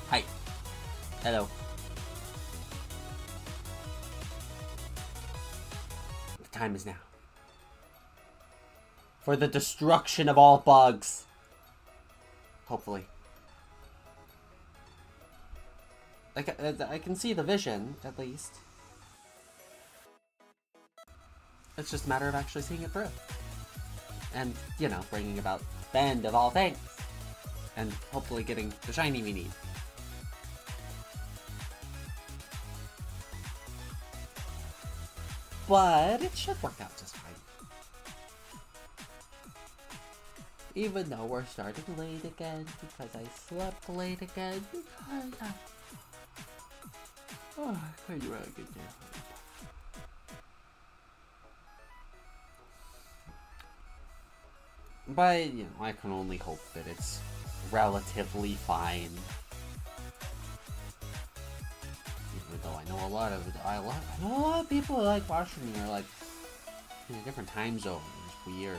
Hi. Hello. The time is now. For the destruction of all bugs. Hopefully. I can see the vision, at least. It's just a matter of actually seeing it through. And, you know, bringing about the end of all things. And hopefully getting the shiny we need. But it should work out just fine. Even though we're starting late again, because I slept late again, because I couldn't really get there. But, you know, I can only hope that it's relatively fine. Even though I know a lot of people who like watching me are like in a different time zone. It's weird.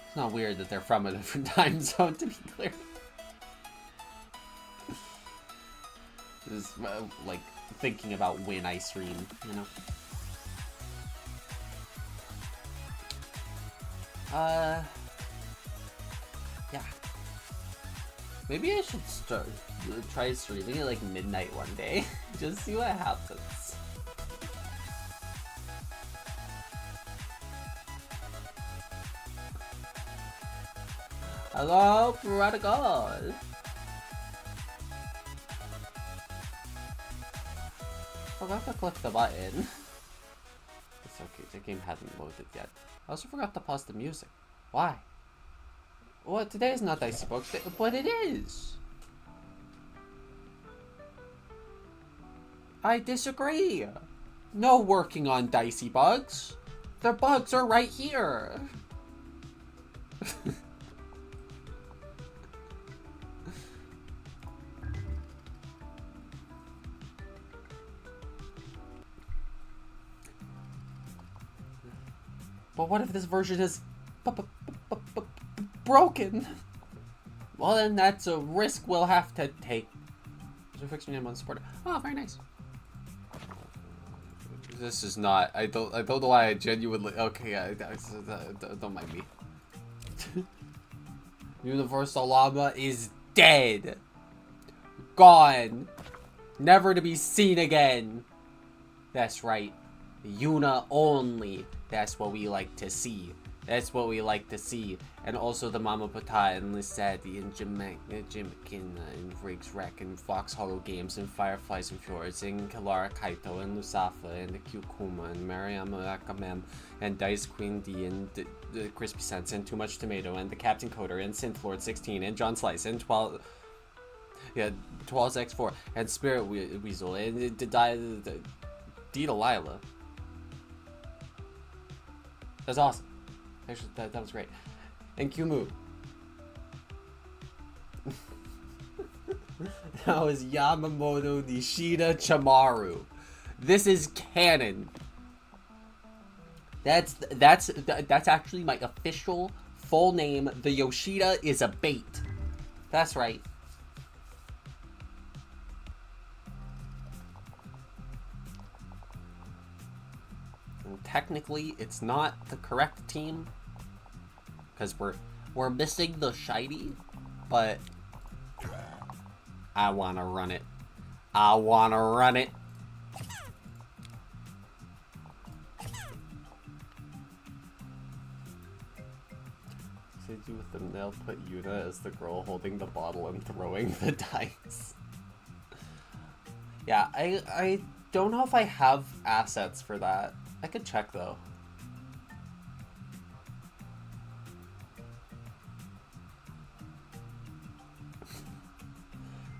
It's not weird that they're from a different time zone, to be clear. Is like thinking about when I stream, you know. Yeah. Maybe I should try streaming at like midnight one day. Just see what happens. Hello, Prodigal. Forgot to click the button. It's okay, the game hadn't loaded yet. I also forgot to pause the music. Why? Well, today is not Dicey Bugs Day, but it is! I disagree! No working on Dicey Bugs! The bugs are right here! But what if this version is broken? Well, then that's a risk we'll have to take. Is there fixing name on support? Oh, very nice. This is not. I don't know why I genuinely. Okay, don't mind me. Universal Llama is dead, gone, never to be seen again. That's right. Yuna only. That's what we like to see. That's what we like to see. And also the Mama Pata and Lissadi and Jimkin and Riggs Wreck and Fox Hollow Games and Fireflies and Fjords and Kalara Kaito and Lusafa and the Kyukuma and Mariama Akamem and Dice Queen D and the Crispy Sense and Too Much Tomato and the Captain Coder and Synth Lord 16 and John Slice and 12 X4 and Spirit Weasel and Dita Lila. That's awesome. Actually, that was great. And Kumu. That was Yamamoto Nishida Chamaru. This is canon. That's actually my official full name. The Yoshida is a bait. That's right. Technically, it's not the correct team because we're missing the shiny, but I wanna run it. I wanna run it. So do with them, they'll put Yuna as the girl holding the bottle and throwing the dice. Yeah, I don't know if I have assets for that. I could check though.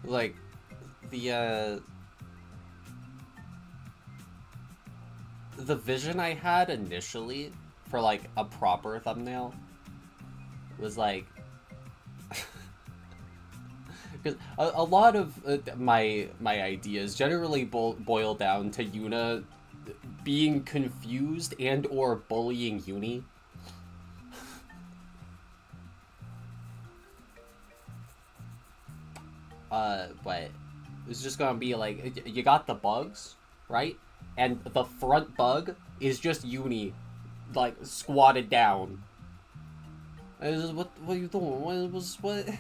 Like the vision I had initially for like a proper thumbnail was like because a lot of my ideas generally boil down to Yuna being confused and or bullying Uni. But it's just gonna be like, you got the bugs, right? And the front bug is just Uni, like, squatted down. And what are you doing? What? Do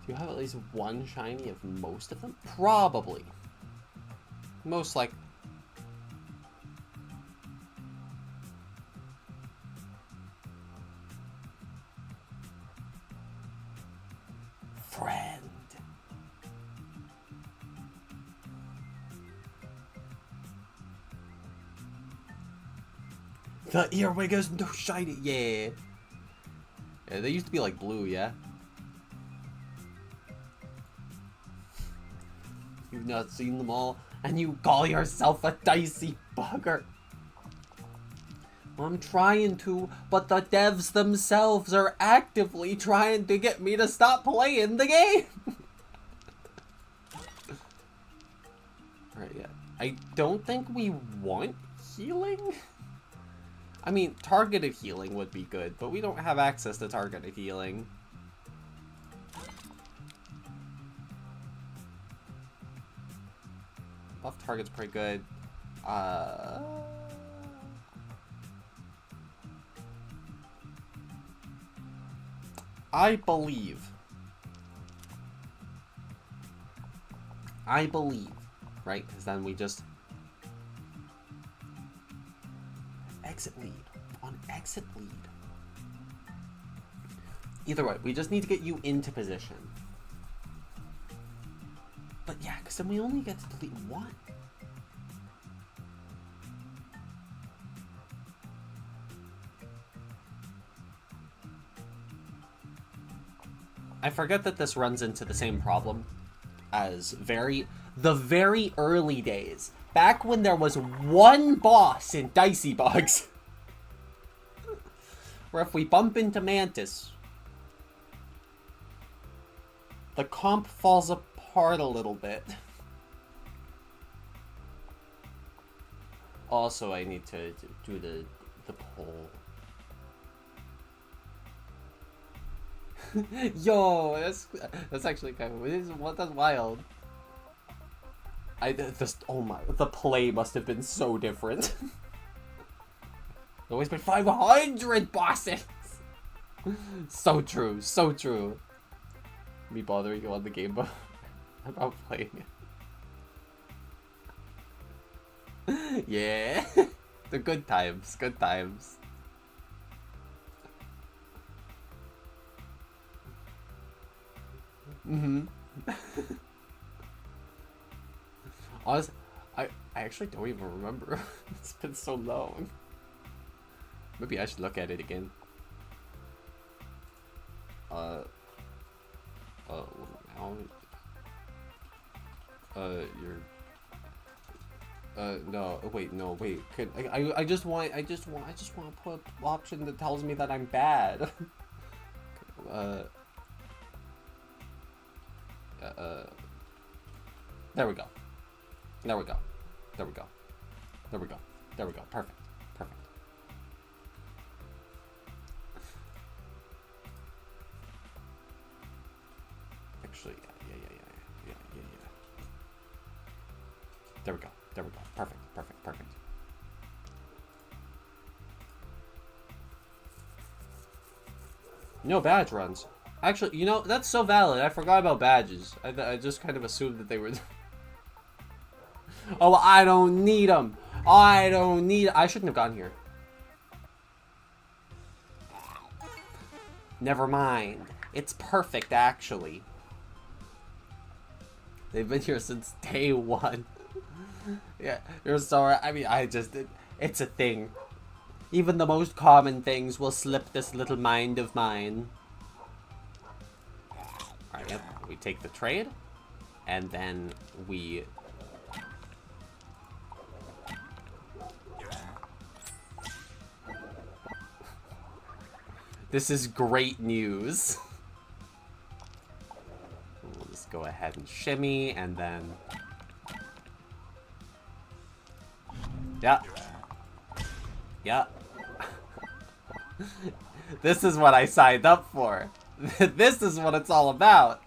you have at least one shiny of most of them? Probably. Most like. Friend. The earwig is no shiny. Yeah. Yeah, they used to be like blue, yeah? You've not seen them all, and you call yourself a dicey bugger. I'm trying to, but the devs themselves are actively trying to get me to stop playing the game. Alright, yeah. I don't think we want healing. I mean, targeted healing would be good, but we don't have access to targeted healing. target's pretty good. I believe, right? Because then we just exit lead on exit lead. Either way, we just need to get you into position. But yeah, because then we only get to delete one. I forget that this runs into the same problem as the very early days. Back when there was one boss in Dicey Bugs. Where if we bump into Mantis, the comp falls apart a little bit. Also, I need to do the poll. Yo, that's actually kind of that's wild. Oh my, the play must have been so different. There's always been 500 bosses. So true, so true. Me bothering you on the game about playing it. Yeah, the good times, good times. Honestly, I actually don't even remember. It's been so long. Maybe I should look at it again. No, wait. I just want to put an option that tells me that I'm bad. There we go. There we go. There we go. There we go. There we go. Perfect. Perfect. Actually, yeah. There we go. There we go. Perfect. Perfect. Perfect. No badge runs. Actually, you know, that's so valid. I forgot about badges. I just kind of assumed that they were... Oh, I don't need them. I don't need... I shouldn't have gone here. Never mind. It's perfect, actually. They've been here since day one. Yeah, you're sorry. I mean, it's a thing. Even the most common things will slip this little mind of mine. Alright, yep. We take the trade, and then we... This is great news. We'll just go ahead and shimmy, and then... Yeah. Yeah. This is what I signed up for. This is what it's all about.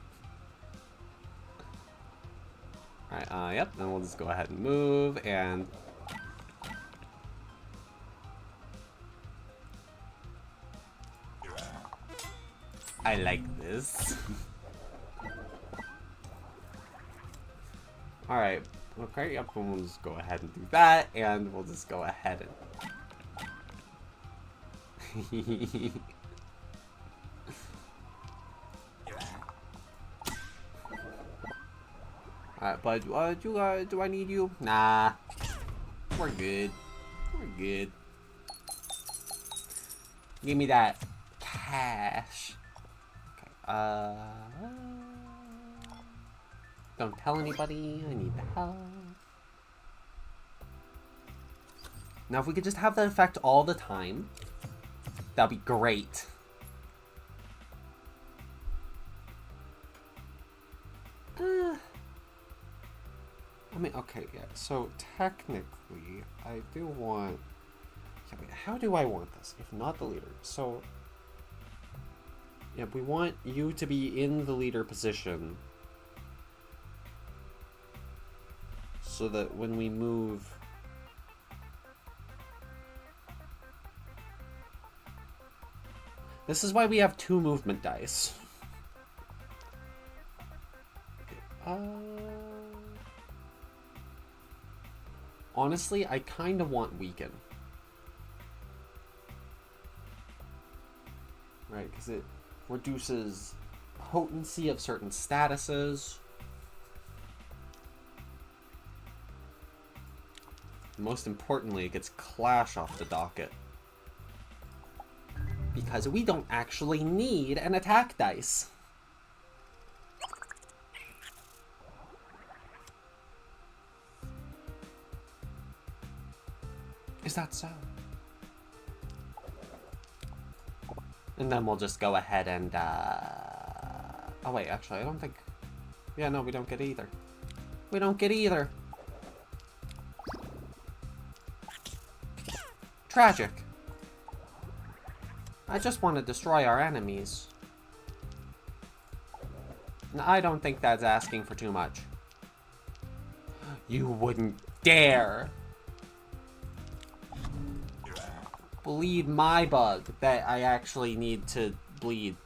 Alright, yep, then we'll just go ahead and move, and... I like this. Alright, okay, yep, we'll just go ahead and do that, and we'll just go ahead and... Alright, but do I need you? Nah. We're good. We're good. Give me that cash. Okay, don't tell anybody. I need the help. Now, if we could just have that effect all the time, that'd be great. I mean, okay, yeah, so technically, I do want... Yeah, wait, how do I want this, if not the leader? So, yeah, we want you to be in the leader position. so that when we move... This is why we have 2 movement dice. Honestly, I kind of want weaken. Right, because it reduces potency of certain statuses. Most importantly, it gets clash off the docket. Because we don't actually need an attack dice. Is that so? And then we'll just go ahead and, oh wait, actually, I don't think... Yeah, no, we don't get either. We don't get either. Tragic. I just want to destroy our enemies. And I don't think that's asking for too much. You wouldn't dare bleed my bug that I actually need to bleed.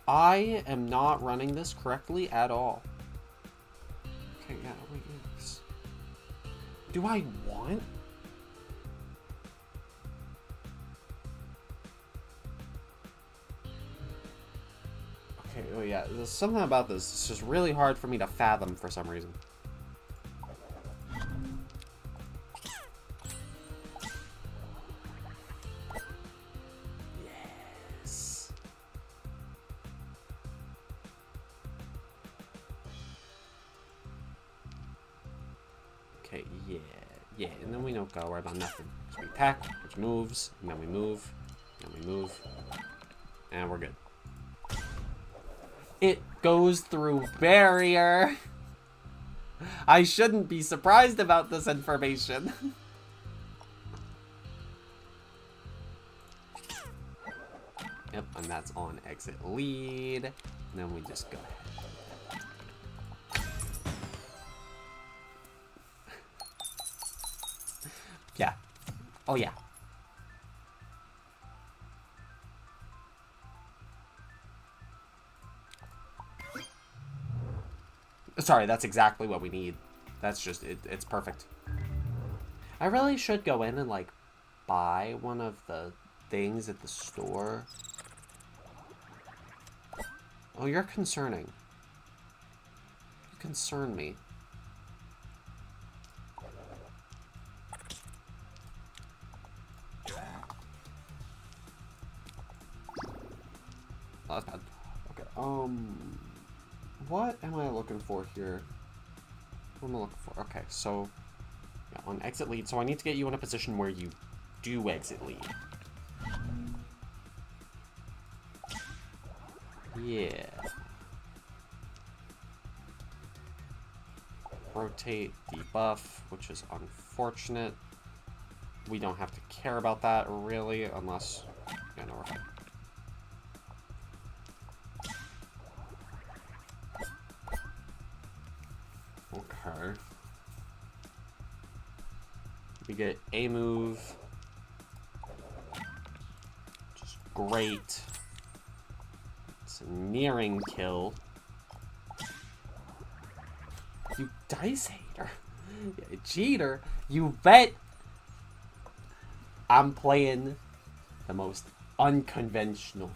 I am not running this correctly at all. Okay, yeah, wait, yes. Do I want? Okay, oh yeah, there's something about this. It's just really hard for me to fathom for some reason. Yes. Okay, yeah, and then we don't go right on nothing. So we attack, which moves, and then we move, and we move, and we're good. It goes through barrier. I shouldn't be surprised about this information. Yep, and that's on exit lead. And then we just go ahead. Yeah. Oh, yeah. Sorry, that's exactly what we need. That's just, it's perfect. I really should go in and, like, buy one of the things at the store. Oh, you're concerning. You concern me. Oh, that's bad. Okay, what am I looking for here? What am I looking for? Okay, so yeah, on exit lead. So I need to get you in a position where you do exit lead. Yeah. Rotate, debuff, which is unfortunate. We don't have to care about that really, unless, yeah, no, we're fine. Okay. We get a move. Which is great. It's a nearing kill. You dice hater. Yeah, cheater. You bet. I'm playing the most unconventional.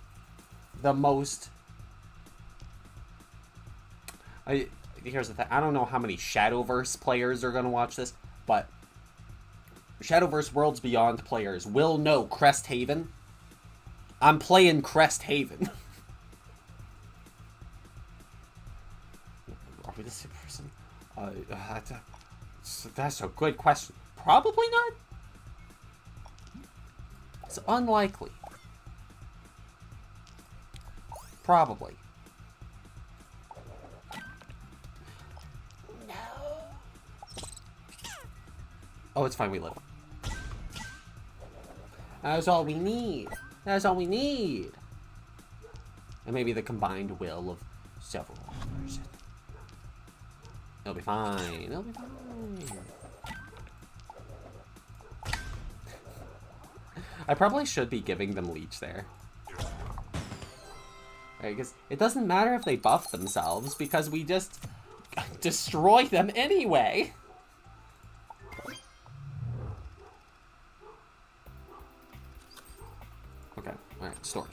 The most... Here's the thing. I don't know how many Shadowverse players are going to watch this, but Shadowverse Worlds Beyond players will know Crest Haven. I'm playing Crest Haven. Are we the same person? That's a good question. Probably not. It's unlikely. Probably. Oh, it's fine, we live. That's all we need. That's all we need. And maybe the combined will of several hours. It'll be fine. It'll be fine. I probably should be giving them leech there. Right, because it doesn't matter if they buff themselves, because we just destroy them anyway. Okay, alright, store.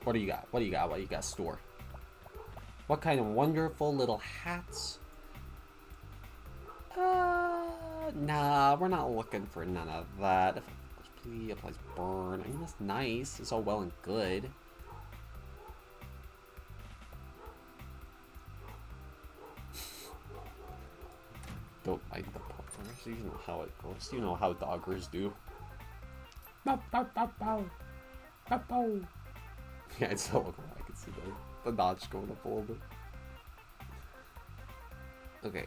What do you got? What do you got, store? What kind of wonderful little hats? Nah, we're not looking for none of that. Please applies burn. I mean, that's nice. It's all well and good. Don't bite the puppers. You know how it goes. You know how doggers do. Bow, bow, bow, bow. Bow, bow. Yeah, it's so look. I can see the notch going up a little bit. Okay.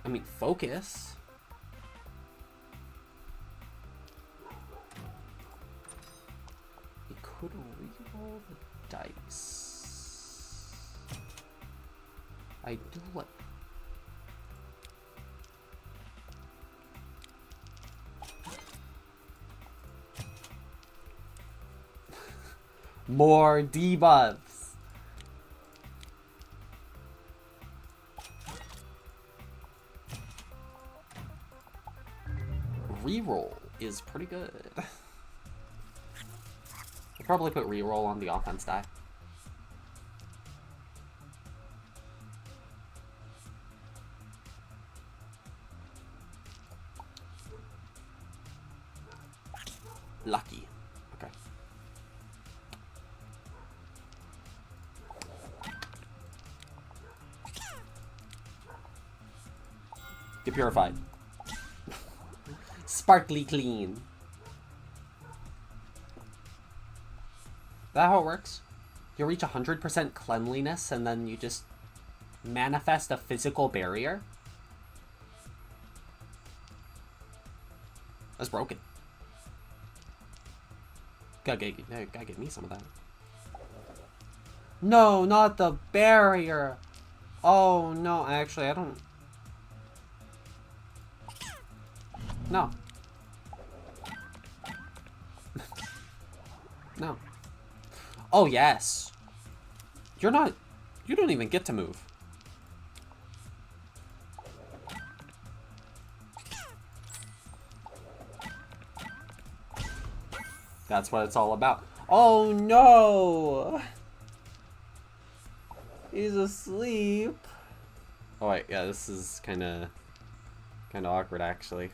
I mean, focus. We could reroll the dice. I do like. More debuffs. Reroll is pretty good. I'll probably put reroll on the offense die. Lucky. Okay. Get purified. Sparkly clean. That how it works? You reach 100% cleanliness and then you just manifest a physical barrier? That's broken. Gotta get me some of that. No, not the barrier. Oh no, actually I don't. No. No. Oh, yes. You don't even get to move. That's what it's all about. Oh, no. He's asleep. Oh, wait. Yeah, this is kind of awkward, actually.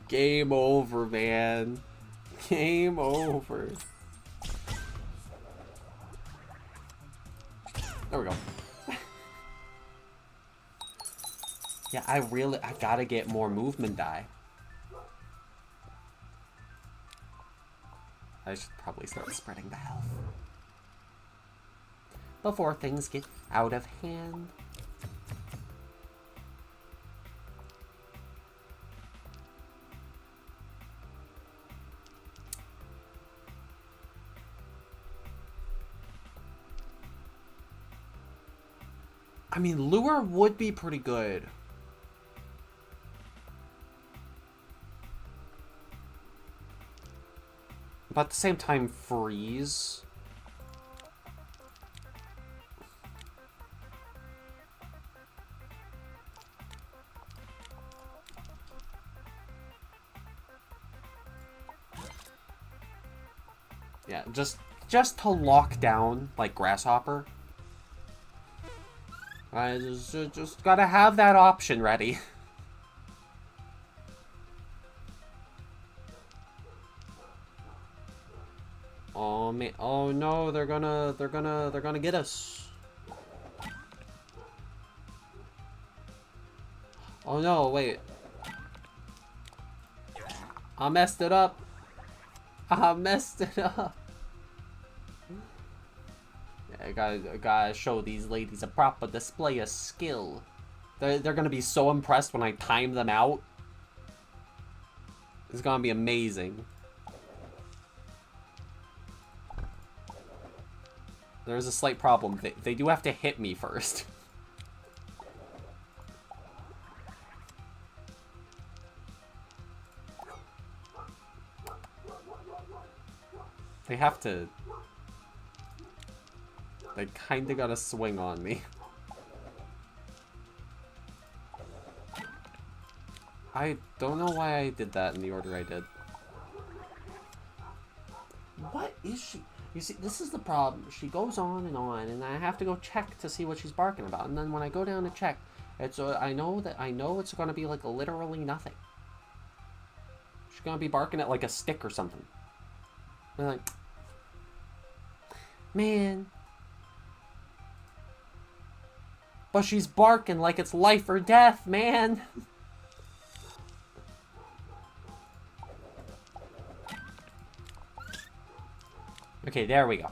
Game over, man. Game over. There we go. Yeah, I gotta get more movement die. I should probably start spreading the health before things get out of hand. I mean, lure would be pretty good. But at the same time, freeze. Yeah, just to lock down, like, Grasshopper. I just gotta have that option ready. Oh man! Oh no! They're gonna get us. Oh no! Wait! I messed it up. I messed it up. Yeah, I gotta show these ladies a proper display of skill. They're gonna be so impressed when I time them out. It's gonna be amazing. There's a slight problem. They do have to hit me first. They have to... They kinda gotta swing on me. I don't know why I did that in the order I did. What is she? You see, this is the problem. She goes on, and I have to go check to see what she's barking about. And then when I go down to check, it's I know it's gonna be like literally nothing. She's gonna be barking at like a stick or something. I'm like, man. But she's barking like it's life or death, man. Okay, there we go.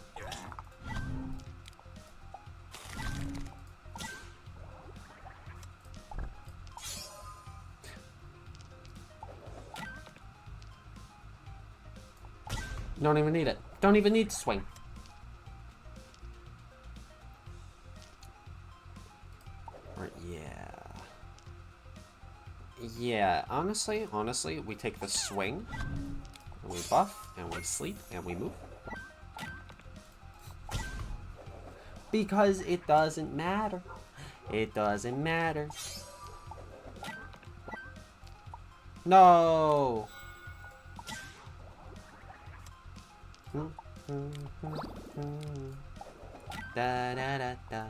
Don't even need it. Don't even need to swing. Right, yeah. Yeah, honestly, we take the swing, and we buff, and we sleep, and we move. Because it doesn't matter. It doesn't matter. No! Da da da da.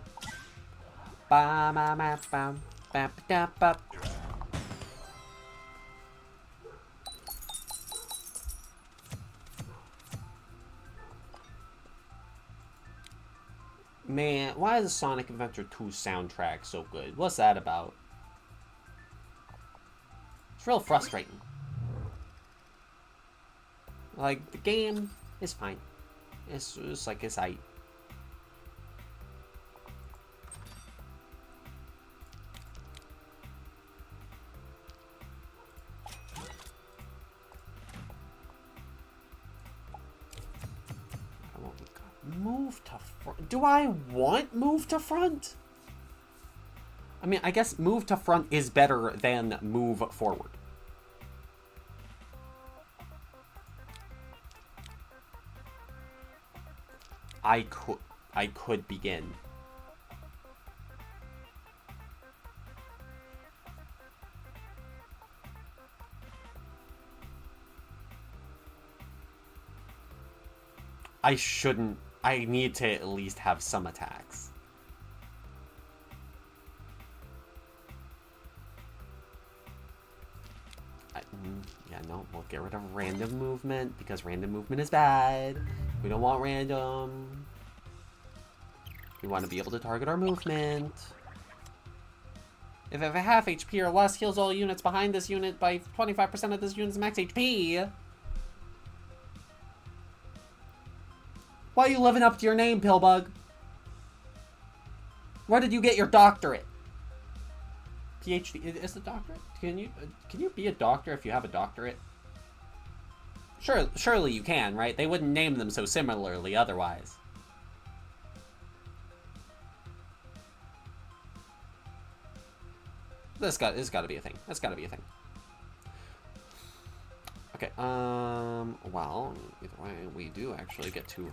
Ba ba ba ba ba da ba. Man, why is the Sonic Adventure 2 soundtrack so good? What's that about? It's real frustrating. Like, the game is fine. It's just like, it's aight. Move to front. Do I want move to front? I mean, I guess move to front is better than move forward. I could begin. I shouldn't. I need to at least have some attacks. Yeah, no, we'll get rid of random movement, because random movement is bad. We don't want random. We want to be able to target our movement. If I have a half HP or less, heals all units behind this unit by 25% of this unit's max HP. Why are you living up to your name, Pillbug? Where did you get your doctorate? PhD is the doctorate? Can you be a doctor if you have a doctorate? Sure, surely you can, right? They wouldn't name them so similarly otherwise. This got to be a thing. That's got to be a thing. Okay, well, either way, we do actually get to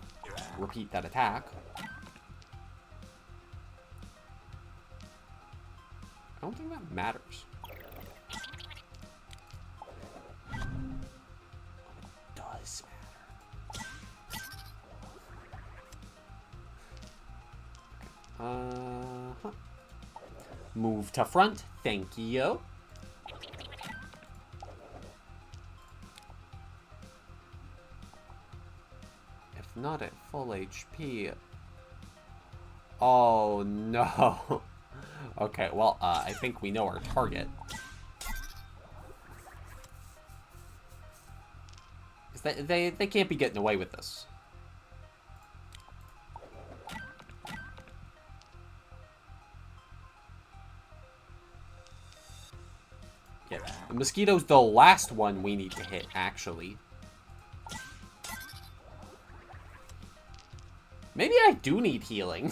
repeat that attack. I don't think that matters. It does matter. Move to front, thank you. If not at full HP. Oh no. Okay, well, I think we know our target. They can't be getting away with this. Yeah, The mosquito's the last one we need to hit, actually. Maybe I do need healing.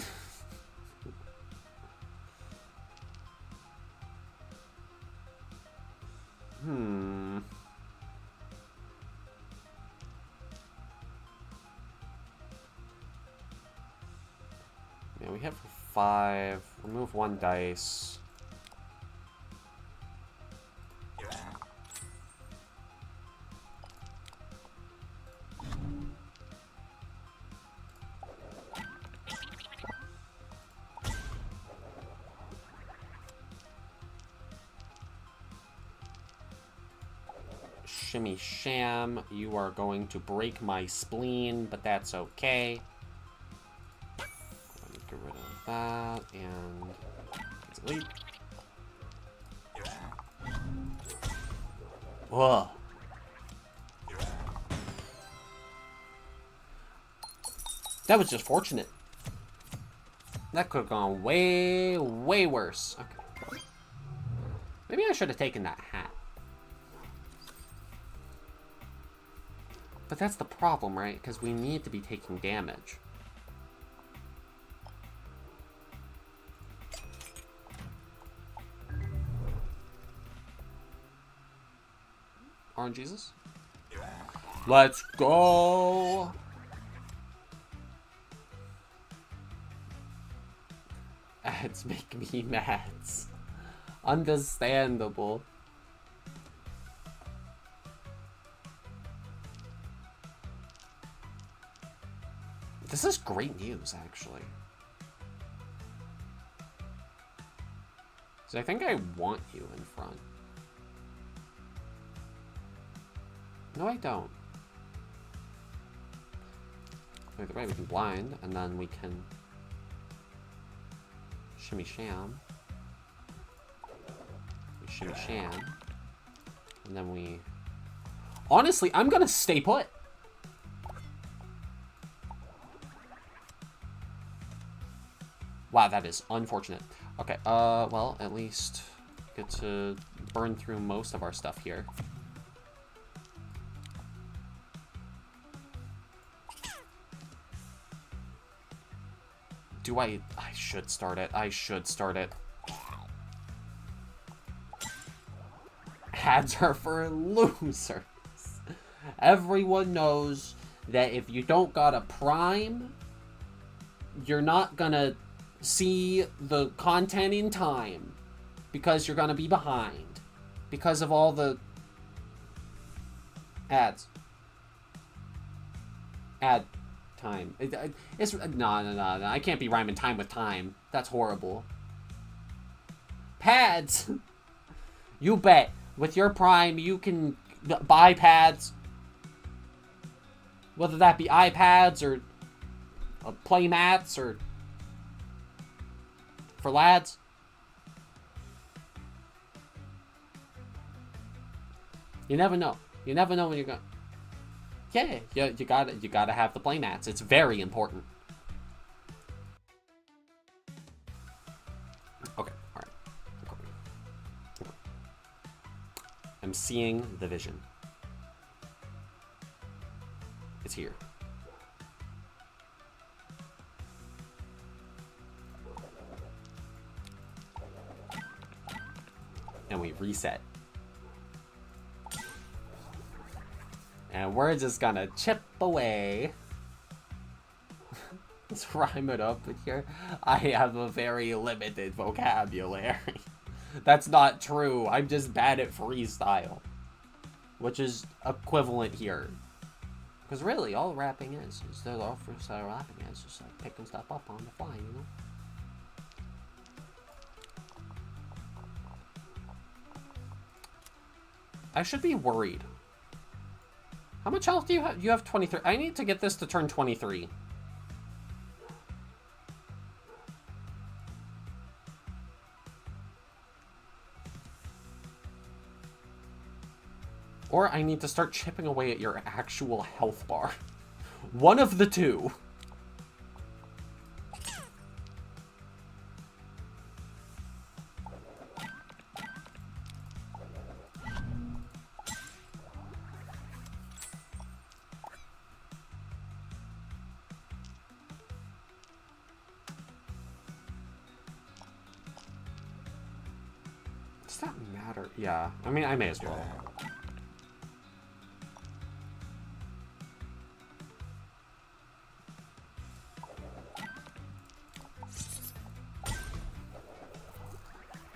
Yeah, we hit for 5. Remove 1 dice. Shimmy Sham, you are going to break my spleen, but that's okay. Let me get rid of that, and delete. Whoa. That was just fortunate. That could have gone way, way worse. Okay. Maybe I should have taken that hat. But that's the problem, right? Because we need to be taking damage. Orange Jesus? Let's go! Ads make me mad. Understandable. This is great news, actually. So I think I want you in front. No, I don't. Wait, right, we can blind, and then we can shimmy sham. We shimmy sham. And then we... Honestly, I'm gonna stay put. Wow, that is unfortunate. Okay, well, at least get to burn through most of our stuff here. Do I should start it. I should start it. Ads are for losers. Everyone knows that if you don't got a Prime, you're not gonna see the content in time because you're gonna be behind because of all the ads. Ad time. It's no. I can't be rhyming time with time. That's horrible. Pads. You bet. With your Prime, you can buy pads. Whether that be iPads or play mats or for lads. You never know. You never know when you're going. Yeah, you gotta have the play mats. It's very important. Okay, all right. Okay. I'm seeing the vision. It's here. And we reset. And we're just gonna chip away. Let's rhyme it up here. I have a very limited vocabulary. That's not true. I'm just bad at freestyle. Which is equivalent here. Because really, all rapping is all freestyle rapping is just like picking stuff up on the fly, you know? I should be worried. How much health do you have? You have 23. I need to get this to turn 23. Or I need to start chipping away at your actual health bar. One of the two. Does that matter? Yeah, I mean, I may as well.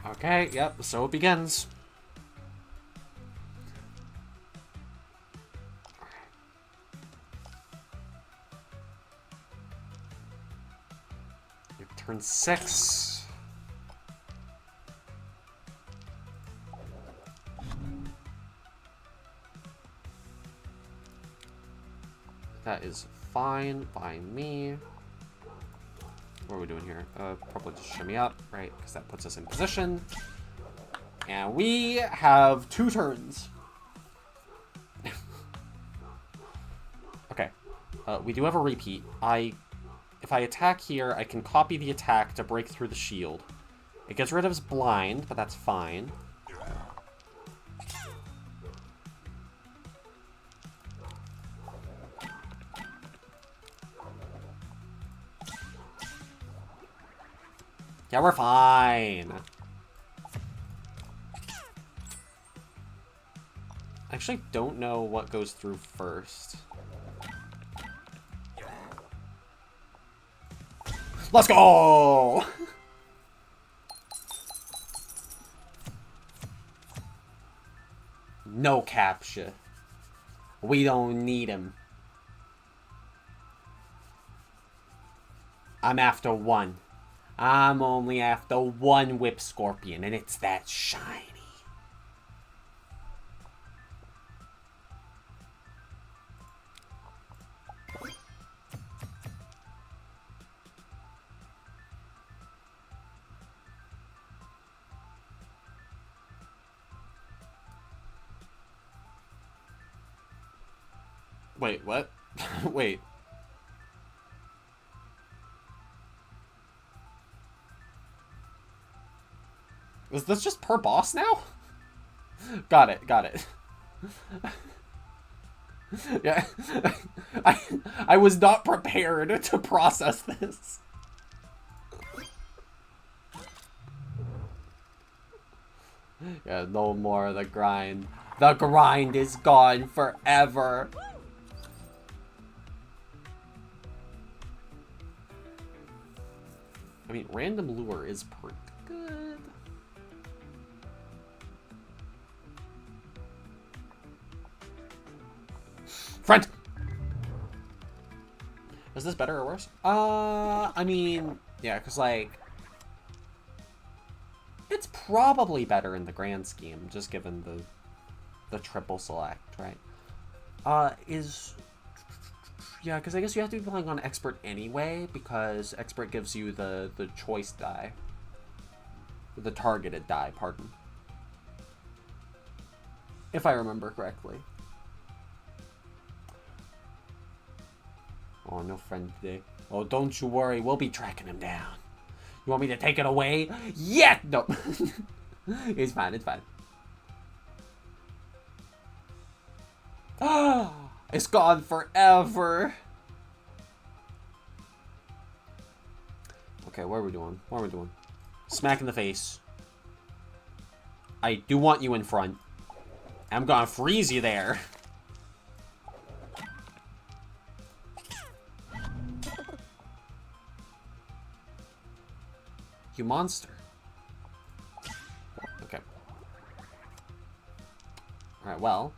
Okay, yep, so it begins. Turn 6. That is fine by me. What are we doing here? Probably just shimmy up, right? Because that puts us in position. And we have 2 turns. Okay. We do have a repeat. If I attack here, I can copy the attack to break through the shield. It gets rid of his blind, but that's fine. Yeah, we're fine. I actually don't know what goes through first. Let's go! No capture. We don't need him. I'm after 1. I'm only after 1 Whip Scorpion, and it's that shiny. Wait, what? Wait. Is this just per boss now? Got it, got it. Yeah. I was not prepared to process this. Yeah, no more of the grind. The grind is gone forever. I mean, random lure is pretty good. Friend! Is this better or worse? I mean, yeah, because, like, it's probably better in the grand scheme, just given the triple select, right? Yeah, because I guess you have to be playing on Expert anyway, because Expert gives you the choice die. The targeted die, pardon. If I remember correctly. Oh, no friend today. Oh, don't you worry, we'll be tracking him down. You want me to take it away? Yeah! No. It's fine, it's fine. Ah! It's gone forever. Okay, what are we doing? What are we doing? Smack in the face. I do want you in front. I'm gonna freeze you there. You monster. Okay. Alright, well.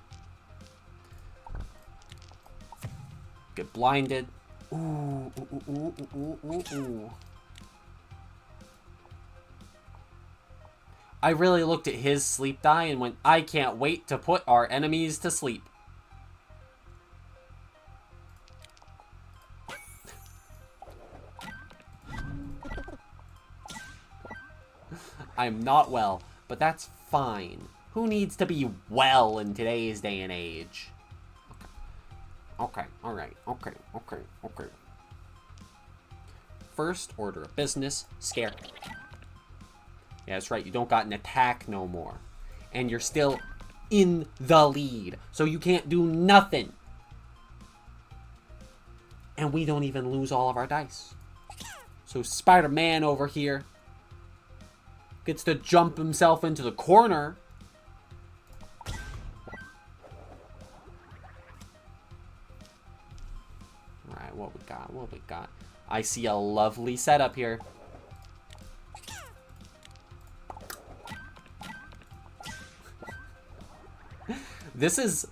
Get blinded. Ooh, ooh, ooh, ooh, ooh, ooh, ooh. I really looked at his sleep die and went, I can't wait to put our enemies to sleep. I'm not well, but that's fine. Who needs to be well in today's day and age? Okay, alright, okay. First order of business, scare. Yeah, that's right, you don't got an attack no more. And you're still in the lead, so you can't do nothing. And we don't even lose all of our dice. So Spider-Man over here Gets to jump himself into the corner. Alright, what we got? What we got? I see a lovely setup here. This is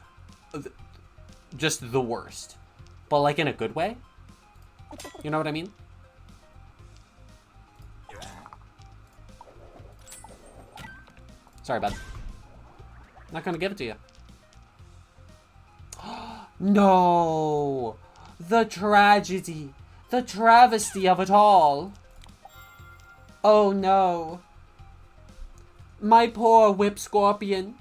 just the worst. But like in a good way. You know what I mean? Sorry, bud. Not gonna give it to you. No! The tragedy. The travesty of it all. Oh no. My poor whip scorpion.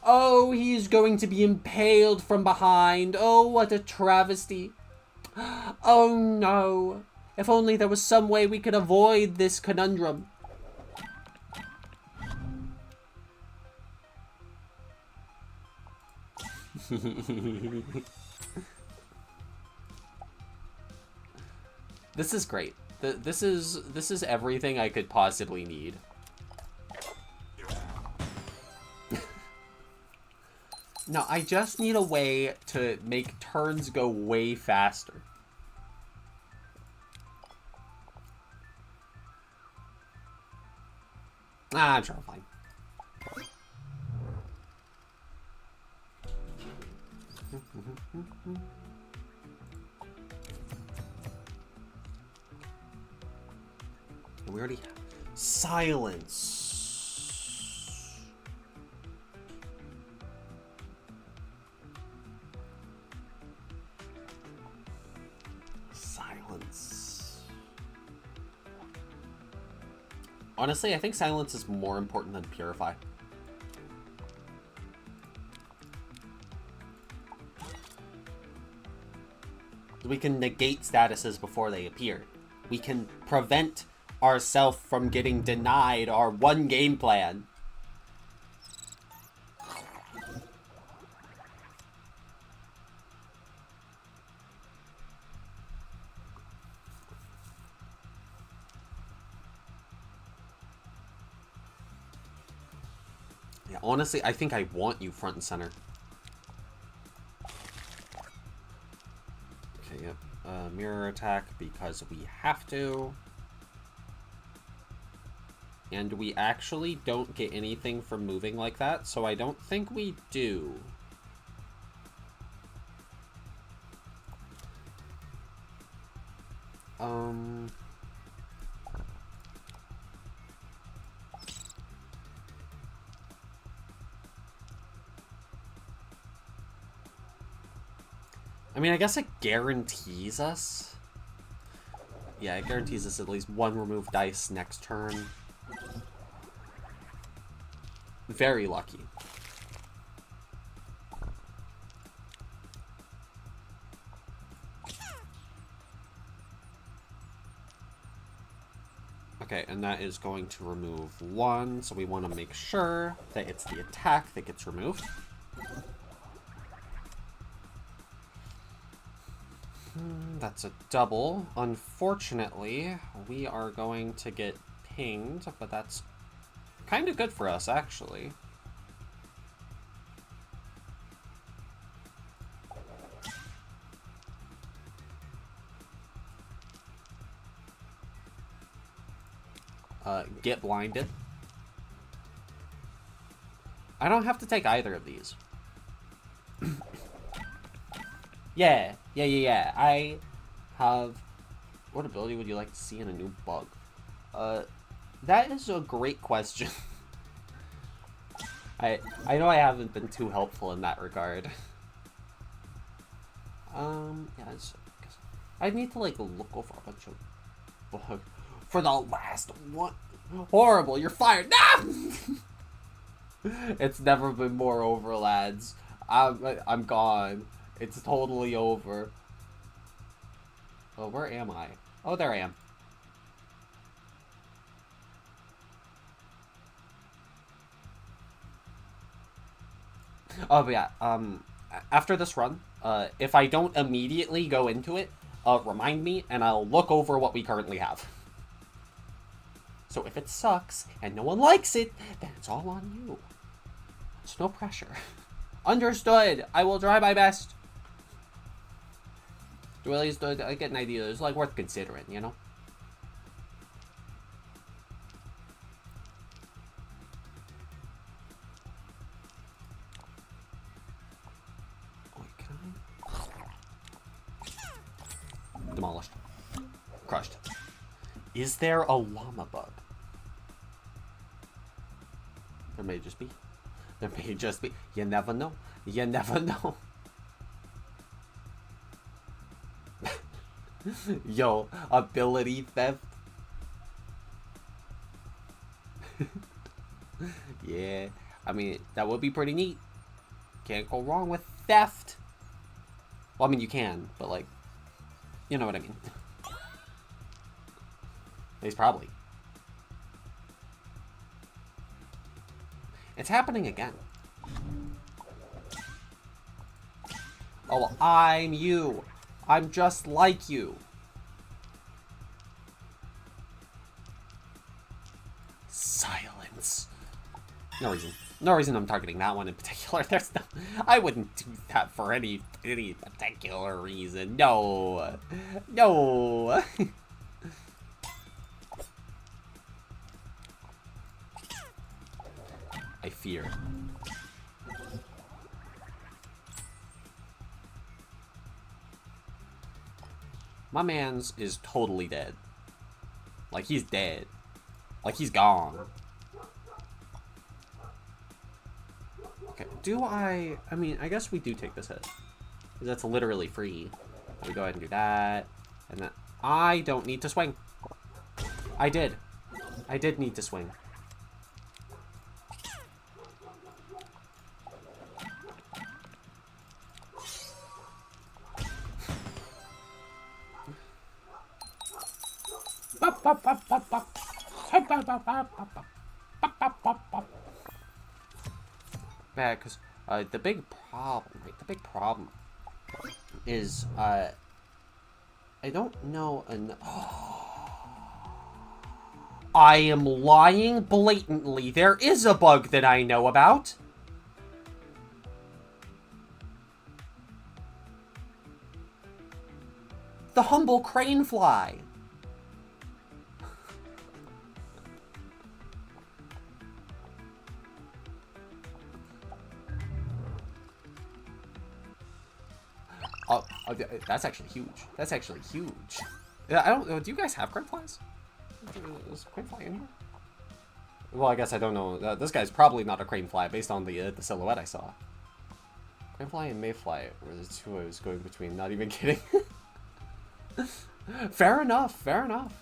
Oh, he's going to be impaled from behind. Oh, what a travesty. Oh no. If only there was some way we could avoid this conundrum. This is great. This is everything I could possibly need. Now, I just need a way to make turns go way faster. Ah, I'm sure I'm fine. We already have silence. Silence. Honestly, I think silence is more important than purify. We can negate statuses before they appear. We can prevent ourselves from getting denied our one game plan. Yeah, honestly, I think I want you front and center. Okay, yep. Mirror attack because we have to. And we actually don't get anything from moving like that, so I don't think we do. I mean, I guess it guarantees us. Yeah, it guarantees us at least one removed dice next turn. Very lucky. Okay, and that is going to remove one, so we want to make sure that it's the attack that gets removed. That's a double. Unfortunately, we are going to get pinged, but that's kind of good for us, actually. Get blinded. I don't have to take either of these. Yeah. I have... What ability would you like to see in a new bug? That is a great question. I know I haven't been too helpful in that regard. Yeah, I need to, like, look over a bunch of bugs. For the last one. Horrible, you're fired. No! It's never been more over, lads. I'm gone. It's totally over. Oh, where am I? Oh, there I am. Oh, but yeah, after this run, if I don't immediately go into it, remind me, and I'll look over what we currently have. So if it sucks and no one likes it, then it's all on you. It's no pressure. Understood. I will try my best. To at least I get an idea. It's like worth considering, you know? Demolished. Crushed. Is there a llama bug? There may just be. There may just be. You never know. You never know. Yo, ability theft. Yeah, I mean, that would be pretty neat. Can't go wrong with theft. Well, I mean, you can, but like, you know what I mean. He's probably. It's happening again. Oh, well, I'm you. I'm just like you. Silence. No reason. No reason I'm targeting that one in particular. There's no... I wouldn't do that for any particular reason. No. No. I fear. My man's is totally dead. Like, he's dead. Like, he's gone. Okay, do I mean, I guess we do take this hit. Because that's literally free. We go ahead and do that. And then I don't need to swing. I did. I did need to swing. Bad, because the big problem, right? The big problem is I don't know I am lying blatantly. There is a bug that I know about. The humble crane fly. Oh, that's actually huge. That's actually huge. I don't know. Do you guys have crane flies? Is crane fly in here? Well, I guess I don't know. This guy's probably not a crane fly based on the silhouette I saw. Crane fly and mayfly were the two I was going between. Not even kidding. Fair enough. Fair enough.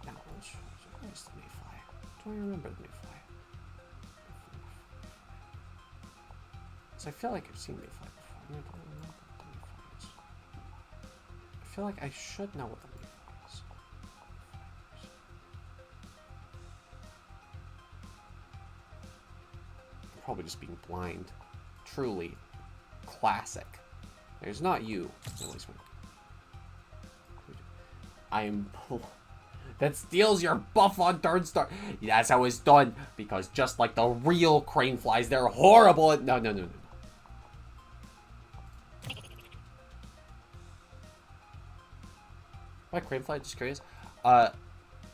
Now, where's the mayfly? Do I remember the mayfly? I feel like I've seen mayfly before. I don't remember what the mayfly is. I feel like I should know what the mayfly is. I'm probably just being blind. Truly. Classic. There's not you. At least one. I'm... That steals your buff on turn start. That's how it's done. Because just like the real crane flies, they're horrible. No, no, no, no. Why crane fly? Just curious. Well,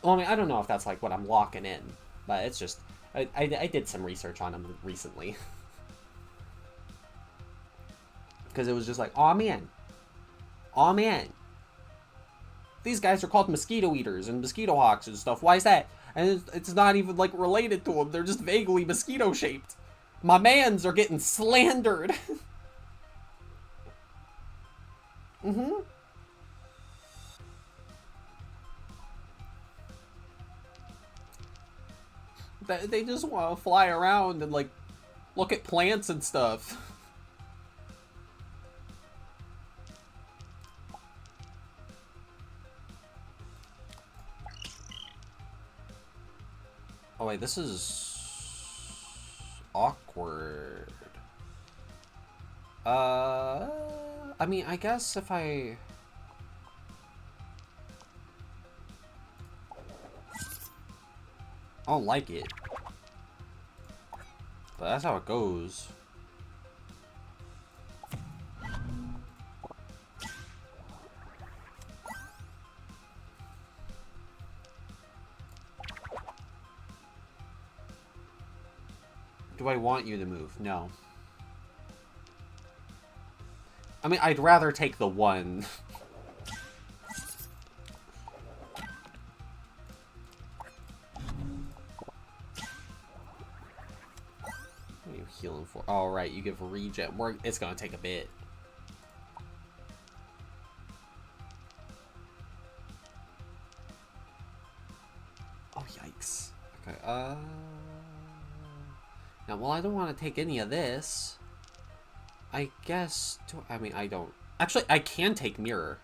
I mean, I don't know if that's like what I'm locking in, but it's just I did some research on them recently because it was just like, oh man, these guys are called mosquito eaters and mosquito hawks and stuff. Why is that? And it's not even like related to them. They're just vaguely mosquito shaped. My mans are getting slandered. Mm-hmm. They just want to fly around and, like, look at plants and stuff. Oh, wait, this is... awkward. I mean, I guess if I... I don't like it. But that's how it goes. Do I want you to move? No. I mean, I'd rather take the one. What are you healing for? Oh, right, you give regen. It's gonna take a bit. Oh, yikes. Okay, now, well, I don't want to take any of this. I guess... I mean, I don't... Actually, I can take mirror.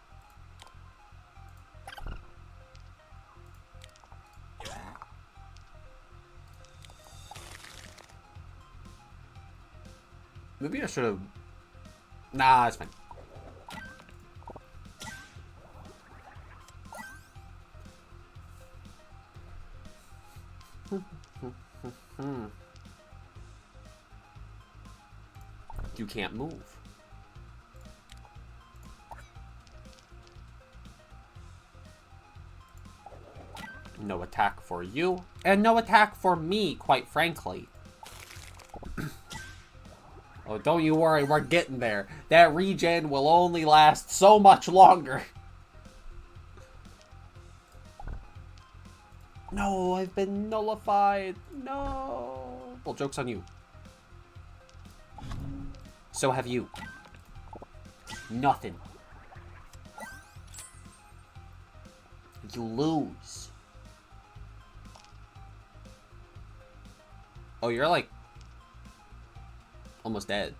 Maybe I should have... Nah, it's fine. You can't move. No attack for you, and no attack for me, quite frankly. Oh, don't you worry, we're getting there. That regen will only last so much longer. No, I've been nullified. No. Well, joke's on you. So have you. Nothing. You lose. Oh, you're like almost dead.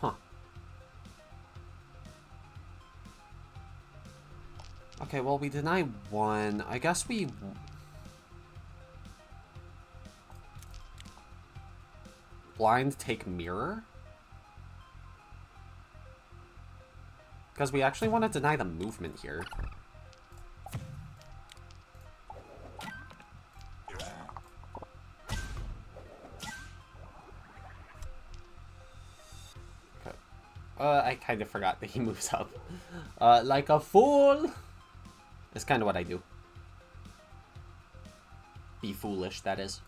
Huh. Okay, well, we deny one. I guess we... Blind take mirror? Because we actually want to deny the movement here. Okay. I kind of forgot that he moves up. Like a fool! That's kind of what I do. Be foolish, that is.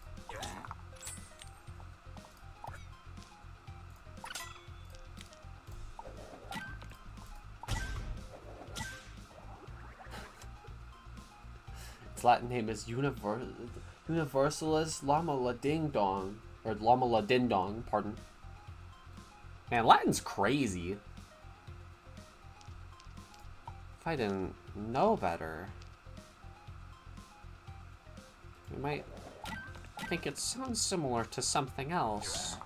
Its Latin name is Universalis Lama La Ding Dong. Or Lama La Din Dong, pardon. Man, Latin's crazy. If I didn't know better, we might think it sounds similar to something else.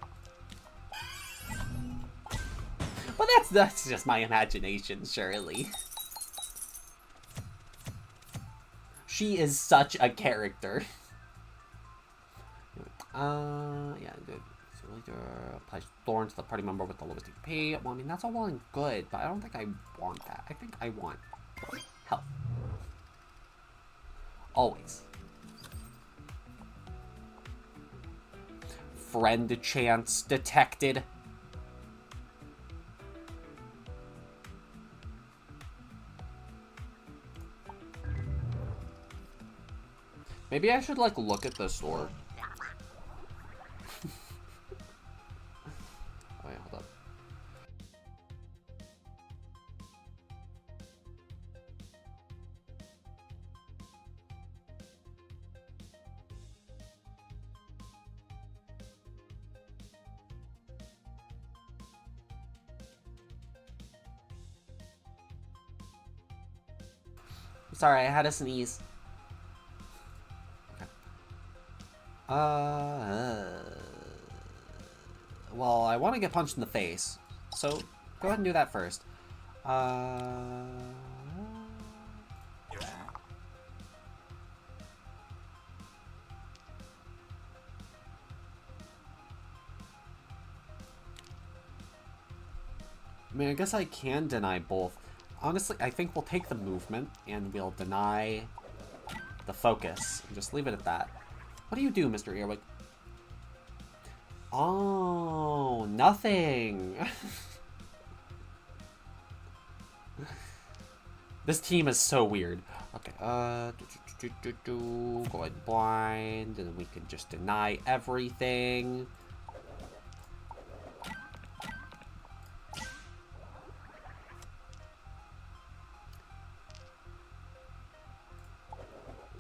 But that's just my imagination, surely. She is such a character. Yeah, good. So later applies thorn to the party member with the lowest DP. Well, I mean, that's all well and good, but I don't think I want that. I think I want health. Always. Friend chance detected. Maybe I should, like, look at the store. Wait, hold up. Sorry, I had a sneeze. Well, I want to get punched in the face, so go ahead and do that first. I mean, I guess I can deny both. Honestly, I think we'll take the movement, and we'll deny the focus. Just leave it at that. What do you do, Mr. Earwig? Oh, nothing. This team is so weird. Okay, go ahead blind, and then we can just deny everything.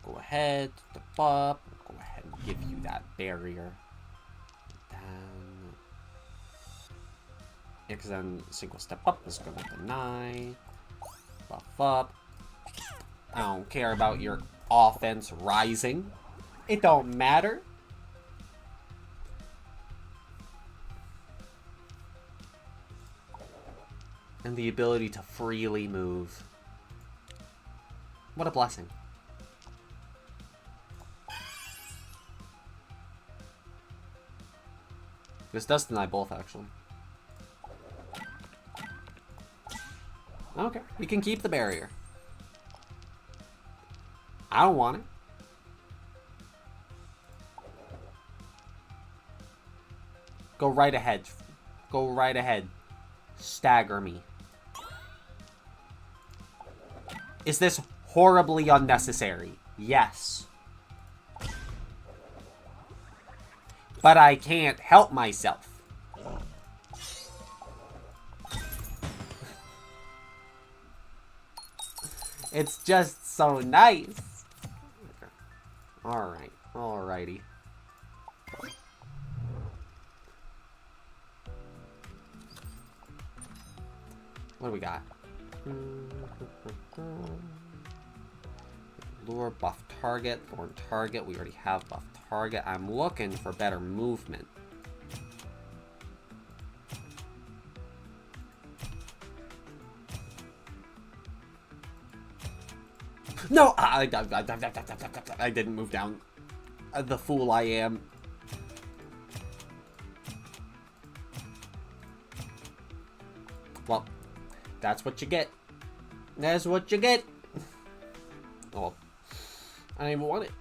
Go ahead, step up. Go ahead and give you that barrier. Because then single step up is going to deny. Buff up. I don't care about your offense rising. It don't matter. And the ability to freely move. What a blessing. This does deny both, actually. Okay, we can keep the barrier. I don't want it. Go right ahead. Go right ahead. Stagger me. Is this horribly unnecessary? Yes. But I can't help myself. It's just so nice. Alright, alrighty. What do we got? Lure, buff target, thorn target. We already have buff target. I'm looking for better movement. No! I didn't move down. The fool I am. Well, that's what you get. That's what you get. Oh, I don't even want it.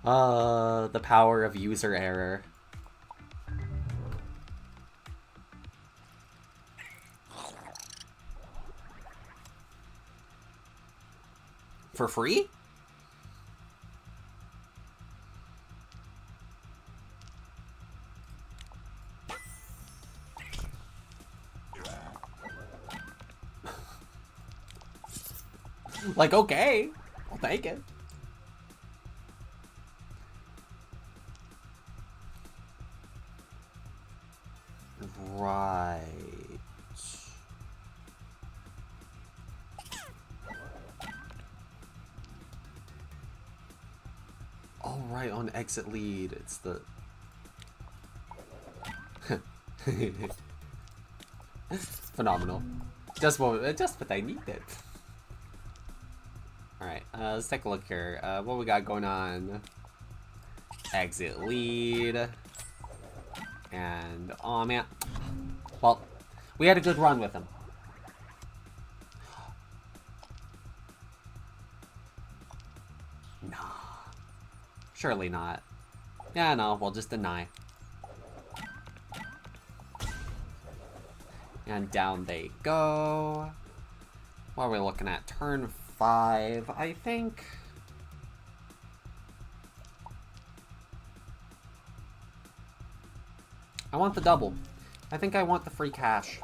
The power of user error. For free? Like, okay, I'll take it. Right. Oh, right, on exit lead, it's the... Phenomenal. Just what I needed. Alright, let's take a look here. What we got going on? Exit lead. And, oh man. Well, we had a good run with him. Nah. Surely not. Yeah, no, we'll just deny. And down they go. What are we looking at? Turn 5, I think. I want the double. I think I want the free cash.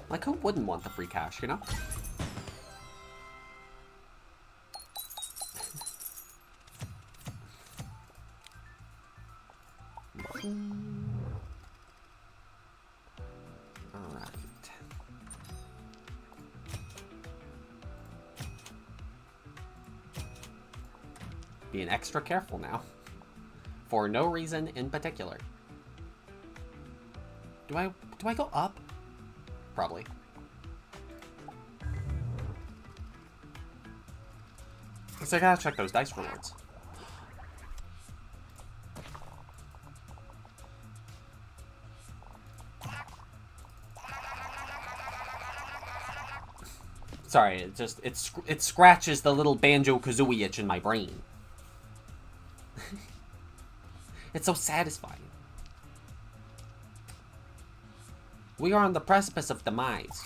Like, who wouldn't want the free cash, you know? Alright. Being extra careful now. For no reason in particular. Do I go up? Probably. Because I gotta check those dice rewards. Sorry, it scratches the little Banjo-Kazooie itch in my brain. It's so satisfying. We are on the precipice of demise.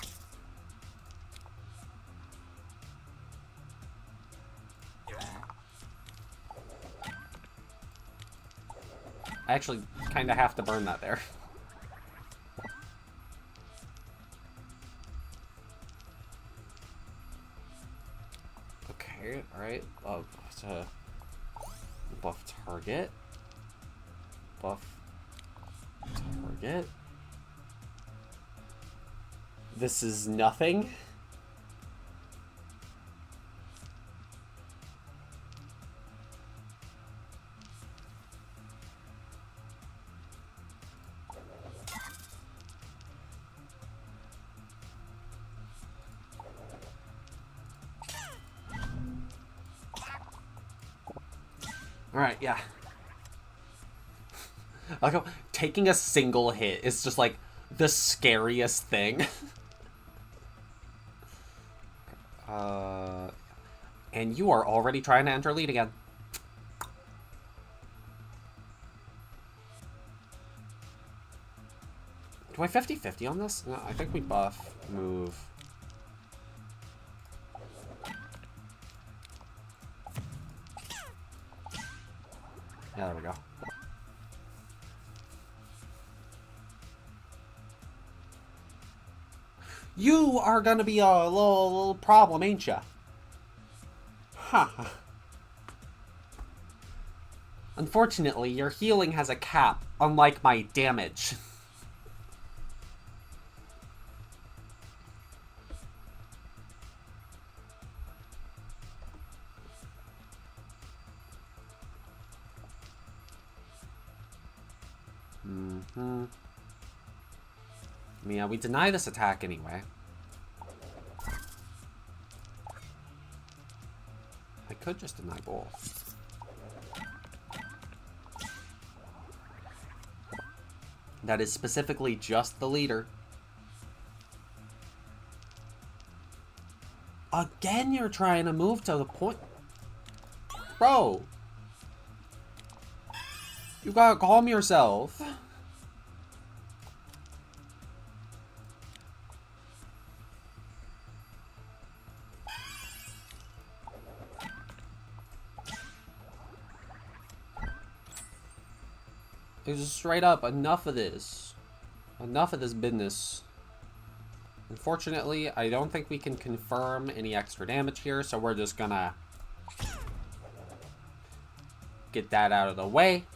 I actually kind of have to burn that there. Okay, alright. Buff target. Buff target. This is nothing. Alright, yeah. Like, taking a single hit is just, like, the scariest thing. And you are already trying to enter lead again. Do I 50-50 on this? No, I think we buff, move. Yeah, there we go. You are gonna be a little problem, ain't ya? Huh. Unfortunately, your healing has a cap, unlike my damage. Yeah, we deny this attack anyway. I could just deny both. That is specifically just the leader. Again, you're trying to move to the point. Bro! You gotta calm yourself. It's just straight up, enough of this. Enough of this business. Unfortunately, I don't think we can confirm any extra damage here, so we're just gonna get that out of the way.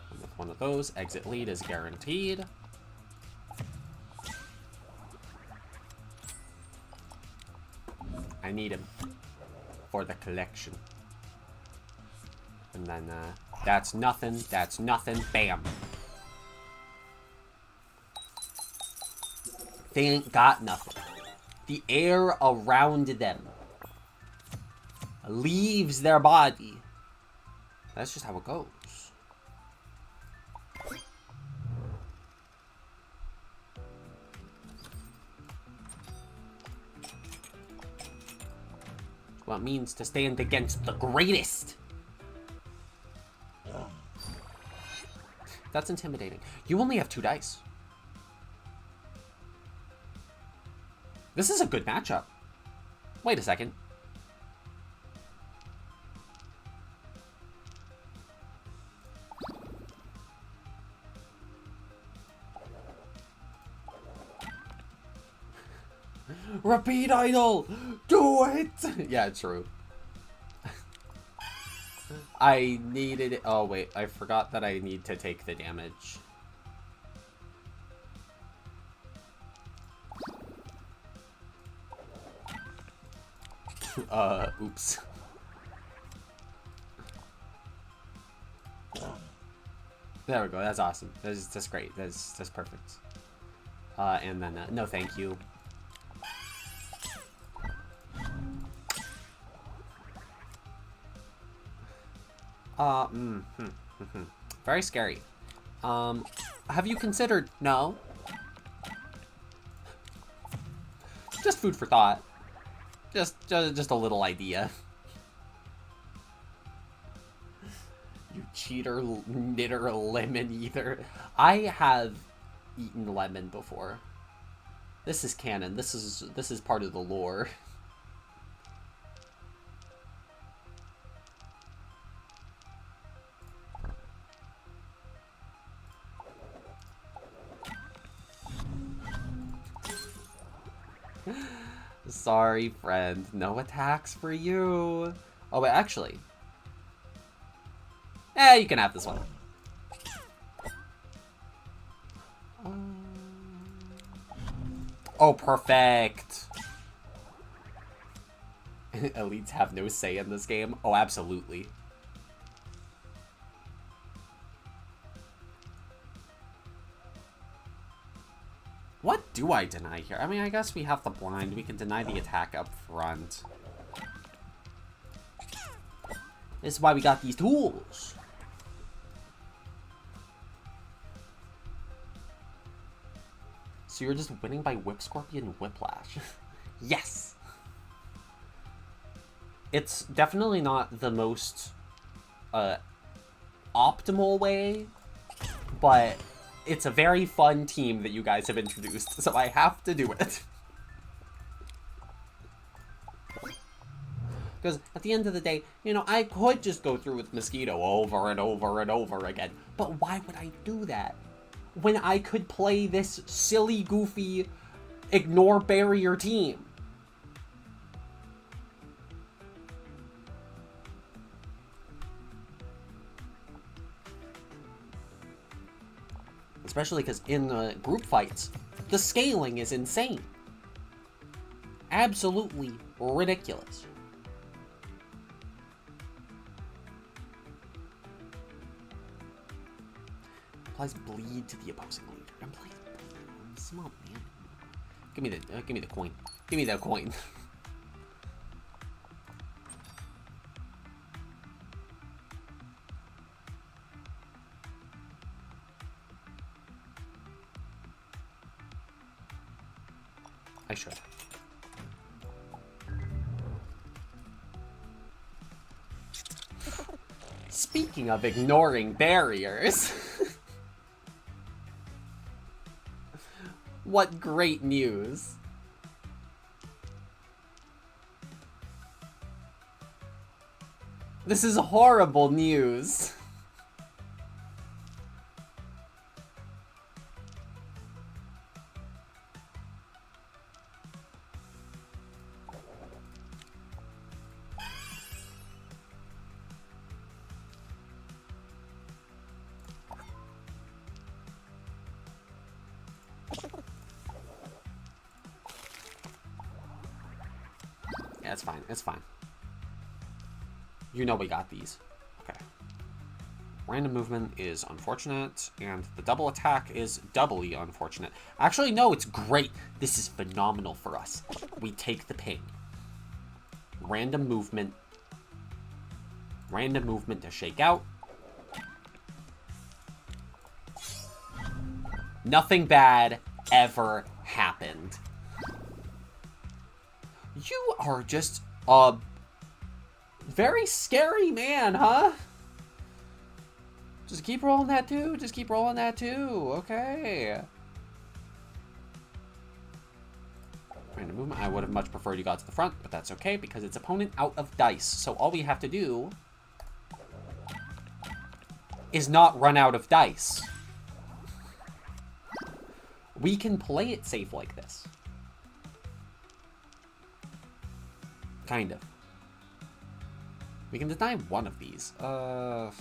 And with one of those, exit lead is guaranteed. I need him for the collection. And then, that's nothing, bam. They ain't got nothing. The air around them leaves their body. That's just how it goes. What it means to stand against the greatest. That's intimidating. You only have 2 dice. This is a good matchup. Wait a second. Repeat idol! Do it! Yeah, true. I needed it. Oh, wait. I forgot that I need to take the damage. Oops. There we go. That's awesome. That's great. That's perfect. And then, no thank you. Very scary. Have you considered... No. food for thought. Just a little idea. You cheater, knitter, lemon eater. I have eaten lemon before. This is canon. This is part of the lore. Sorry, friend. No attacks for you. Oh, wait, actually. You can have this one. Oh, perfect. Elites have no say in this game. Oh, absolutely. What do I deny here? I mean, I guess we have the blind. We can deny the attack up front. This is why we got these tools. So you're just winning by Whip Scorpion Whiplash. Yes! It's definitely not the most optimal way, but it's a very fun team that you guys have introduced, so I have to do it. Because at the end of the day, you know, I could just go through with Mosquito over and over and over again, but why would I do that? When I could play this silly, goofy, ignore barrier team. Especially because in the group fights, the scaling is insane. Absolutely ridiculous. Applies bleed to the opposing leader. Small man. Give me the coin. Give me that coin. I should. Speaking of ignoring barriers. What great news. This is horrible news. Yeah, it's fine. It's fine. You know we got these. Okay. Random movement is unfortunate, and the double attack is doubly unfortunate. Actually, no, it's great. This is phenomenal for us. We take the ping. Random movement. Random movement to shake out. Nothing bad ever happened. You are just a very scary man, huh? Just keep rolling that too. Just keep rolling that too. Okay. Random movement. I would have much preferred you got to the front, but that's okay because it's opponent out of dice. So all we have to do is not run out of dice. We can play it safe like this. Kind of. We can deny one of these. Or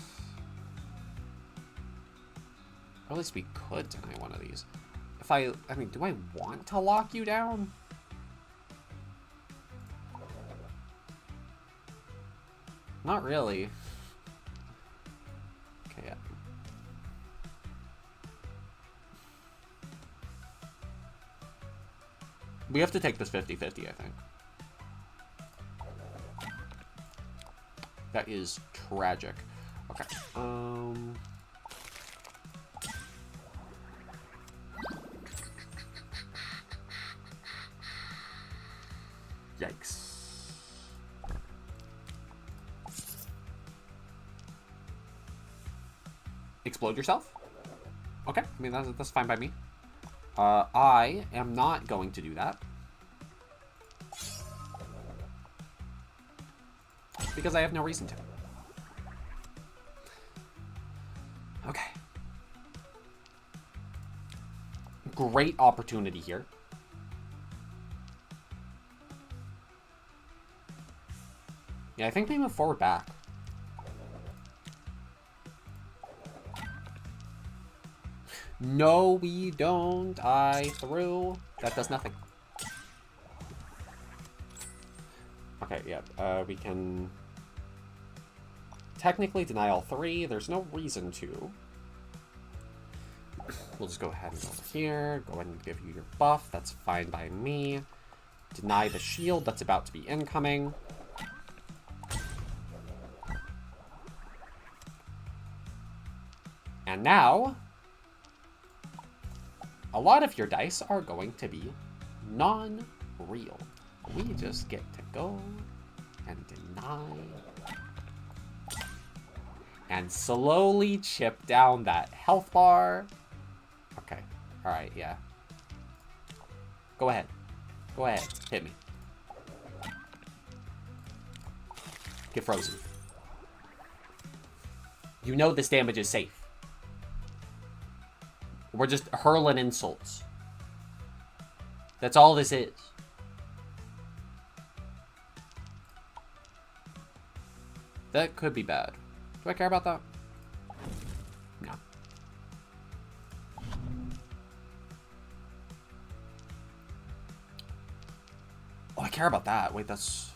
at least we could deny one of these. If I mean, do I want to lock you down? Not really. Okay, yeah. We have to take this 50-50, I think. That is tragic. Okay. Yikes. Explode yourself? Okay, I mean, that's fine by me. I am not going to do that. Because I have no reason to. Okay. Great opportunity here. Yeah, I think they move forward back. No, we don't. I threw. That does nothing. Okay, yeah. We can technically deny all three. There's no reason to. We'll just go ahead and go over here. Go ahead and give you your buff. That's fine by me. Deny the shield that's about to be incoming. And now, a lot of your dice are going to be non-real. We just get to go and deny and slowly chip down that health bar. Okay, alright, yeah. Go ahead. Go ahead, hit me. Get frozen. You know this damage is safe. We're just hurling insults. That's all this is. That could be bad. Do I care about that? No. Oh, I care about that. Wait, that's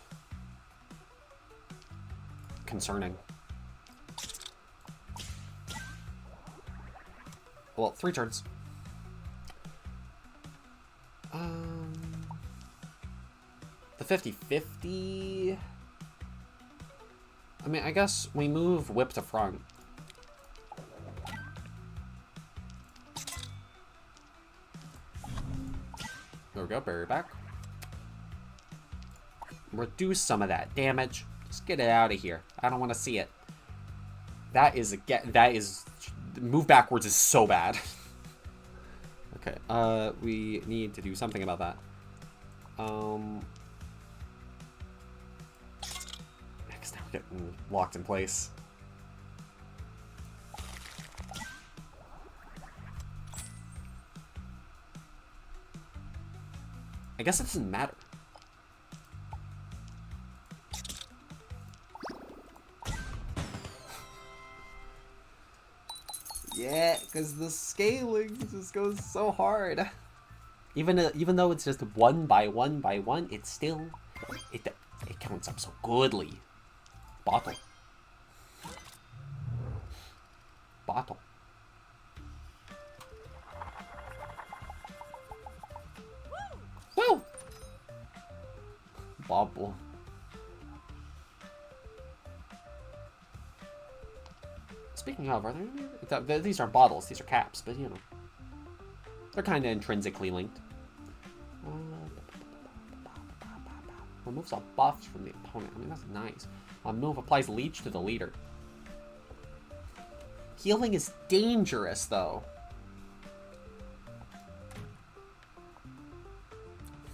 concerning. Well, 3 turns. The 50-50. I mean, I guess we move whip to front. There we go, barrier back. Reduce some of that damage. Just get it out of here. I don't want to see it. That is move backwards is so bad. Okay, we need to do something about that. Next, now we're getting locked in place. I guess it doesn't matter. Yeah, because the scaling just goes so hard. Even though it's just 1 by 1 by 1, it's still it counts up so goodly. Bottle. Bottle. Woo! Bobble. Speaking of, are there... These aren't bottles, these are caps, but you know. They're kind of intrinsically linked. Removes all buffs from the opponent. I mean, that's nice. Move applies leech to the leader. Healing is dangerous, though.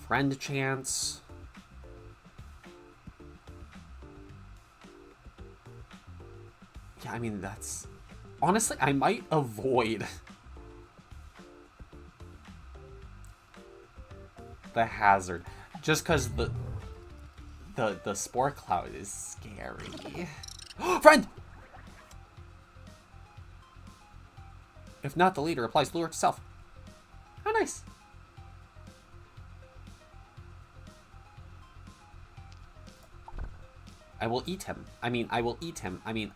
Friend chance. Yeah, I mean, that's... Honestly, I might avoid the hazard. Just because the spore cloud is scary. Friend! If not, the leader applies lure itself. How nice. I will eat him. I mean, I will eat him. I mean,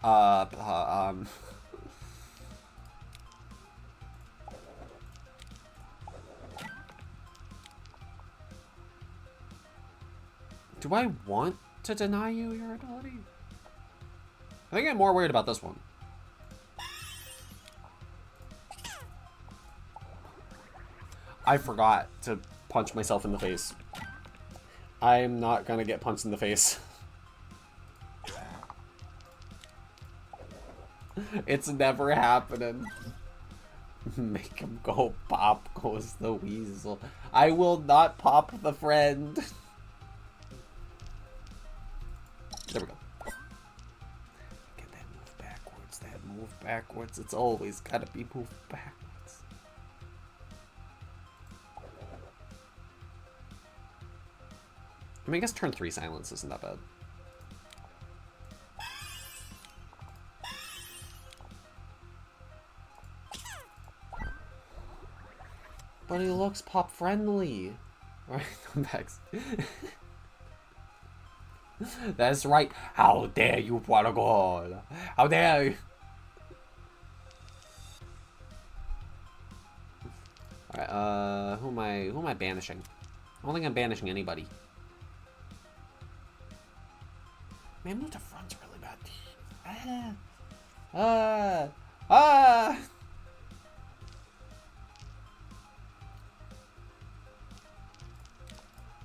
do I want to deny you your ability? I think I'm more worried about this one. I forgot to punch myself in the face. I'm not gonna get punched in the face. It's never happening. Make him go pop goes the weasel. I will not pop the friend. There we go. Get that move backwards. That move backwards. It's always gotta be moved backwards. I mean, I guess turn 3 silence isn't that bad. But he looks pop friendly. Alright, come back. That's right. How dare you, Prodigal? How dare you? Alright, who am I banishing? I don't think I'm banishing anybody. Man, move to front's really bad.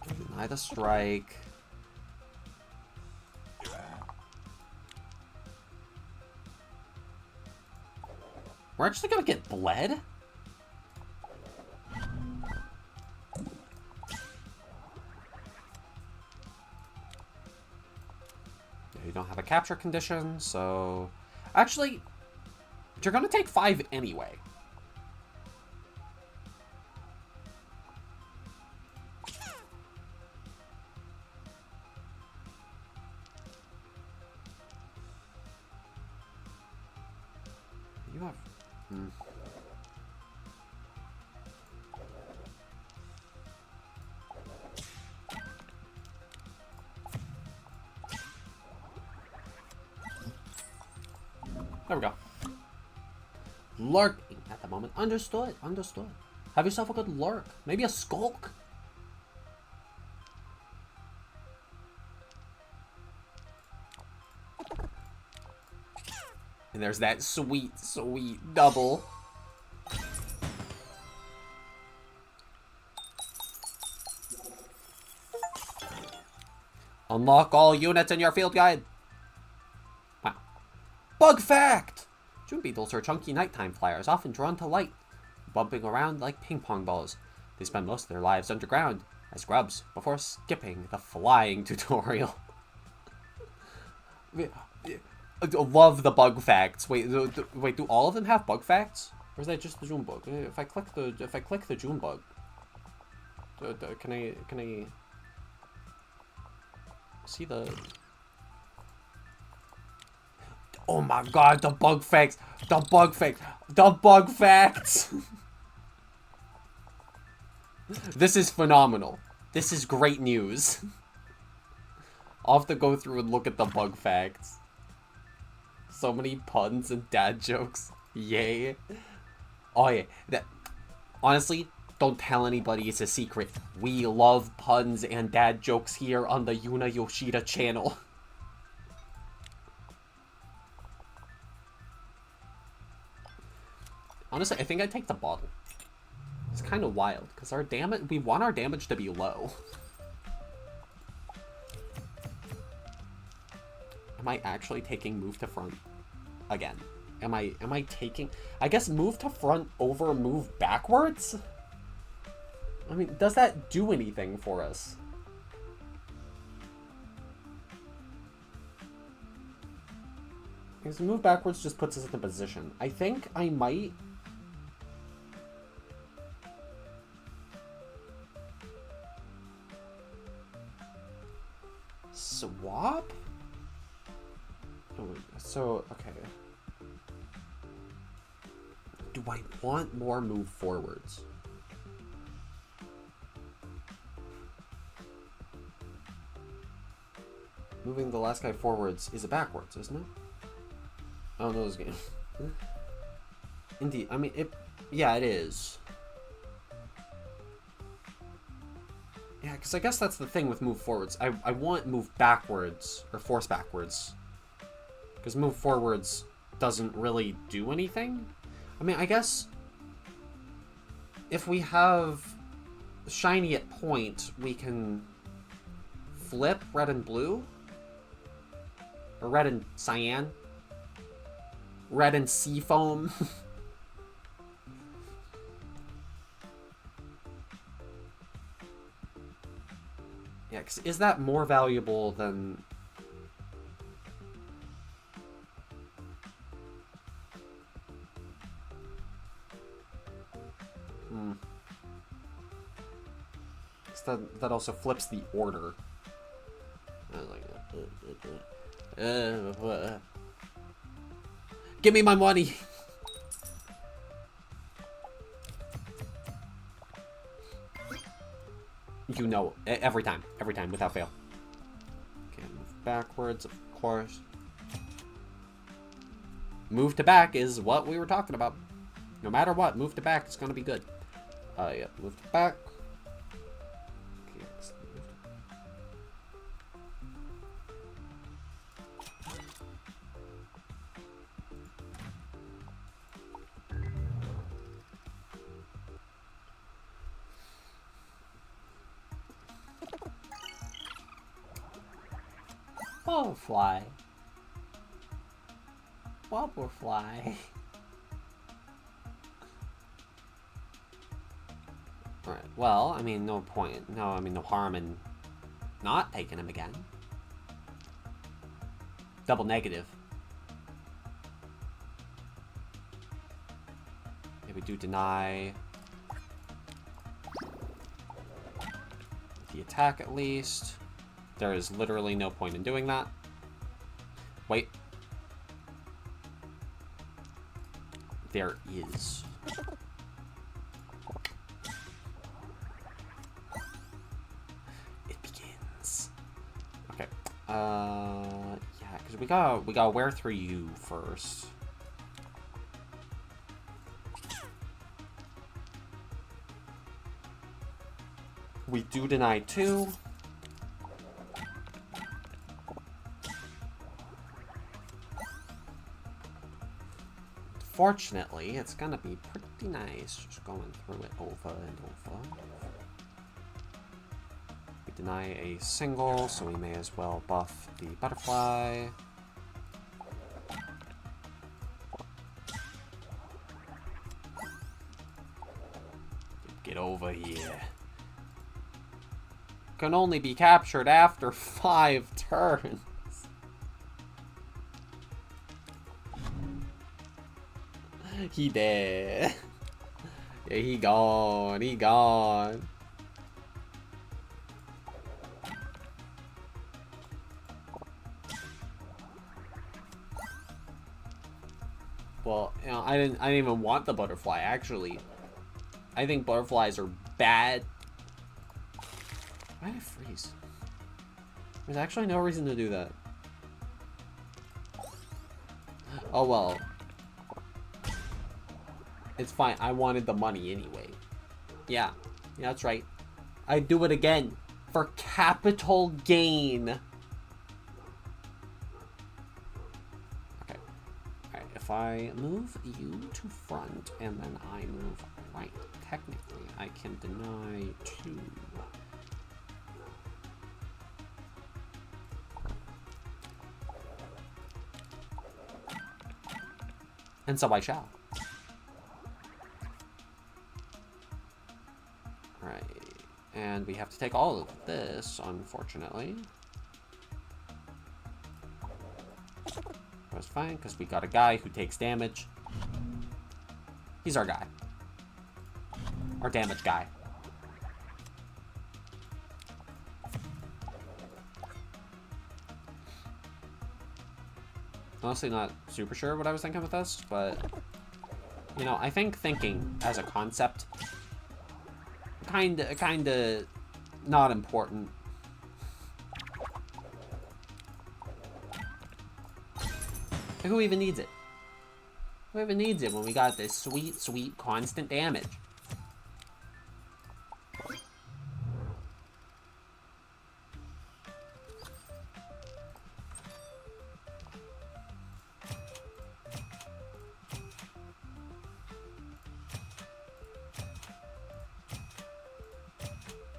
Deny the strike. We're actually gonna get bled? You don't have a capture condition, so... Actually, you're gonna take 5 anyway. You have... There we go. Lurking at the moment. Understood. Understood. Have yourself a good lurk. Maybe a skulk. And there's that sweet, sweet double. Unlock all units in your field guide. Wow. Bug fact! June beetles are chunky nighttime flyers, often drawn to light, bumping around like ping pong balls. They spend most of their lives underground as grubs before skipping the flying tutorial. I love the bug facts. Wait, do all of them have bug facts, or is that just the June bug? If I click the June bug, can I see the? Oh my god, the bug facts! The bug facts! The bug facts! This is phenomenal. This is great news. I'll have to go through and look at the bug facts. So many puns and dad jokes. Yay. Oh yeah. Honestly, don't tell anybody it's a secret. We love puns and dad jokes here on the Yuna Yoshida channel. Honestly, I think I'd take the bottle. It's kind of wild, because our damage, we want our damage to be low. Am I actually taking move to front again? Am I taking, I guess move to front over move backwards? I mean, does that do anything for us? Because move backwards just puts us in a position. I think I might... swap? Oh, so, okay. Do I want more move forwards? Moving the last guy forwards is a backwards, isn't it? Oh, no, this game. Indeed, I mean, yeah, it is. Yeah, because I guess that's the thing with move forwards. I want move backwards, or force backwards. Because move forwards doesn't really do anything. I mean, I guess if we have shiny at point, we can flip red and blue? Or red and cyan? Red and seafoam? Yeah, 'cause is that more valuable than... That also flips the order. I was like, give me my money. You know, every time, without fail. Okay, move backwards, of course. Move to back is what we were talking about. No matter what, move to back is gonna be good. Yeah, move to back. Okay, let's move to... Butterfly. Butterfly. Alright, well, I mean, no point. No, I mean, no harm in not taking him again. Double negative. Maybe do deny the attack at least. There is literally no point in doing that. Wait. There is. It begins. Okay. Yeah, because we gotta wear through you first. We do deny 2. Fortunately, it's gonna be pretty nice just going through it over and over. We deny a single, so we may as well buff the butterfly. Get over here. Can only be captured after 5 turns. He dead. Yeah, he gone. He gone. Well, you know, I didn't even want the butterfly, actually. I think butterflies are bad. Why did I freeze? There's actually no reason to do that. Oh well. It's fine. I wanted the money anyway. Yeah. Yeah, that's right. I'd do it again. For capital gain. Okay. Alright, if I move you to front and then I move right, technically I can deny 2. And so I shall. Right, and we have to take all of this, unfortunately. That's fine, because we got a guy who takes damage. He's our guy. Our damage guy. Honestly, not super sure what I was thinking with this, but... You know, I think thinking as a concept... Kinda not important. Who even needs it? Who even needs it when we got this sweet, sweet constant damage?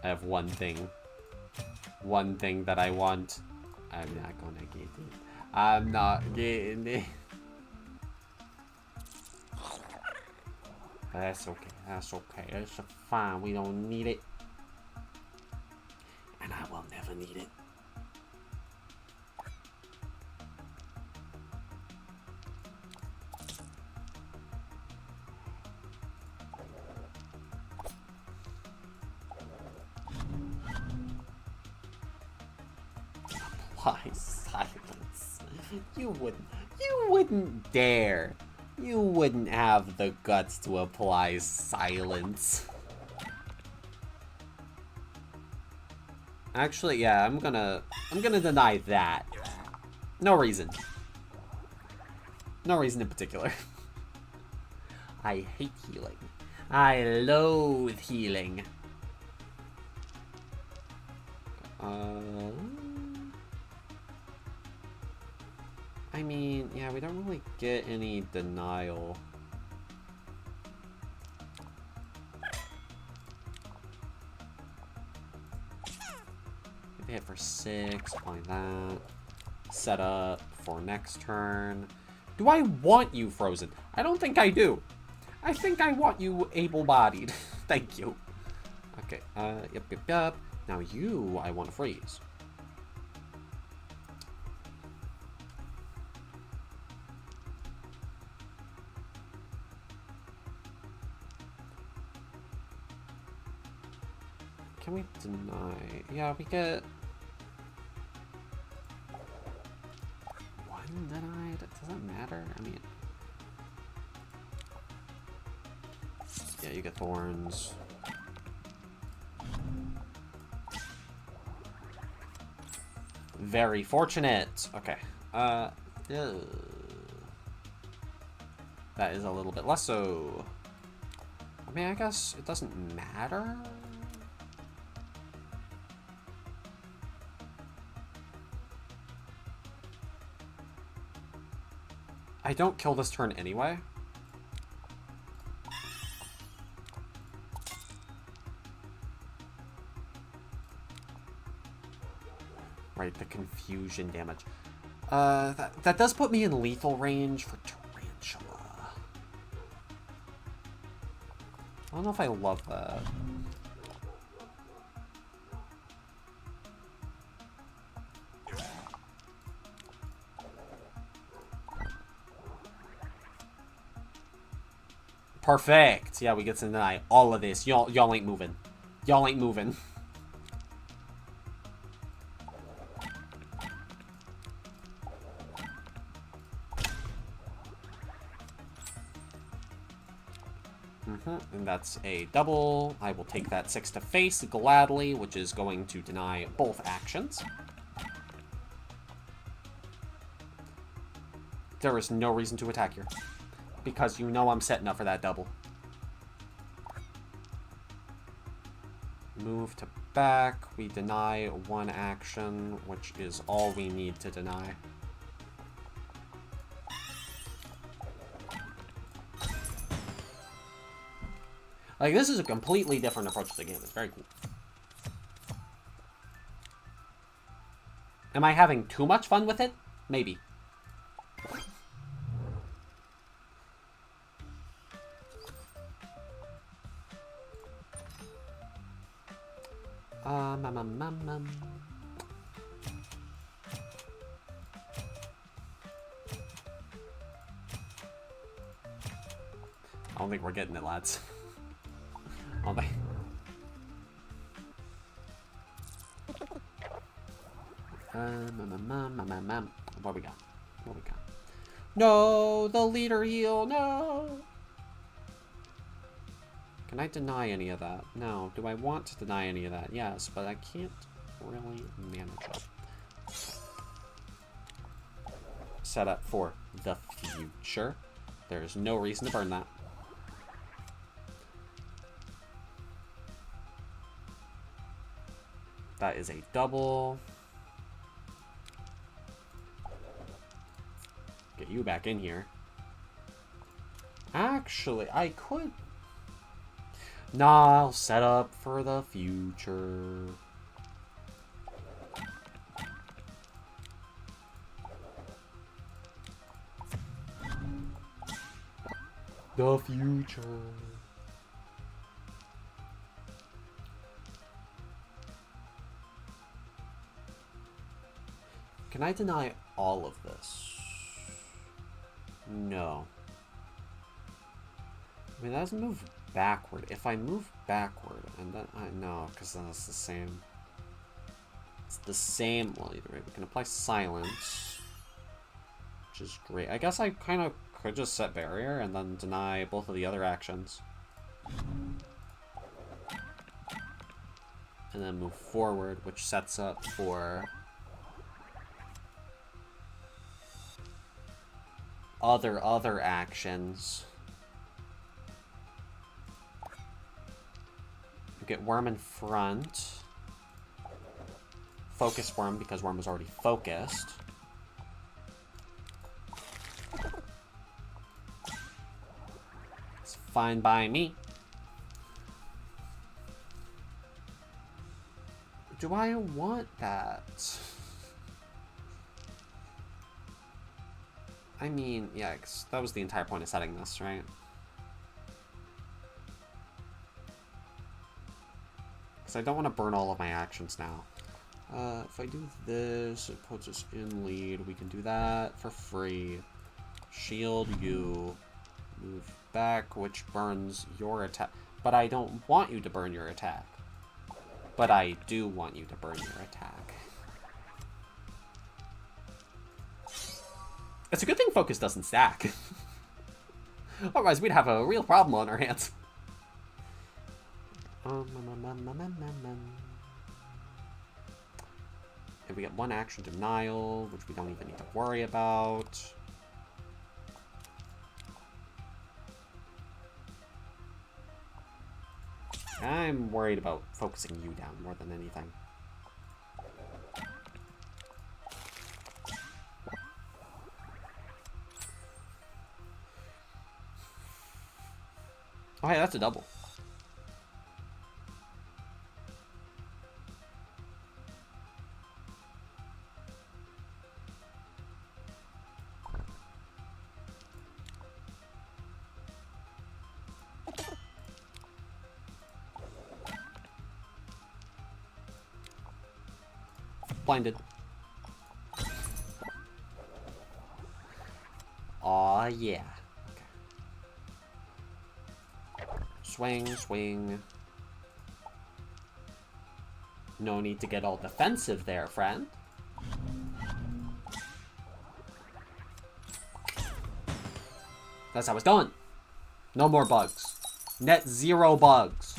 I have one thing one thing that I want. I'm not gonna get it. I'm not getting it. That's okay. That's okay. It's fine. We don't need it. And I will never need it. Apply silence. You wouldn't dare. You wouldn't have the guts to apply silence. Actually, yeah, I'm gonna deny that. No reason. No reason in particular. I hate healing. I loathe healing. I mean, yeah, we don't really get any denial. Hit for 6, apply that. Set up for next turn. Do I want you frozen? I don't think I do. I think I want you able-bodied. Thank you. Okay, yep. Now you, I want to freeze. Can we deny? Yeah, we get one denied. Does that matter? I mean, yeah, you get thorns. Very fortunate. Okay. That is a little bit less so. I mean, I guess it doesn't matter. I don't kill this turn anyway. Right, the confusion damage. That does put me in lethal range for Tarantula. I don't know if I love that. Perfect. Yeah, we get to deny all of this. Y'all ain't moving. Y'all ain't moving. And that's a double. I will take that 6 to face gladly, which is going to deny both actions. There is no reason to attack here, because you know I'm setting up for that double. Move to back. We deny one action, which is all we need to deny. Like, this is a completely different approach to the game. It's very cool. Am I having too much fun with it? Maybe. I don't think we're getting it, lads. Oh my. What we got? What we got? No, the leader heal, no! Can I deny any of that? No. Do I want to deny any of that? Yes, but I can't really manage it. Set up for the future. There's no reason to burn that. That is a double. Get you back in here. Actually, I could... Nah, I'll set up for the future. The future. Can I deny all of this? No. I mean, that doesn't move backward. If I move backward, and then I know, because then it's the same. It's the same. Well, either way, we can apply silence, which is great. I guess I kind of could just set barrier and then deny both of the other actions. And then move forward, which sets up for other actions. We get Worm in front. Focus Worm because Worm was already focused. It's fine by me. Do I want that? I mean, yeah, 'cause that was the entire point of setting this, right? Because I don't want to burn all of my actions now. If I do this, it puts us in lead. We can do that for free. Shield you. Move back, which burns your attack. But I don't want you to burn your attack. But I do want you to burn your attack. It's a good thing focus doesn't stack. Otherwise, we'd have a real problem on our hands. And we get one action denial, which we don't even need to worry about. I'm worried about focusing you down more than anything. Oh, hey, that's a double. Blinded. Aw, yeah. Okay. Swing, swing. No need to get all defensive there, friend. That's how it's done. No more bugs. Net zero bugs.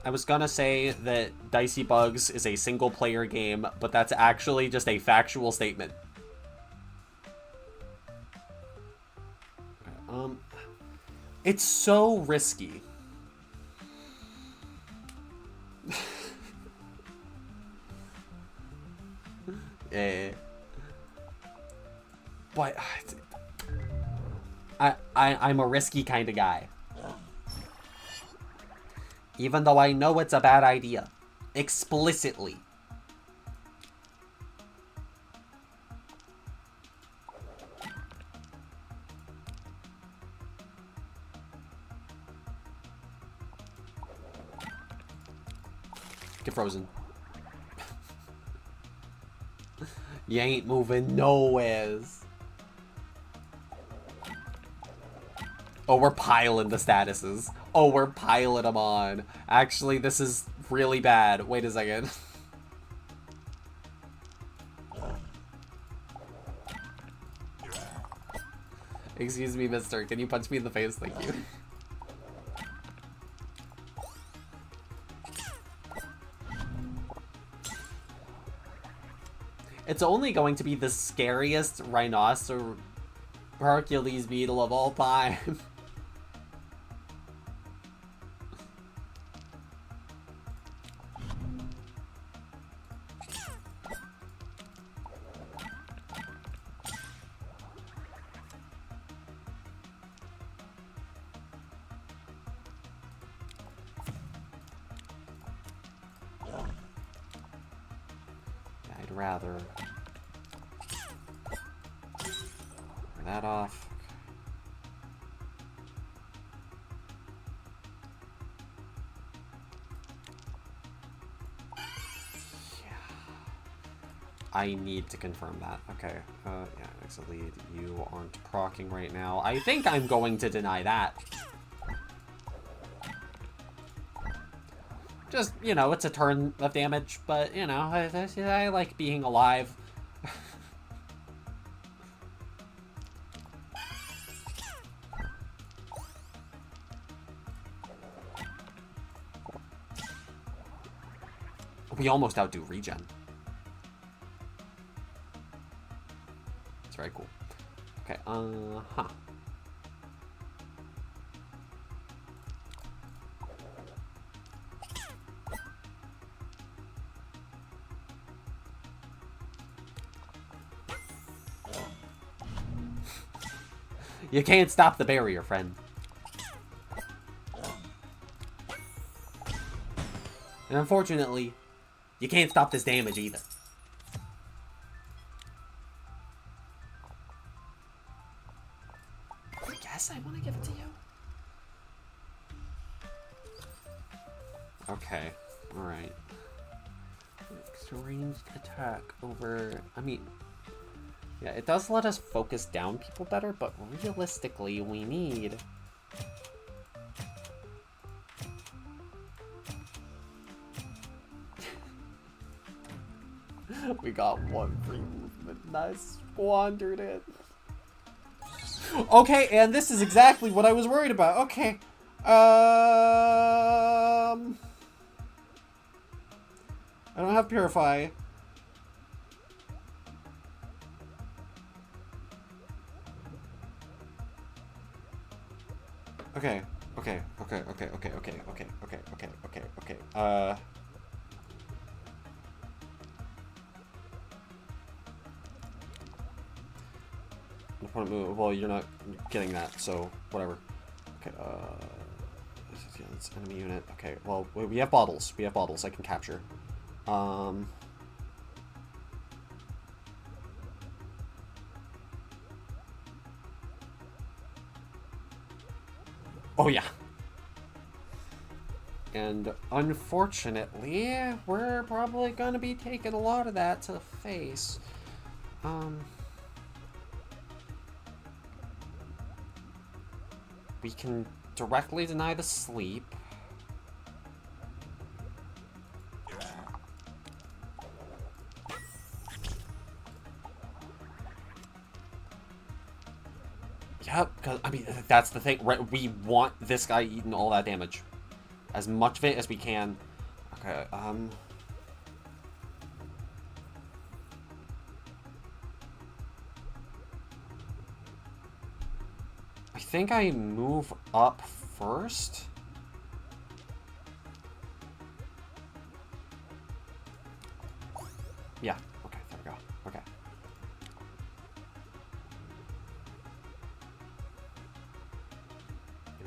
I was gonna say that Dicey Bugs is a single-player game, but that's actually just a factual statement. Okay, it's so risky. Yeah. But I'm a risky kind of guy. Even though I know it's a bad idea. Explicitly. Get frozen. You ain't moving nowheres. Oh, we're piling the statuses. Oh, we're piling them on. Actually, this is really bad. Wait a second. Excuse me, mister. Can you punch me in the face? Thank you. It's only going to be the scariest rhinoceros Hercules beetle of all time. rather. Turn that off. I need to confirm that. Okay. Yeah, exit lead. You aren't proccing right now. I think I'm going to deny that. Just, you know, it's a turn of damage, but, you know, I like being alive. We almost outdo regen. It's very cool. Okay, huh. You can't stop the barrier, friend. And unfortunately, you can't stop this damage either. I guess I want to give it to you. Okay, alright. Ranged attack over... I mean... Yeah, it does let us focus down people better, but realistically, we need... We got one free movement, and I squandered it. Okay, and this is exactly what I was worried about. Okay. I don't have Purify. Okay. Well, you're not getting that, so whatever. Okay, yeah, it's enemy unit. Okay, well, we have bottles. We have bottles I can capture. Oh, yeah. And unfortunately, we're probably going to be taking a lot of that to the face. We can directly deny the sleep. Yep, because, I mean, that's the thing, right? We want this guy eating all that damage. As much of it as we can. Okay, I think I move up first. Yeah, okay, there we go. Okay.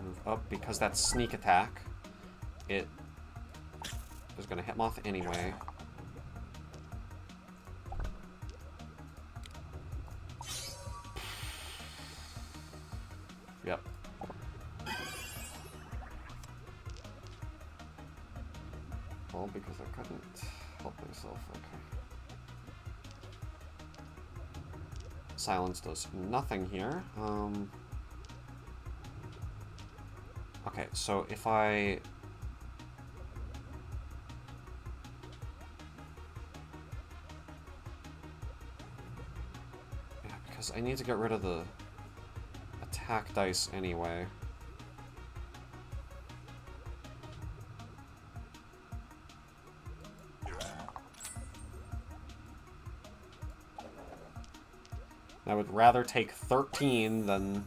Move up because that's sneak attack. It is going to hit Moth anyway. Yep. Well, because I couldn't help myself. Okay. Silence does nothing here. Okay, so if I... Yeah, because I need to get rid of the attack dice anyway. I would rather take 13 than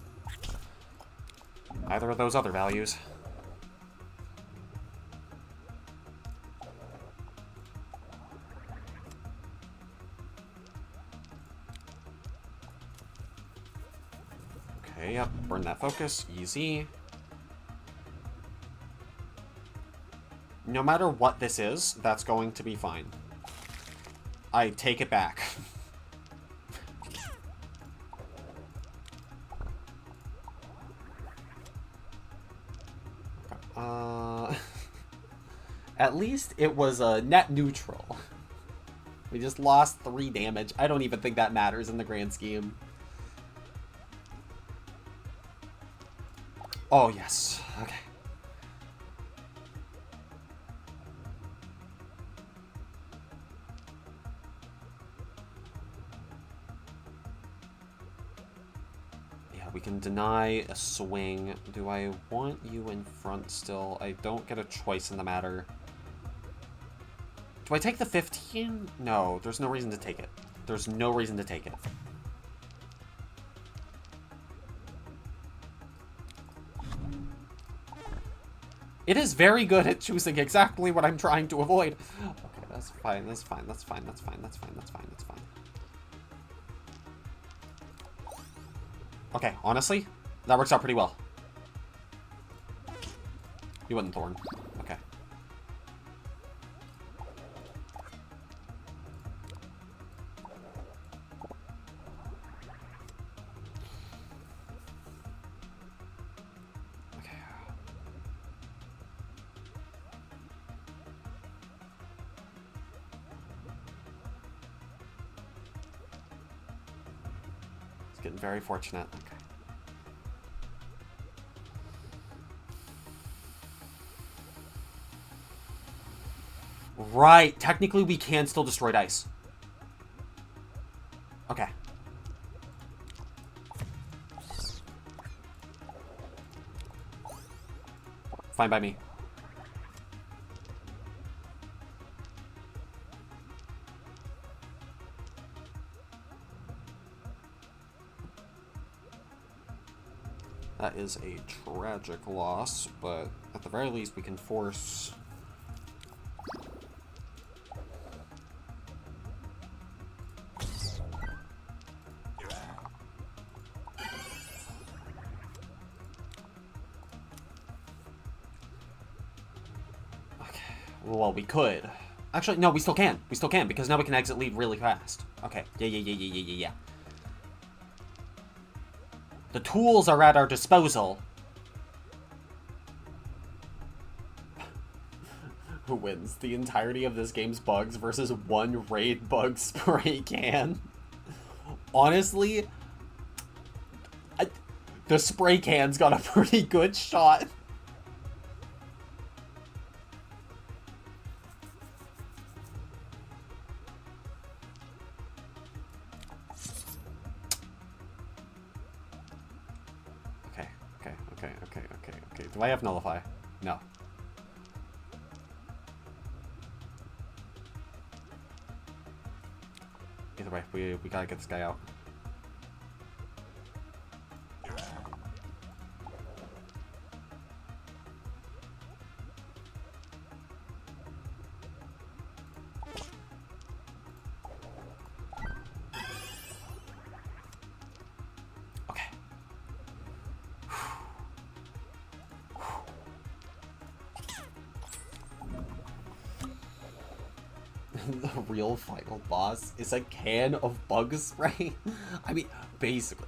either of those other values. Okay, yep, burn that focus, easy. No matter what this is, that's going to be fine. I take it back. At least it was a net neutral. We just lost 3 damage. I don't even think that matters in the grand scheme. Oh, yes. Okay. Yeah, we can deny a swing. Do I want you in front still? I don't get a choice in the matter. Do I take the 15? No, there's no reason to take it. There's no reason to take it. It is very good at choosing exactly what I'm trying to avoid. Okay, that's fine, that's fine, that's fine, that's fine, that's fine, that's fine, that's fine. Okay, honestly, that works out pretty well. You wouldn't thorn. Okay. Getting very fortunate. Okay. Right. Technically, we can still destroy dice. Okay. Fine by me. That is a tragic loss, but at the very least we can force... Okay, well, we could. Actually, no, we still can. We still can, because now we can exit lead really fast. Okay, yeah. The tools are at our disposal. Who wins? The entirety of this game's bugs versus 1 raid bug spray can? Honestly, the spray can's got a pretty good shot. Okay. Do I have nullify? No. Either way, we gotta get this guy out. The real final boss is a can of bug spray. I mean, basically,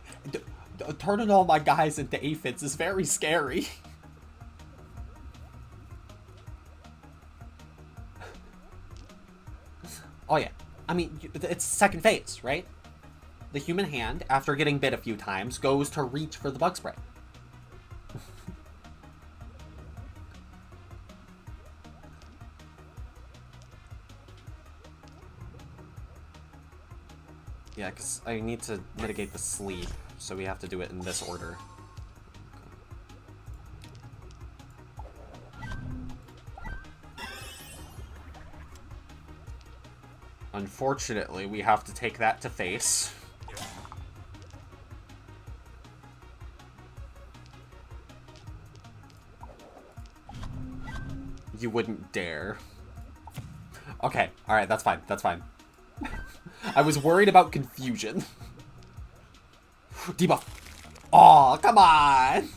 turning all my guys into aphids is very scary. Oh yeah, I mean, it's second phase, right? The human hand, after getting bit a few times, goes to reach for the bug spray. Yeah, because I need to mitigate the sleep, so we have to do it in this order. Unfortunately, we have to take that to face. You wouldn't dare. Okay, alright, that's fine, that's fine. I was worried about confusion. Debuff. Aw, come on!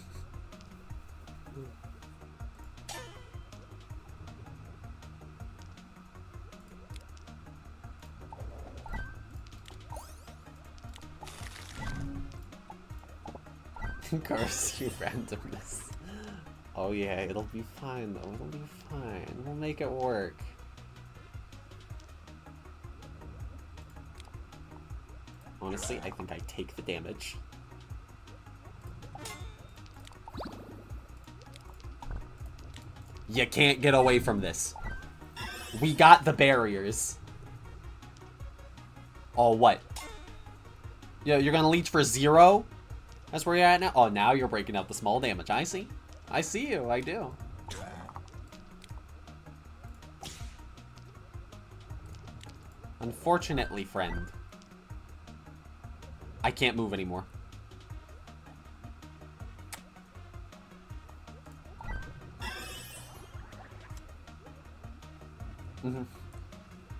Curse you, randomness. Oh yeah, it'll be fine though. It'll be fine. We'll make it work. Honestly, I think I take the damage. You can't get away from this. We got the barriers. Oh, what? Yeah, you're gonna leech for 0? That's where you're at now? Oh, now you're breaking up the small damage. I see. I see you. I do. Unfortunately, friend, I can't move anymore.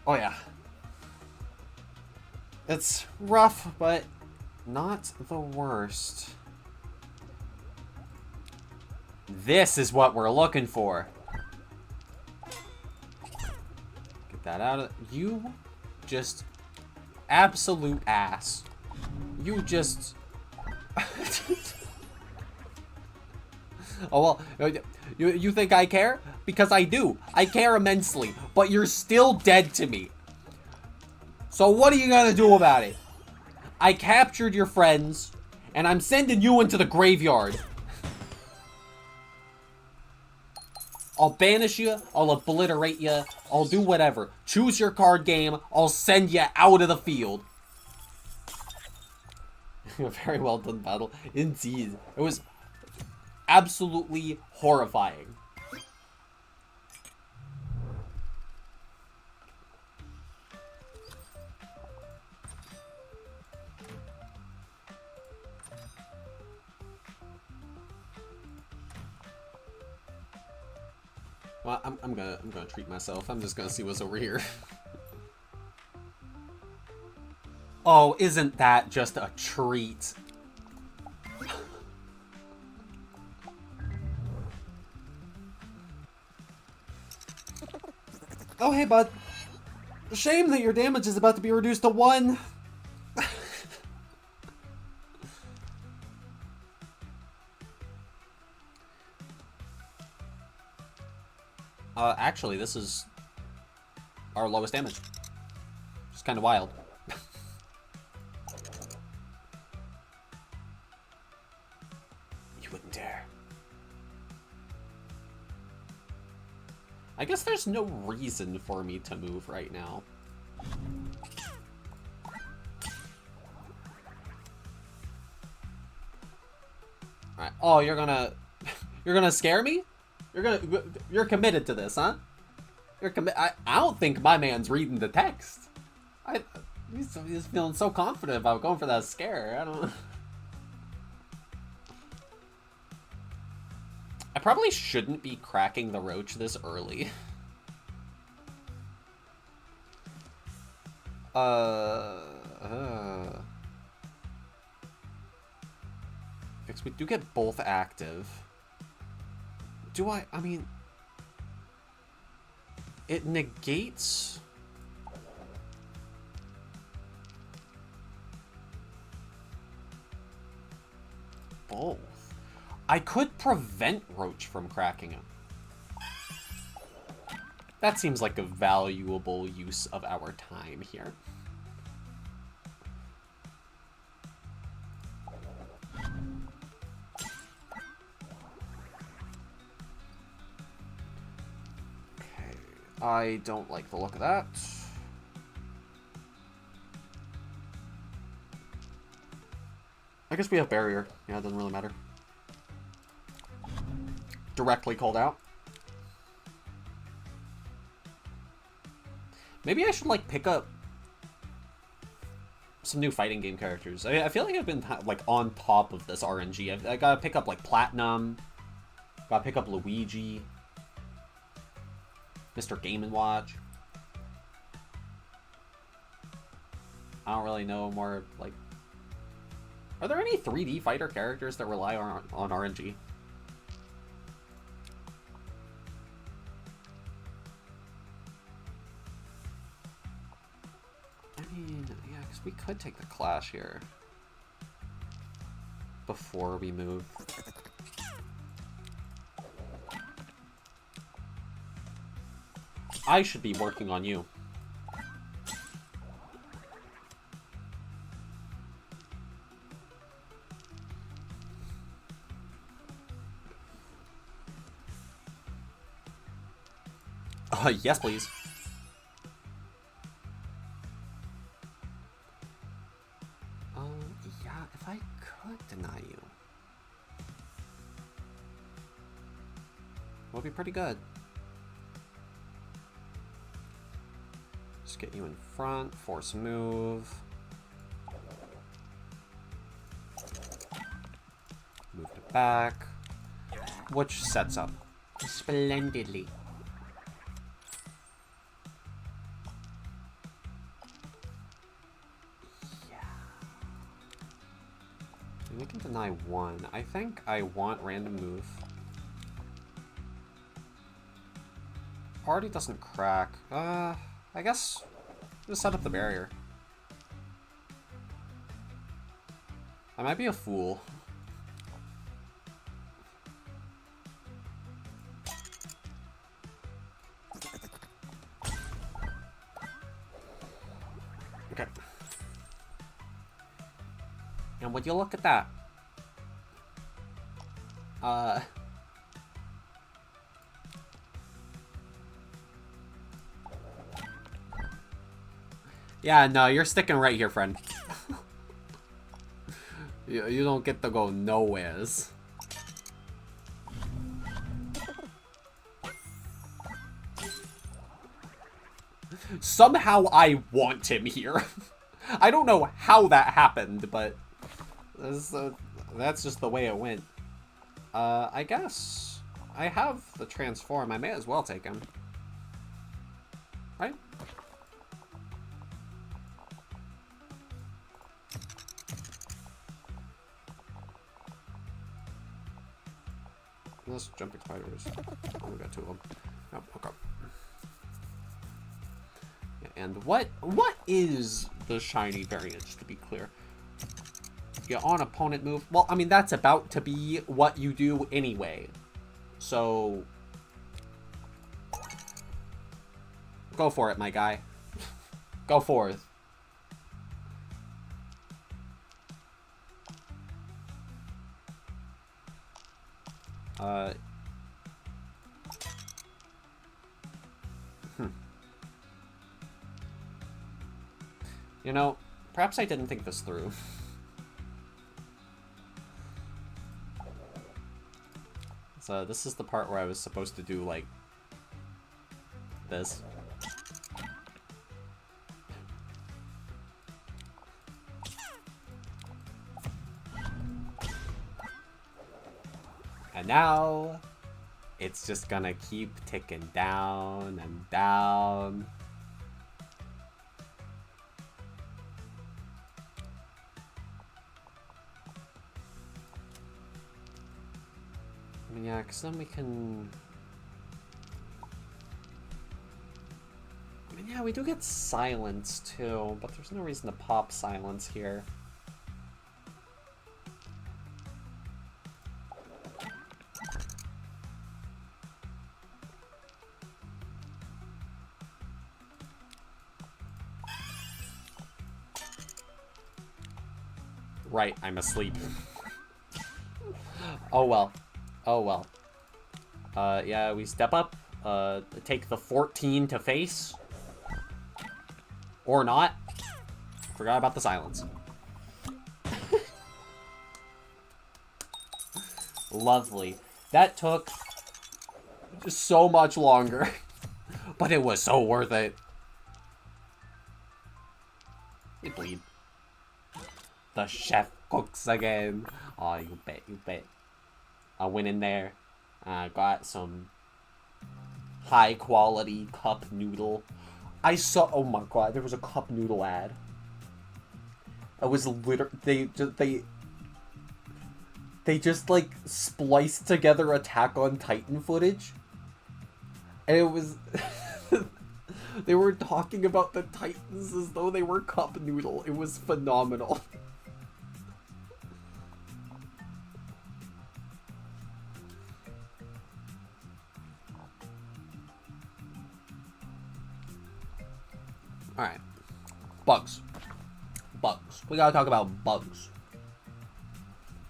Oh yeah. It's rough, but not the worst. This is what we're looking for. Get that out of... You just... absolute ass. You just... Oh, well, you think I care? Because I do. I care immensely. But you're still dead to me. So what are you gonna do about it? I captured your friends, and I'm sending you into the graveyard. I'll banish you, I'll obliterate you, I'll do whatever. Choose your card game, I'll send you out of the field. Very well done battle. Indeed. It was absolutely horrifying. Well, I'm gonna treat myself. I'm just gonna see what's over here. Oh, isn't that just a treat? Oh, hey, bud. Shame that your damage is about to be reduced to 1. Actually, this is our lowest damage. It's kind of wild. You wouldn't dare. I guess there's no reason for me to move right now. Alright. Oh, you're gonna scare me? You're committed to this, huh? I don't think my man's reading the text. He's feeling so confident about going for that scare. I don't. I probably shouldn't be cracking the roach this early. Because we do get both active. Do I mean... It negates... both. I could prevent Roach from cracking him. That seems like a valuable use of our time here. I don't like the look of that. I guess we have barrier. Yeah, it doesn't really matter. Directly called out. Maybe I should, like, pick up some new fighting game characters. I feel like I've been, like, on top of this RNG. I gotta pick up, like, Platinum. Gotta pick up Luigi. Mr. Game & Watch. I don't really know more, like... Are there any 3D fighter characters that rely on RNG? I mean, yeah, because we could take the Clash here. before we move. I should be working on you. Yes, please. Yeah, if I could deny you, it would be pretty good. Just get you in front, force move. Move it back, which sets up splendidly. We can deny one. I think I want random move. Party doesn't crack. I guess just set up the barrier. I might be a fool. Okay. And would you look at that? Yeah, no, you're sticking right here, friend. You don't get to go nowheres. Somehow I want him here. I don't know how that happened, but that's just the way it went. I guess I have the transform. I may as well take him. Right? Unless jumping spiders. Oh, we got two of them. Oh, okay. And what is the shiny variant, just to be clear? Yeah, on opponent move. Well, I mean, that's about to be what you do anyway. So go for it, my guy. Go forth. You know, perhaps I didn't think this through. So this is the part where I was supposed to do, like, this. And now, it's just gonna keep ticking down and down. I mean, yeah, because then we can... I mean, yeah, we do get silence, too, but there's no reason to pop silence here. Right, I'm asleep. Oh well. Oh well. Yeah, we step up, take the 14 to face. Or not. Forgot about the silence. Lovely. That took so much longer. But it was so worth it. You bleed. The chef cooks again. Oh, you bet, you bet. I went in there. I got some high quality cup noodle. I saw, oh my god, there was a cup noodle ad. It was literally, they just like spliced together Attack on Titan footage. And it was, they were talking about the Titans as though they were cup noodle. It was phenomenal. Alright. Bugs. Bugs. We gotta talk about bugs.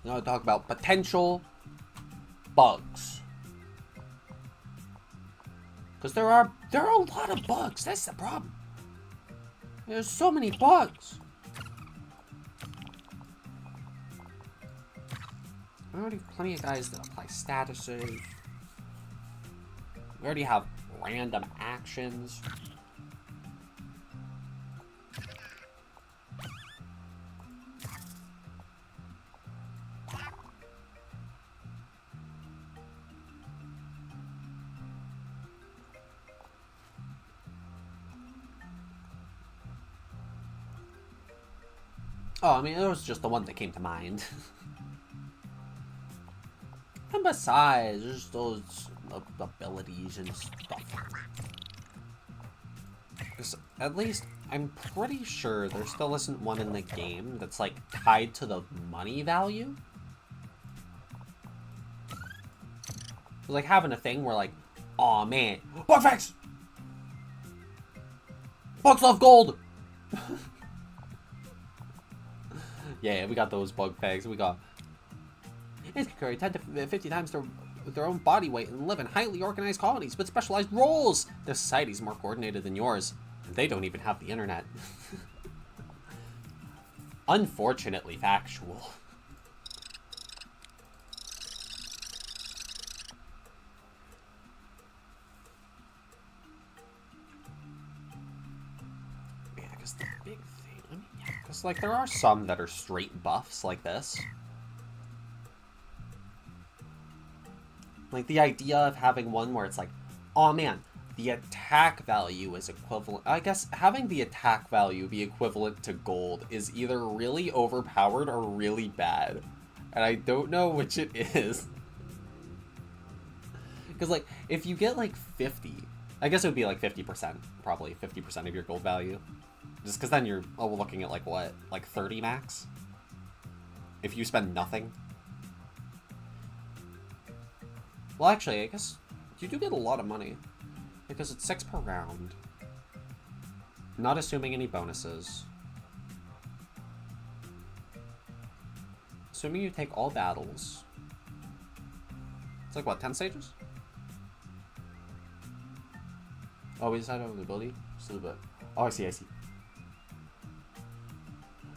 We gotta talk about potential bugs. Because there are a lot of bugs. That's the problem. There's so many bugs. We already have plenty of guys that apply statuses. We already have random actions. Oh, I mean, it was just the one that came to mind. And besides, there's those abilities and stuff. At least, I'm pretty sure there still isn't one in the game that's, like, tied to the money value. Like, having a thing where, like, aw, man, bug facts! Bugs love gold! Yeah, we got those bug pegs. We got... It can carry 10 to 50 times their own body weight and live in highly organized colonies with specialized roles. Their society's more coordinated than yours. And they don't even have the internet. Unfortunately factual. Yeah, because the big thing... Because, like, there are some that are straight buffs like this. Like, the idea of having one where it's like, oh man, the attack value is equivalent. I guess having the attack value be equivalent to gold is either really overpowered or really bad. And I don't know which it is. Because, like, if you get, like, 50, I guess it would be, like, 50%, probably 50% of your gold value. Just because then you're looking at, like, what? Like, 30 max? If you spend nothing? Well, actually, I guess you do get a lot of money. Because it's 6 per round. Not assuming any bonuses. Assuming you take all battles. It's like, what, 10 stages? Oh, we decided on the ability? Just a little bit. Oh, I see, I see.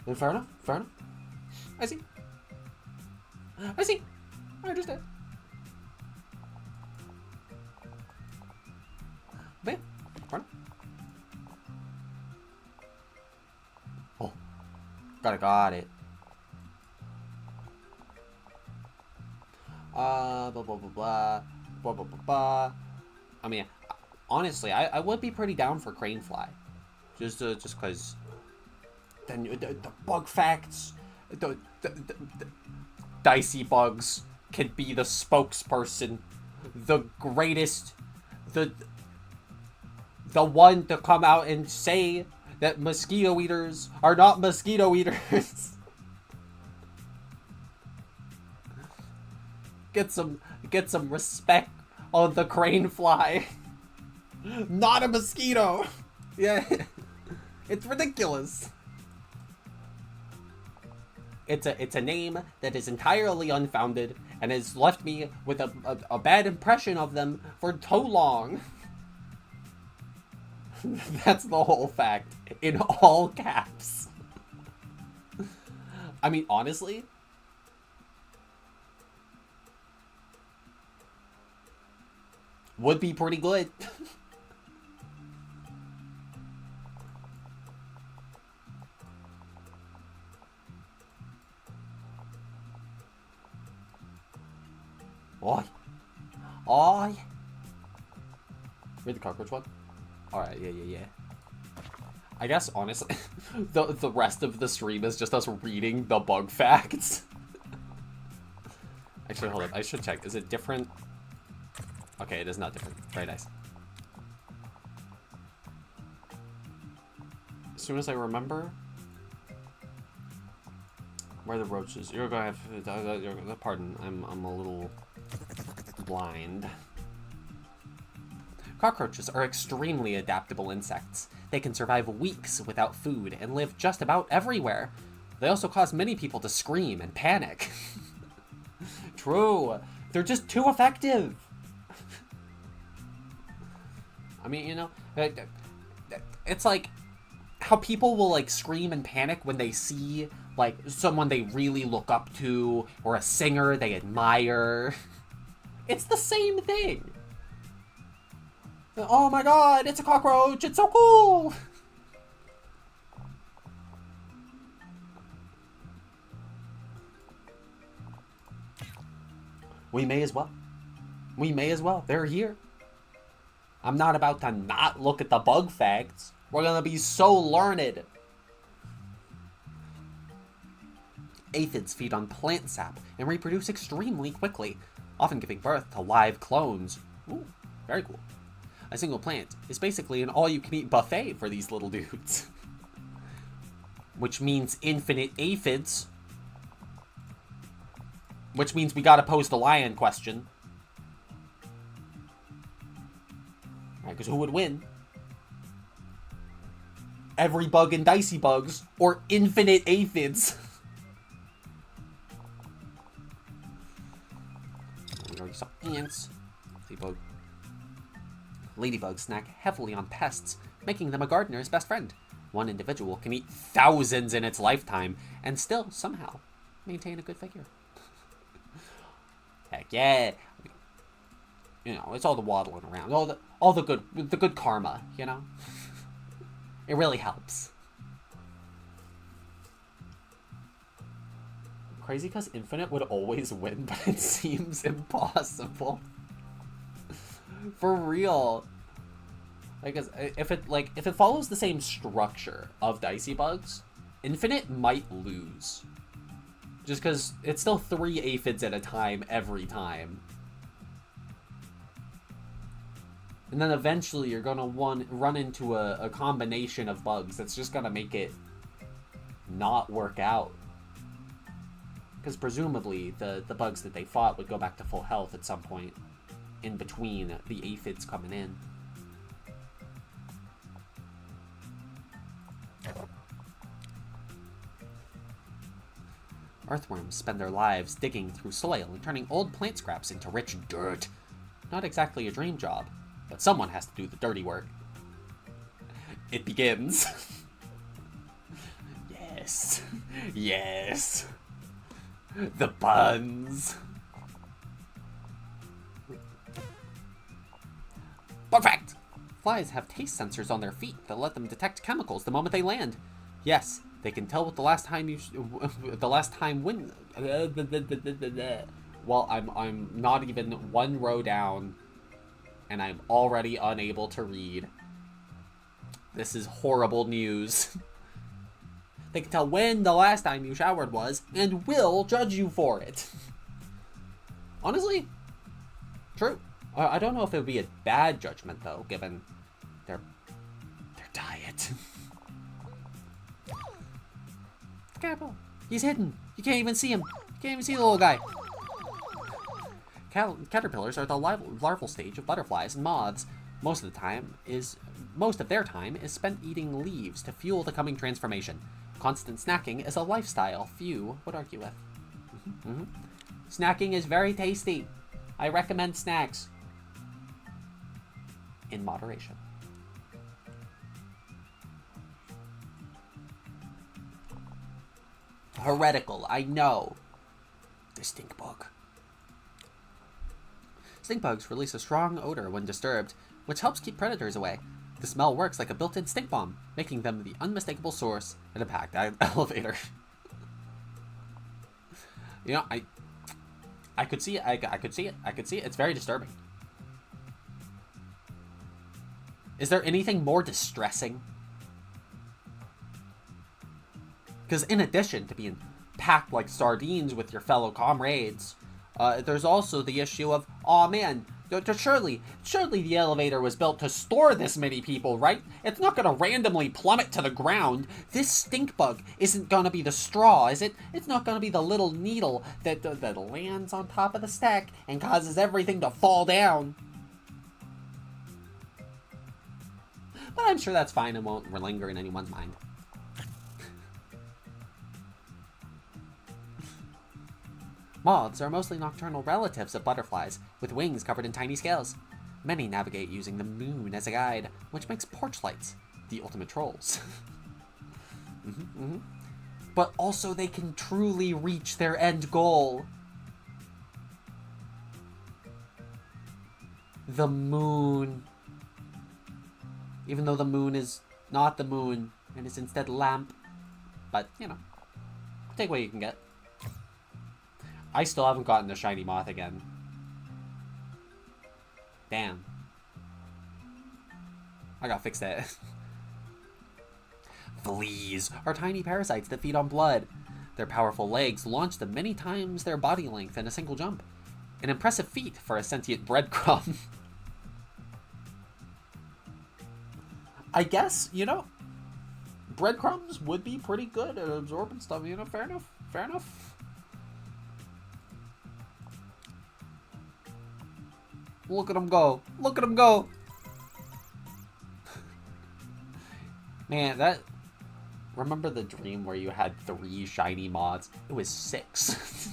Then fair enough, fair enough. I see. I see. I understand. But yeah, fair enough. Oh. Got it. Blah, blah, blah, blah. Blah, blah, blah, blah. I mean, honestly, I would be pretty down for Crane Fly. Just because... Then the bug facts, the dicey bugs can be the spokesperson, the greatest, the one to come out and say that mosquito eaters are not mosquito eaters. Get some respect on the crane fly. Not a mosquito. Yeah, it's ridiculous. It's a name that is entirely unfounded and has left me with a bad impression of them for too long. That's the whole fact, in all caps. I mean, honestly, would be pretty good. Oi. Oi. Read the cockroach one? Alright, yeah. I guess, honestly, the rest of the stream is just us reading the bug facts. Actually, hold up. I should check. Is it different? Okay, it is not different. Very nice. As soon as I remember where the roaches... You're going to have... Pardon, I'm a little... blind. Cockroaches are extremely adaptable insects. They can survive weeks without food and live just about everywhere. They also cause many people to scream and panic. True. They're just too effective. I mean, you know, it's like how people will like scream and panic when they see like someone they really look up to or a singer they admire. It's the same thing. Oh my god, it's a cockroach, it's so cool! We may as well. We may as well. They're here. I'm not about to not look at the bug facts. We're gonna be so learned. Aphids feed on plant sap and reproduce extremely quickly, often giving birth to live clones. Ooh, very cool. A single plant is basically an all-you-can-eat buffet for these little dudes. Which means infinite aphids. Which means we gotta pose the lion question. Alright, because who would win? Every bug in Dicey Bugs, or infinite aphids? We already saw ants. Ladybugs snack heavily on pests, making them a gardener's best friend. One individual can eat thousands in its lifetime, and still, somehow, maintain a good figure. Heck yeah! You know, it's all the waddling around, all the good karma, you know? It really helps. Crazy because Infinite would always win, but it seems impossible. For real. Like, if it follows the same structure of Dicey Bugs, Infinite might lose. Just because it's still 3 aphids at a time every time. And then eventually you're going to run into a combination of bugs that's just going to make it not work out. Because presumably the bugs that they fought would go back to full health at some point in between the aphids coming in. Earthworms spend their lives digging through soil and turning old plant scraps into rich dirt. Not exactly a dream job, but someone has to do the dirty work. It begins. Yes. Yes. The buns. Perfect! Flies have taste sensors on their feet that let them detect chemicals the moment they land. Yes, they can tell what the last time when. Well, I'm not even one row down, and I'm already unable to read. This is horrible news. They can tell when the last time you showered was, and will judge you for it. Honestly, true. I don't know if it would be a bad judgment, though, given their diet. Careful. He's hidden. You can't even see him. You can't even see the little guy. Caterpillars are the larval stage of butterflies and moths. Most of their time is spent eating leaves to fuel the coming transformation. Constant snacking is a lifestyle few would argue with. Snacking is very tasty. I recommend snacks. In moderation. Heretical, I know. The stink bug. Stink bugs release a strong odor when disturbed, which helps keep predators away. The smell works like a built-in stink bomb, making them the unmistakable source in a packed elevator. You know, I could see it. I could see it. I could see it. It's very disturbing. Is there anything more distressing? Because in addition to being packed like sardines with your fellow comrades, there's also the issue of, oh man, surely the elevator was built to store this many people, right? It's not going to randomly plummet to the ground. This stink bug isn't going to be the straw, is it? It's not going to be the little needle that lands on top of the stack and causes everything to fall down. But I'm sure that's fine and won't linger in anyone's mind. Moths are mostly nocturnal relatives of butterflies, with wings covered in tiny scales. Many navigate using the moon as a guide, which makes porch lights the ultimate trolls. But also they can truly reach their end goal. The moon. Even though the moon is not the moon, and is instead lamp. But, you know, take what you can get. I still haven't gotten the shiny moth again. Damn. I gotta fix that. Fleas are tiny parasites that feed on blood. Their powerful legs launch them many times their body length in a single jump. An impressive feat for a sentient breadcrumb. I guess, you know, breadcrumbs would be pretty good at absorbing stuff, you know, fair enough, fair enough. Look at him go. Look at him go. Man, that... Remember the dream where you had 3 shiny mods? It was 6.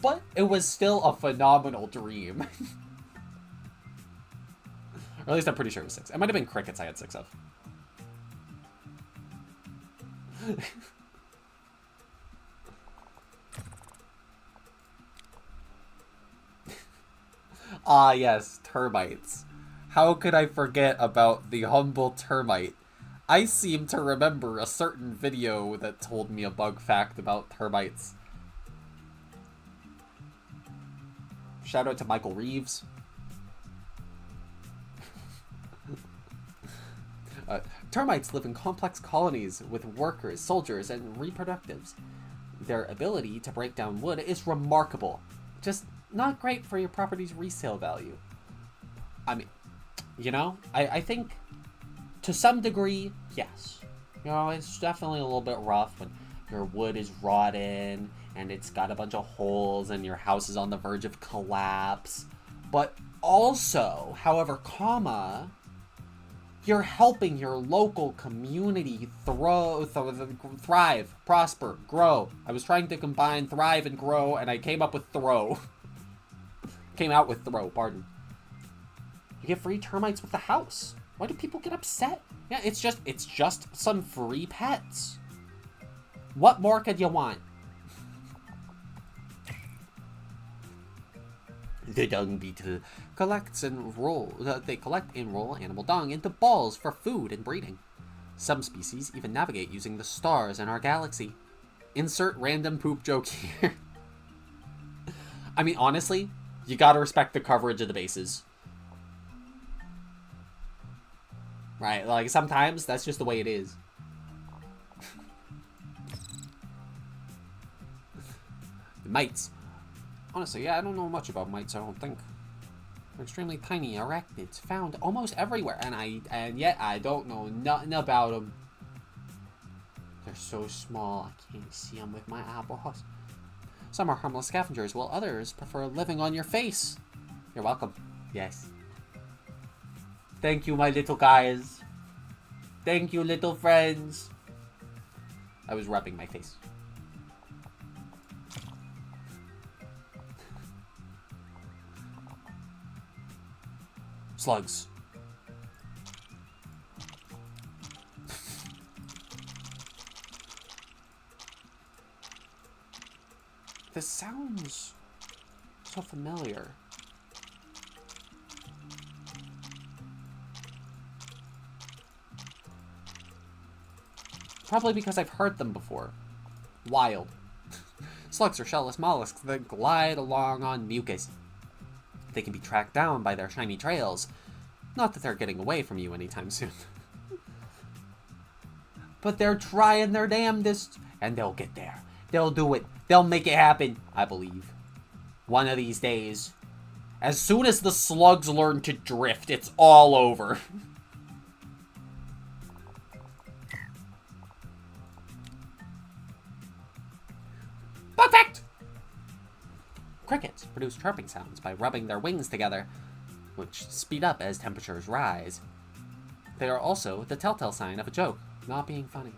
But it was still a phenomenal dream. Or at least I'm pretty sure it was 6. It might have been crickets I had 6 of. Ah, yes, termites. How could I forget about the humble termite? I seem to remember a certain video that told me a bug fact about termites. Shout out to Michael Reeves. Termites live in complex colonies with workers, soldiers, and reproductives. Their ability to break down wood is remarkable. Just not great for your property's resale value. I mean, you know, I think to some degree, yes. You know, it's definitely a little bit rough when your wood is rotten and it's got a bunch of holes and your house is on the verge of collapse. But also, however, you're helping your local community thrive, prosper, grow. I was trying to combine thrive and grow, and I came up with throw. Came out with throw, pardon. You get free termites with the house. Why do people get upset? Yeah, it's just some free pets. What more could you want? The dung beetle collects and roll. They collect and roll animal dung into balls for food and breeding. Some species even navigate using the stars in our galaxy. Insert random poop joke here. I mean, honestly, you gotta respect the coverage of the bases. Right, like, sometimes that's just the way it is. The mites. Honestly, yeah, I don't know much about mites, I don't think. They're extremely tiny arachnids found almost everywhere, and yet I don't know nothing about them. They're so small, I can't see them with my eyeballs. Some are harmless scavengers, while others prefer living on your face. You're welcome. Yes. Thank you, my little guys. Thank you, little friends. I was rubbing my face. Slugs. This sounds so familiar. Probably because I've heard them before. Wild. Slugs are shellless mollusks that glide along on mucus. They can be tracked down by their shiny trails. Not that they're getting away from you anytime soon. But they're trying their damnedest, and they'll get there. They'll do it. They'll make it happen, I believe. One of these days. As soon as the slugs learn to drift, it's all over. Perfect! Crickets produce chirping sounds by rubbing their wings together, which speed up as temperatures rise. They are also the telltale sign of a joke not being funny.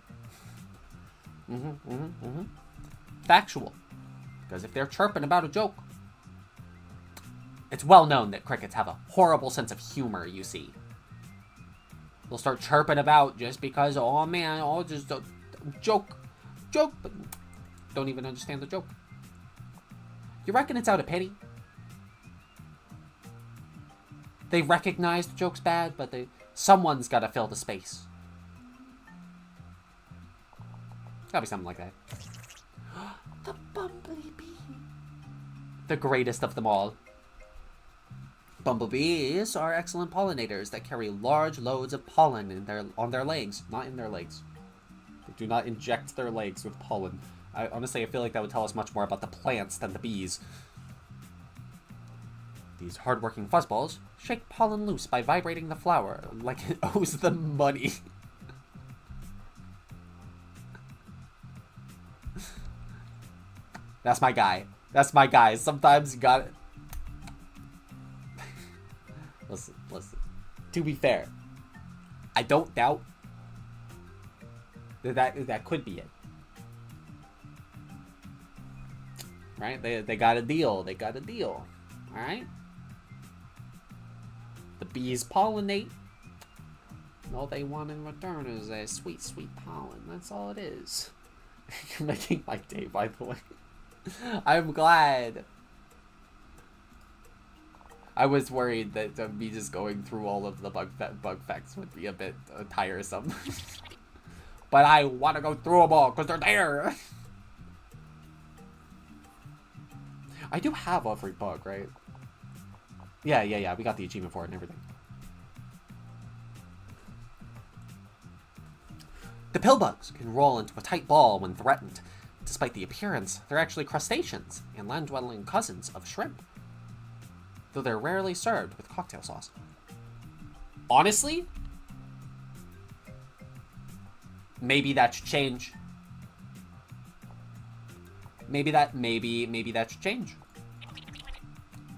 Factual. Because if they're chirping about a joke, it's well known that crickets have a horrible sense of humor, you see. They'll start chirping about just because, oh man, oh, just a joke, but don't even understand the joke. You reckon it's out of pity? They recognize the joke's bad, but someone's got to fill the space. Gotta be something like that. The bumblebee. The greatest of them all. Bumblebees are excellent pollinators that carry large loads of pollen on their legs. Not in their legs. They do not inject their legs with pollen. Honestly, I feel like that would tell us much more about the plants than the bees. These hardworking fuzzballs shake pollen loose by vibrating the flower like it owes them money. That's my guy. That's my guy. Sometimes you got it. Listen. To be fair, I don't doubt that could be it. Right? They got a deal. They got a deal. All right? The bees pollinate. And all they want in return is a sweet, sweet pollen. That's all it is. You're making my day, by the way. I'm glad. I was worried that me just going through all of the bug facts would be a bit tiresome. But I want to go through them all because they're there. I do have every bug, right? Yeah. We got the achievement for it and everything. The pillbugs can roll into a tight ball when threatened. Despite the appearance, they're actually crustaceans and land-dwelling cousins of shrimp. Though they're rarely served with cocktail sauce. Honestly, maybe that should change. Maybe that should change.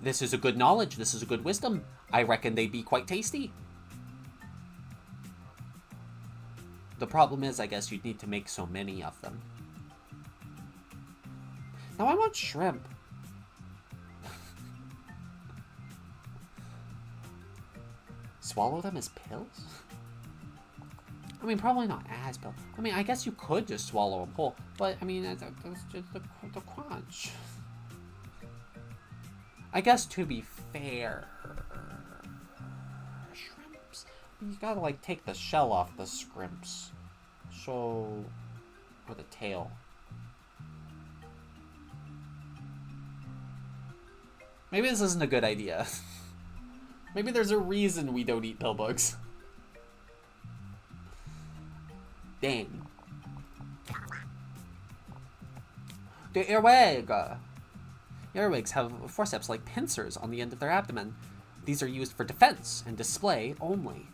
This is a good knowledge. This is a good wisdom. I reckon they'd be quite tasty. The problem is, I guess you'd need to make so many of them. Now I want shrimp. Swallow them as pills? I mean, probably not as pills. I mean, I guess you could just swallow them whole, but I mean, that's just the crunch. I guess to be fair, shrimps, you gotta like take the shell off the scrimps. So, or the tail. Maybe this isn't a good idea. Maybe there's a reason we don't eat pillbugs. Dang. The earwigs have forceps like pincers on the end of their abdomen. These are used for defense and display only.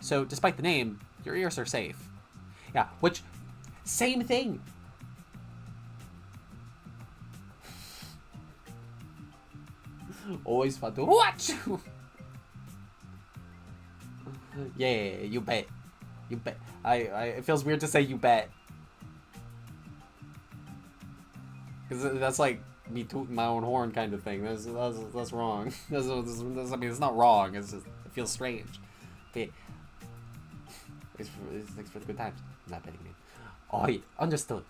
So, despite the name, your ears are safe. Yeah, which, same thing. Always fun to watch. Yeah, you bet. You bet. It feels weird to say you bet. Because that's like me tooting my own horn kind of thing. That's wrong. I mean, it's not wrong. It's just, it feels strange. But it's for the good times. I'm not betting, man. Oh, yeah. Understood.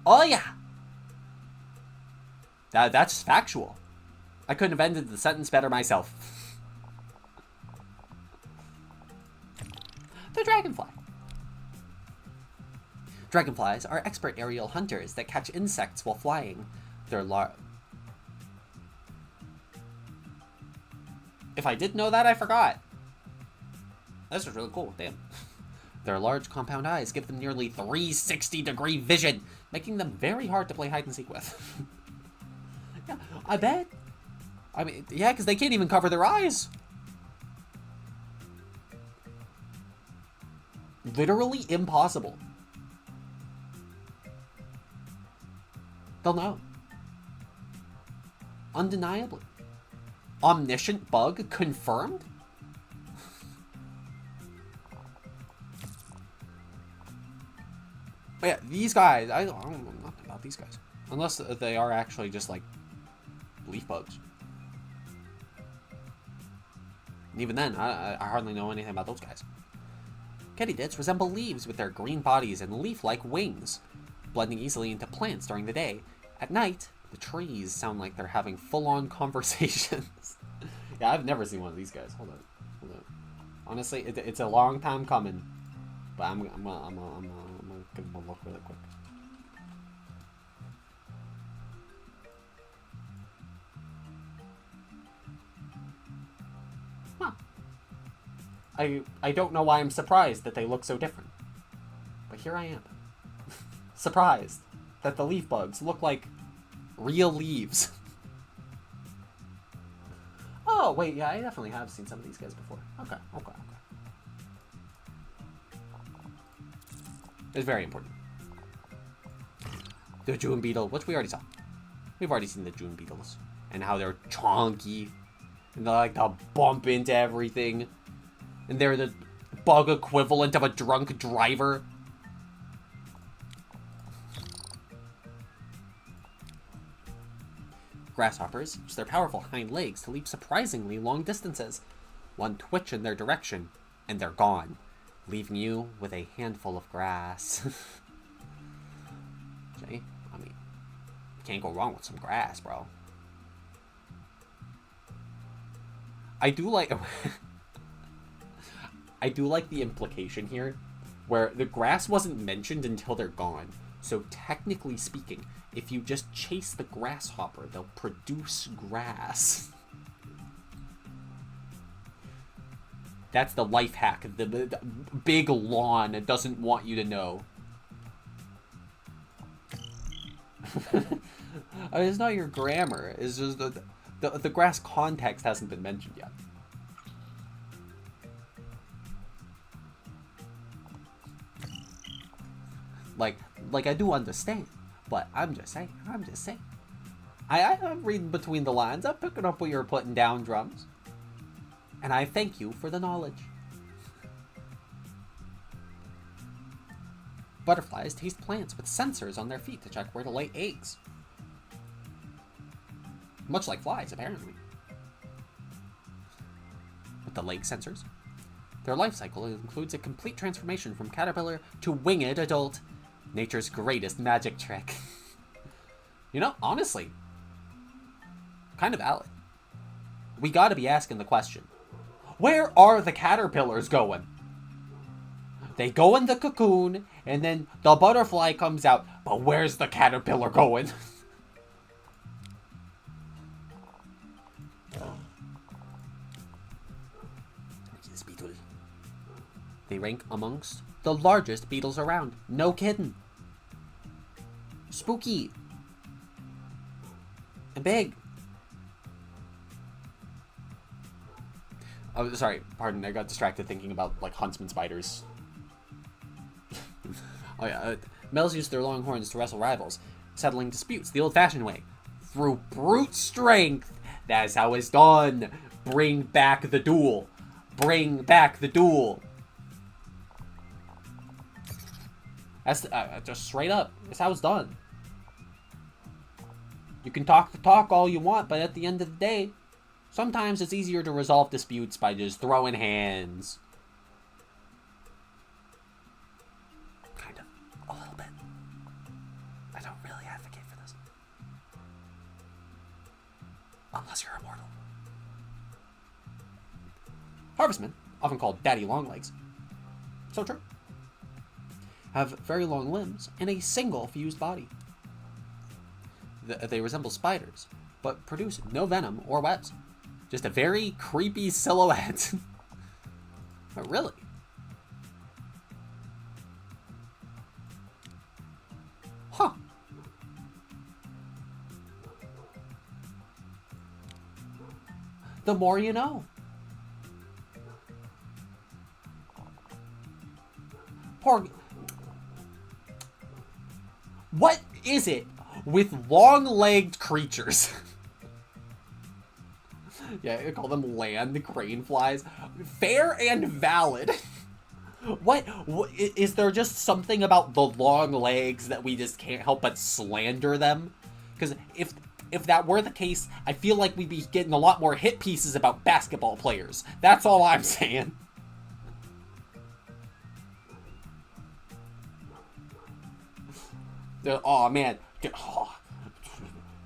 Oh, yeah. That's factual. I couldn't have ended the sentence better myself. The dragonfly. Dragonflies are expert aerial hunters that catch insects while flying. They're If I didn't know that, I forgot. This is really cool, damn. Their large compound eyes give them nearly 360-degree vision, making them very hard to play hide and seek with. Yeah, I bet. I mean, yeah, because they can't even cover their eyes. Literally impossible. They'll know. Undeniably. Omniscient bug confirmed? But yeah, these guys, I don't know nothing about these guys. Unless they are actually just like leaf bugs. And even then, I hardly know anything about those guys. Katydids resemble leaves with their green bodies and leaf-like wings, blending easily into plants during the day. At night, the trees sound like they're having full-on conversations. Yeah, I've never seen one of these guys. Hold on. Honestly, it's a long time coming, but I'm gonna give them a look really quick. Huh. I don't know why I'm surprised that they look so different, but here I am. Surprised that the leaf bugs look like real leaves. Oh, wait, yeah, I definitely have seen some of these guys before. Okay. It's very important. The June beetle, which we already saw. We've already seen the June beetles. And how they're chonky. And they like to bump into everything. And they're the bug equivalent of a drunk driver. Grasshoppers use their powerful hind legs to leap surprisingly long distances. One twitch in their direction, and they're gone, leaving you with a handful of grass. See? I mean, you can't go wrong with some grass, bro. I do like the implication here, where the grass wasn't mentioned until they're gone. So technically speaking, if you just chase the grasshopper, they'll produce grass. That's the life hack. The big lawn doesn't want you to know. It's not your grammar. It's just the grass context hasn't been mentioned yet. Like I do understand, but I'm just saying. I'm reading between the lines. I'm picking up what you're putting down, Drums. And I thank you for the knowledge. Butterflies taste plants with sensors on their feet to check where to lay eggs. Much like flies, apparently. With the leg sensors, their life cycle includes a complete transformation from caterpillar to winged adult. Nature's greatest magic trick. You know, honestly, kind of valid. We gotta be asking the question, where are the caterpillars going? They go in the cocoon, and then the butterfly comes out, but where's the caterpillar going? This beetle. They rank amongst the largest beetles around. No kidding. Spooky. And big. Oh, sorry. Pardon. I got distracted thinking about, like, huntsman spiders. Oh, yeah. Males use their long horns to wrestle rivals, settling disputes the old-fashioned way. Through brute strength. That's how it's done. Bring back the duel. Bring back the duel. That's just straight up. That's how it's done. You can talk the talk all you want, but at the end of the day, sometimes it's easier to resolve disputes by just throwing hands. Kind of. A little bit. I don't really advocate for this. Unless you're immortal. Harvestmen, often called daddy longlegs. So true. Have very long limbs and a single fused body. They resemble spiders, but produce no venom or webs. Just a very creepy silhouette. But really? Huh. The more you know. Poor... What is it with long-legged creatures Yeah, I call them land crane flies. Fair and valid. What is there just something about the long legs that we just can't help but slander them? Because if that were the case, I feel like we'd be getting a lot more hit pieces about basketball players. That's all I'm saying. Oh man. Oh,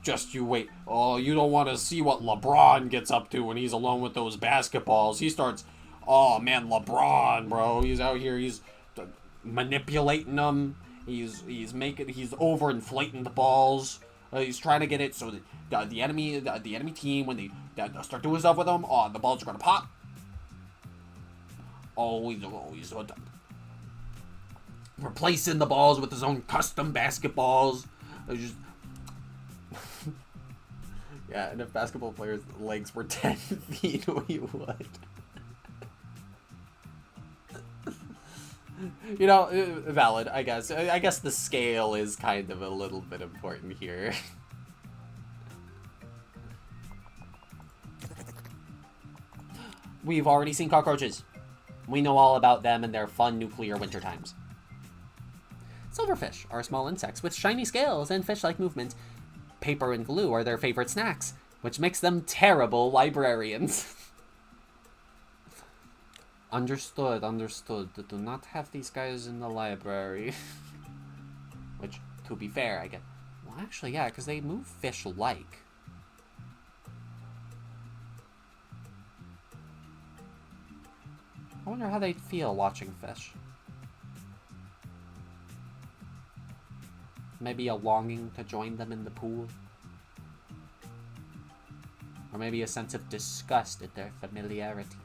just you wait. Oh, you don't want to see what LeBron gets up to when he's alone with those basketballs. He starts, oh man, LeBron, bro. He's out here, he's manipulating them. He's overinflating the balls. He's trying to get it so that the enemy team, when they start doing stuff with them, oh, the balls are gonna pop. Oh, he's replacing the balls with his own custom basketballs. Just yeah, and if basketball players' legs were 10 feet, we would. You know, valid, I guess. I guess the scale is kind of a little bit important here. We've already seen cockroaches. We know all about them and their fun nuclear winter times. Silverfish are small insects with shiny scales and fish-like movement. Paper and glue are their favorite snacks, which makes them terrible librarians. Understood. Do not have these guys in the library. Which, to be fair, I get... Well, actually, yeah, because they move fish-like. I wonder how they'd feel watching fish. Maybe a longing to join them in the pool. Or maybe a sense of disgust at their familiarity.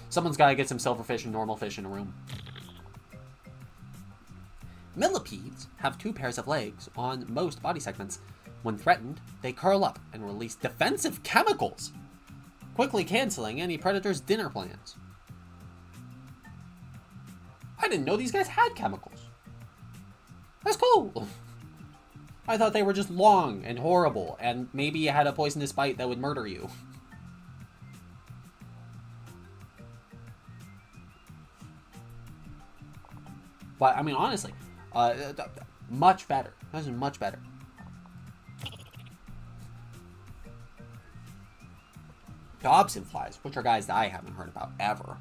Someone's gotta get some silverfish and normal fish in a room. Millipedes have 2 pairs of legs on most body segments. When threatened, they curl up and release defensive chemicals, quickly canceling any predator's dinner plans. I didn't know these guys had chemicals. That's cool. I thought they were just long and horrible, and maybe you had a poisonous bite that would murder you. But, I mean, honestly, much better. This is much better. Dobson flies, which are guys that I haven't heard about ever,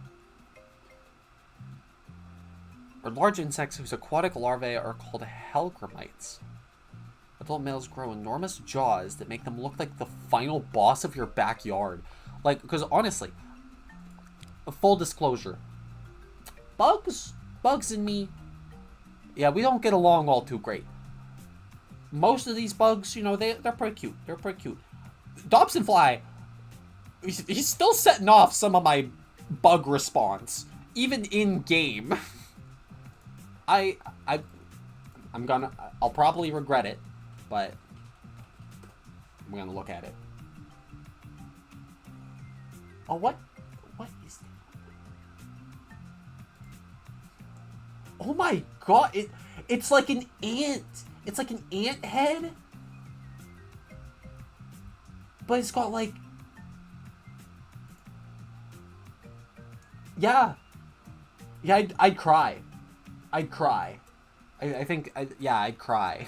are large insects whose aquatic larvae are called hellgrammites. Adult males grow enormous jaws that make them look like the final boss of your backyard. Like, because honestly, full disclosure, bugs and me, yeah, we don't get along all too great. Most of these bugs, you know, they're pretty cute. They're pretty cute. Dobson fly, he's still setting off some of my bug response, even in game. I'll probably regret it, but I'm gonna look at it. Oh, what is that? Oh my god, it's like an ant. It's like an ant head, but it's got like, yeah, I'd cry. I'd cry. I think, I'd cry.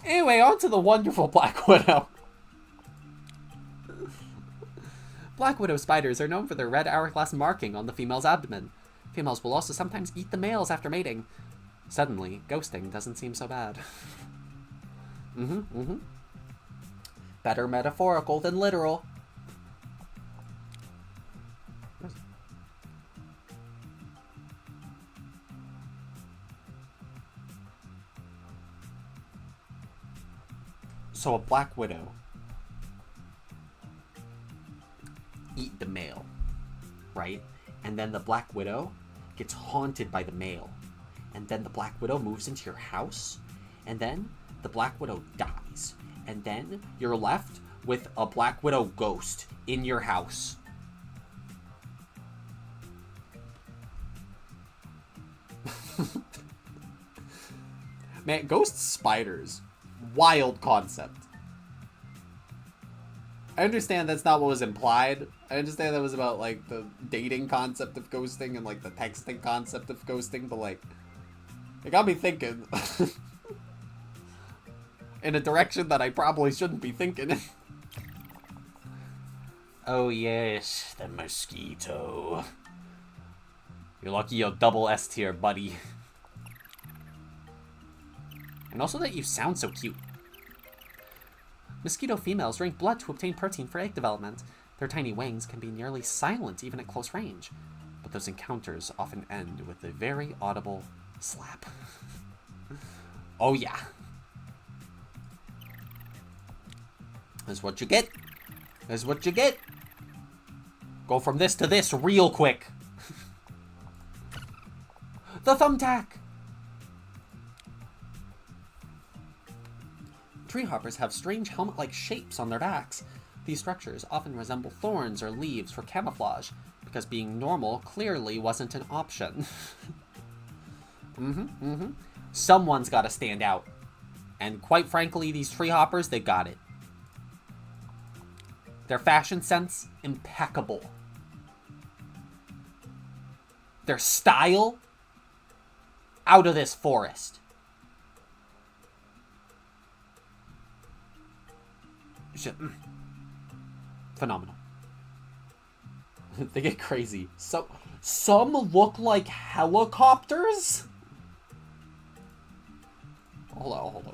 Anyway, on to the wonderful Black Widow. Black Widow spiders are known for their red hourglass marking on the female's abdomen. Females will also sometimes eat the males after mating. Suddenly, ghosting doesn't seem so bad. Better metaphorical than literal. So a Black Widow eat the male, right? And then the Black Widow gets haunted by the male. And then the Black Widow moves into your house. And then the Black Widow dies. And then you're left with a Black Widow ghost in your house. Man, ghost spiders. Wild concept. I understand that's not what was implied. I understand that was about, like, the dating concept of ghosting and, like, the texting concept of ghosting, but, like, it got me thinking. In a direction that I probably shouldn't be thinking in. Oh, yes, the mosquito. You're lucky you're double S tier, buddy. And also that you sound so cute. Mosquito females drink blood to obtain protein for egg development. Their tiny wings can be nearly silent even at close range, but those encounters often end with a very audible slap. Oh yeah. That's what you get. That's what you get. Go from this to this real quick. The thumbtack! Treehoppers have strange helmet-like shapes on their backs. These structures often resemble thorns or leaves for camouflage, because being normal clearly wasn't an option. Someone's gotta stand out. And quite frankly, these treehoppers, they got it. Their fashion sense, impeccable. Their style, out of this forest. Phenomenal. They get crazy. Some look like helicopters? Hold on.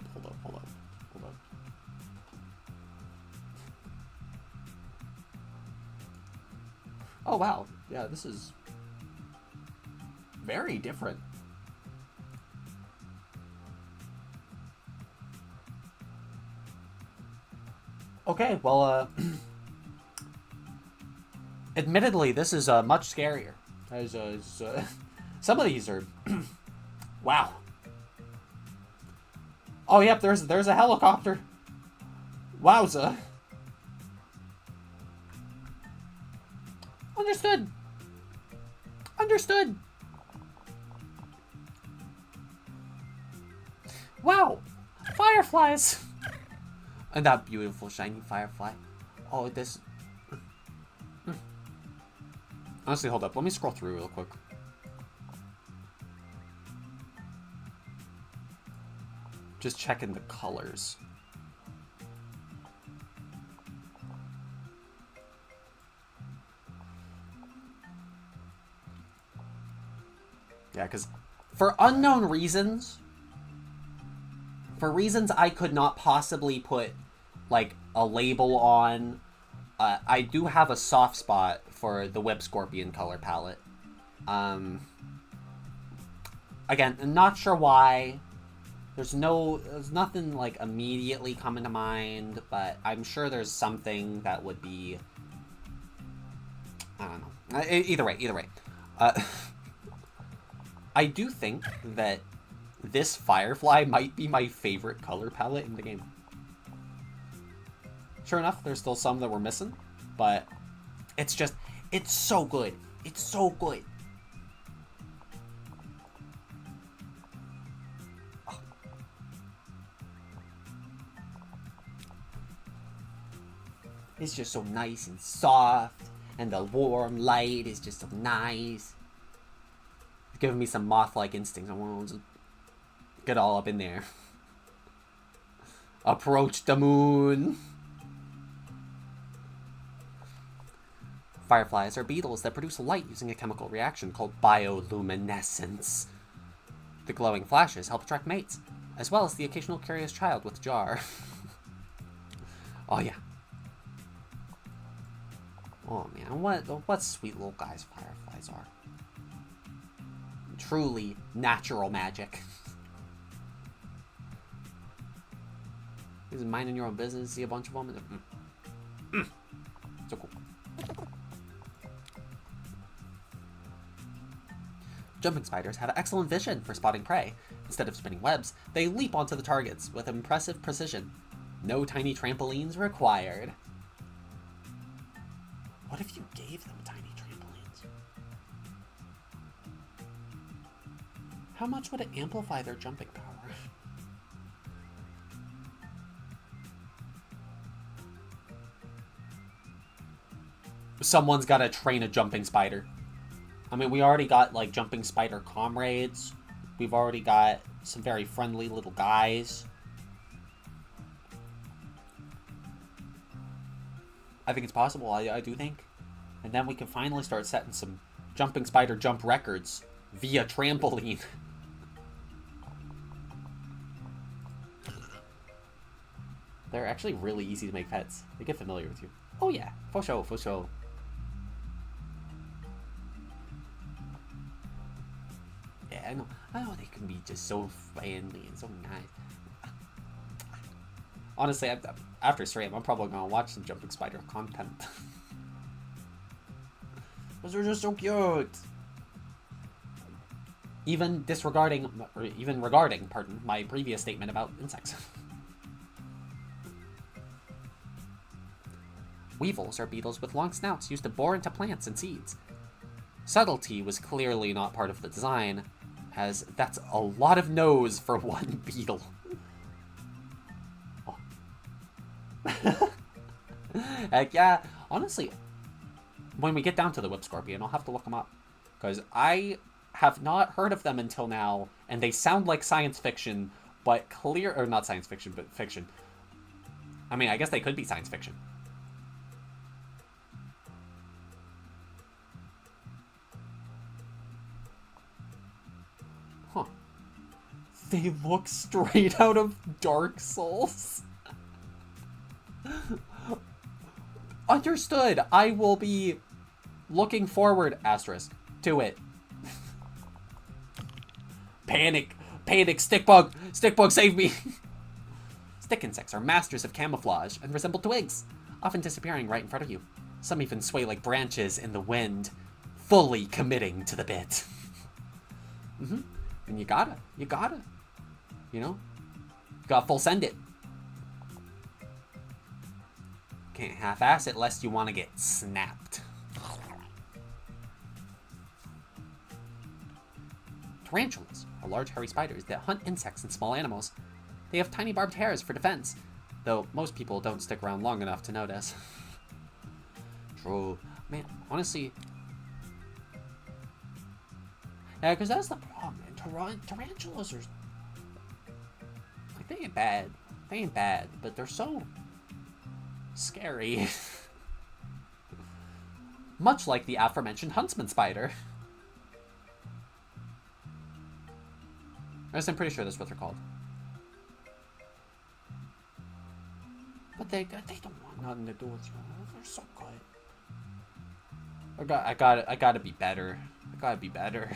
Oh, wow. Yeah, this is very different. Okay, well, admittedly, this is much scarier. Some of these are... Wow. Oh, yep, there's a helicopter. Wowza. Understood. Wow. Fireflies. And that beautiful shiny firefly. Oh, this... Honestly, hold up. Let me scroll through real quick. Just checking the colors. Yeah, because for unknown reasons, for reasons I could not possibly put, like, a label on, I do have a soft spot for the Whip Scorpion color palette. Again, I'm not sure why. There's nothing, like, immediately coming to mind, but I'm sure there's something that would be... I don't know. Either way. I do think that this Firefly might be my favorite color palette in the game. Sure enough, there's still some that we're missing, but it's so good. It's so good. Oh. It's just so nice and soft, and the warm light is just so nice. It's giving me some moth-like instincts. I want to just get all up in there. Approach the moon. Fireflies are beetles that produce light using a chemical reaction called bioluminescence. The glowing flashes help attract mates, as well as the occasional curious child with jar. Oh yeah. Oh man, what sweet little guys fireflies are. Truly natural magic. Is minding your own business, see a bunch of them. So cool. Jumping spiders have excellent vision for spotting prey. Instead of spinning webs, they leap onto the targets with impressive precision. No tiny trampolines required. What if you gave them tiny trampolines? How much would it amplify their jumping power? someone's got to train a jumping spider. I mean, we already got, like, jumping spider comrades. We've already got some very friendly little guys. I think it's possible. I do think. And then we can finally start setting some jumping spider jump records via trampoline. They're actually really easy to make pets. They get familiar with you. Oh yeah, for sure, for sure. Yeah, I know they can be just so friendly and so nice. Honestly, after stream, I'm probably gonna watch some jumping spider content. Those are just so cute. Even regarding, pardon, my previous statement about insects. Weevils are beetles with long snouts used to bore into plants and seeds. Subtlety was clearly not part of the design, as that's a lot of nose for one beetle. Oh. Heck yeah, honestly, when we get down to the whip scorpion, I'll have to look them up, because I have not heard of them until now, and they sound like science fiction, but or not science fiction, but fiction. I mean, I guess they could be science fiction. Huh. They look straight out of Dark Souls. Understood. I will be looking forward, asterisk, to it. Panic! Panic! Stickbug! Stickbug, save me! Stick insects are masters of camouflage and resemble twigs, often disappearing right in front of you. Some even sway like branches in the wind, fully committing to the bit. And you gotta, you know? You gotta full send it. Can't half-ass it lest you want to get snapped. Tarantulas are large hairy spiders that hunt insects and small animals. They have tiny barbed hairs for defense, though most people don't stick around long enough to notice. True. Man, honestly... Yeah, because that's the problem, man. Tarantulas are... Like, they ain't bad. They ain't bad, but they're so... scary. Much like the aforementioned huntsman spider. I'm pretty sure that's what they're called. But they don't want nothing to do with you. They're so good. I gotta be better. I gotta be better.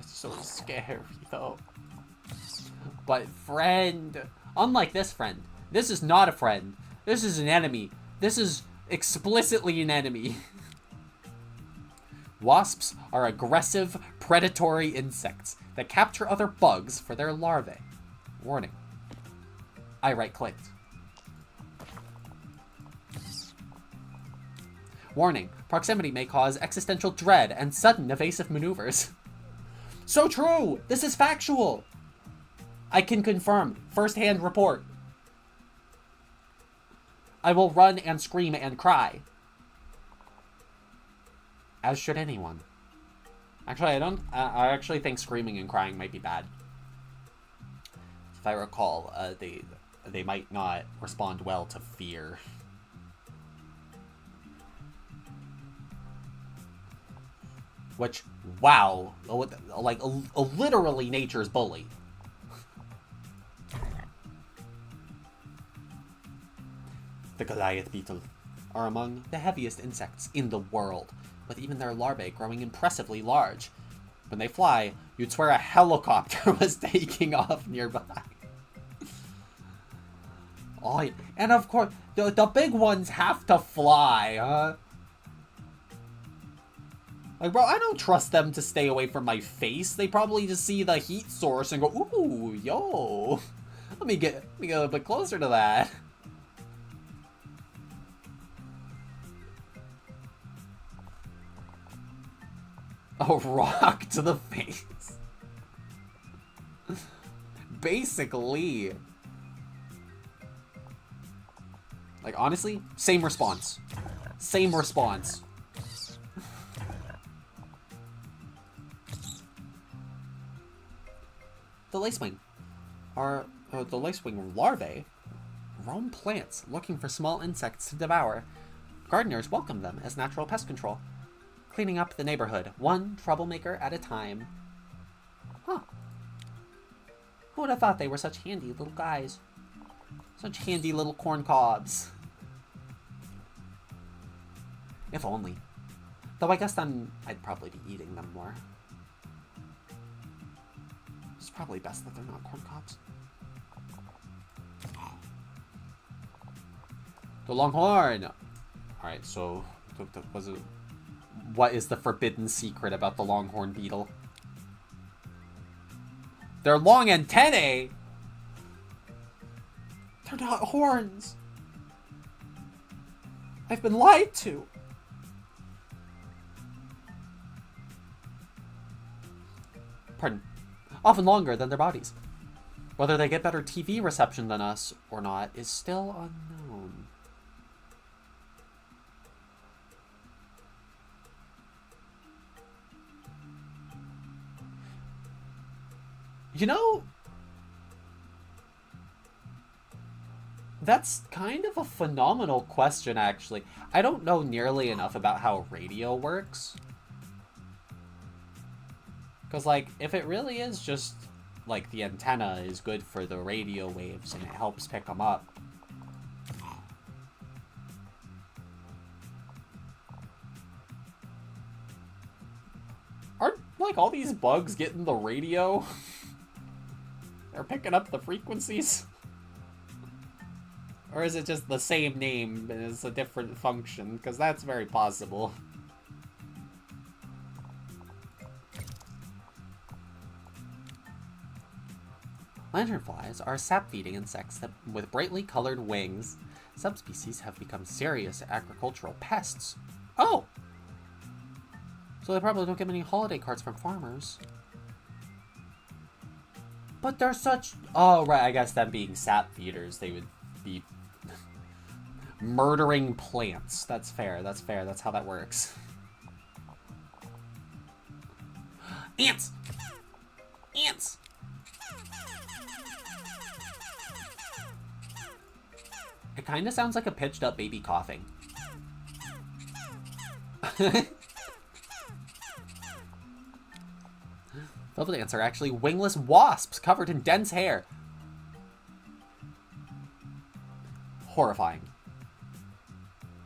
It's so scary though. But friend, unlike this friend, this is not a friend. This is an enemy. This is explicitly an enemy. Wasps are aggressive, predatory insects that capture other bugs for their larvae. Warning. I right-clicked. Warning. Proximity may cause existential dread and sudden evasive maneuvers. So true! This is factual! I can confirm. First-hand report. I will run and scream and cry. As should anyone. Actually, I actually think screaming and crying might be bad. If I recall, they might not respond well to fear. Which, wow, like literally nature's bully. The Goliath beetle are among the heaviest insects in the world, with even their larvae growing impressively large. When they fly, you'd swear a helicopter was taking off nearby. Oh, and of course, the big ones have to fly, huh? Like, bro, I don't trust them to stay away from my face. They probably just see the heat source and go, ooh, yo. Let me get a little bit closer to that. A rock to the face. Basically. Like, honestly, same response. Same response. The lacewing. The lacewing larvae roam plants looking for small insects to devour. Gardeners welcome them as natural pest control, cleaning up the neighborhood, one troublemaker at a time. Huh. Who would have thought they were such handy little guys? Such handy little corn cobs. If only. Though I guess then I'd probably be eating them more. It's probably best that they're not corn cobs. The longhorn! Alright, so what is the forbidden secret about the longhorn beetle? They're long antennae! They're not horns! I've been lied to! Pardon. Often longer than their bodies. Whether they get better TV reception than us or not is still unknown. You know, that's kind of a phenomenal question, actually. I don't know nearly enough about how radio works. Because, like, if it really is just, like, the antenna is good for the radio waves and it helps pick them up. Aren't, like, all these bugs getting the radio? They're picking up the frequencies? Or is it just the same name, but it's a different function? Because that's very possible. Lanternflies are sap-feeding insects with brightly colored wings. Subspecies have become serious agricultural pests. Oh! So they probably don't get many holiday cards from farmers. But they're such... Oh, right, I guess them being sap feeders, they would be murdering plants. That's fair, that's fair, that's how that works. Ants! Ants! It kind of sounds like a pitched up baby coughing. Velvet ants are actually wingless wasps covered in dense hair. Horrifying.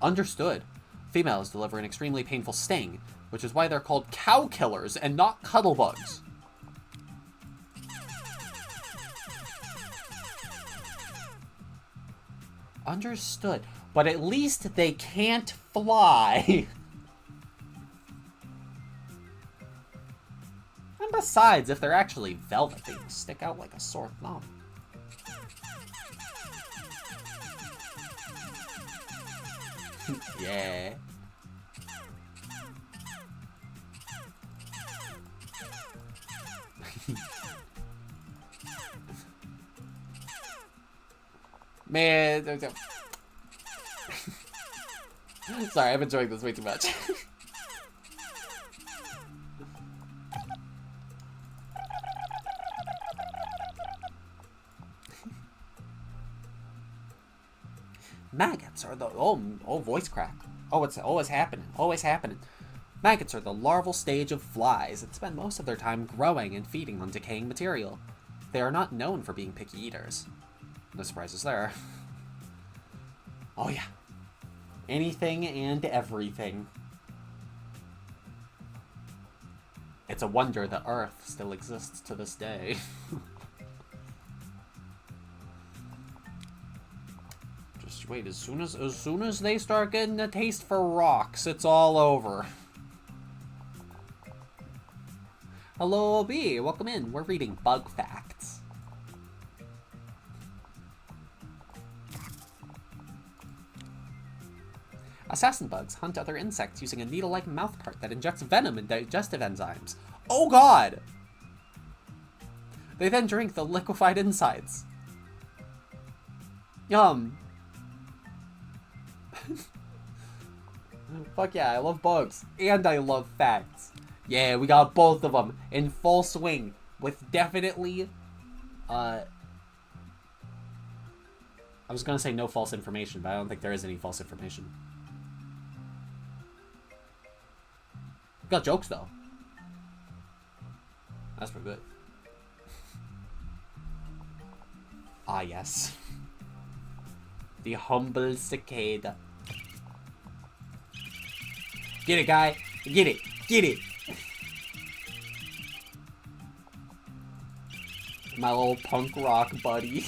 Understood. Females deliver an extremely painful sting, which is why they're called cow killers and not cuddlebugs. Understood. But at least they can't fly. And besides, if they're actually velvet, they stick out like a sore thumb. Yeah. Man, sorry, I'm enjoying this way too much. Maggots are the... Oh, voice crack. Oh, it's always happening. Always happening. Maggots are the larval stage of flies and spend most of their time growing and feeding on decaying material. They are not known for being picky eaters. No surprises there. Oh yeah. Anything and everything. It's a wonder that Earth still exists to this day. Just wait, as soon as they start getting a taste for rocks, it's all over. Hello, B. Welcome in. We're reading bug facts. Assassin bugs hunt other insects using a needle-like mouthpart that injects venom and digestive enzymes. Oh god! They then drink the liquefied insides. Yum. Fuck yeah, I love bugs. And I love facts. Yeah, we got both of them in full swing. With definitely, I was gonna say no false information, but I don't think there is any false information. We got jokes, though. That's pretty good. Ah, yes. The humble cicada. Get it, guy. Get it. Get it. My little punk rock buddy.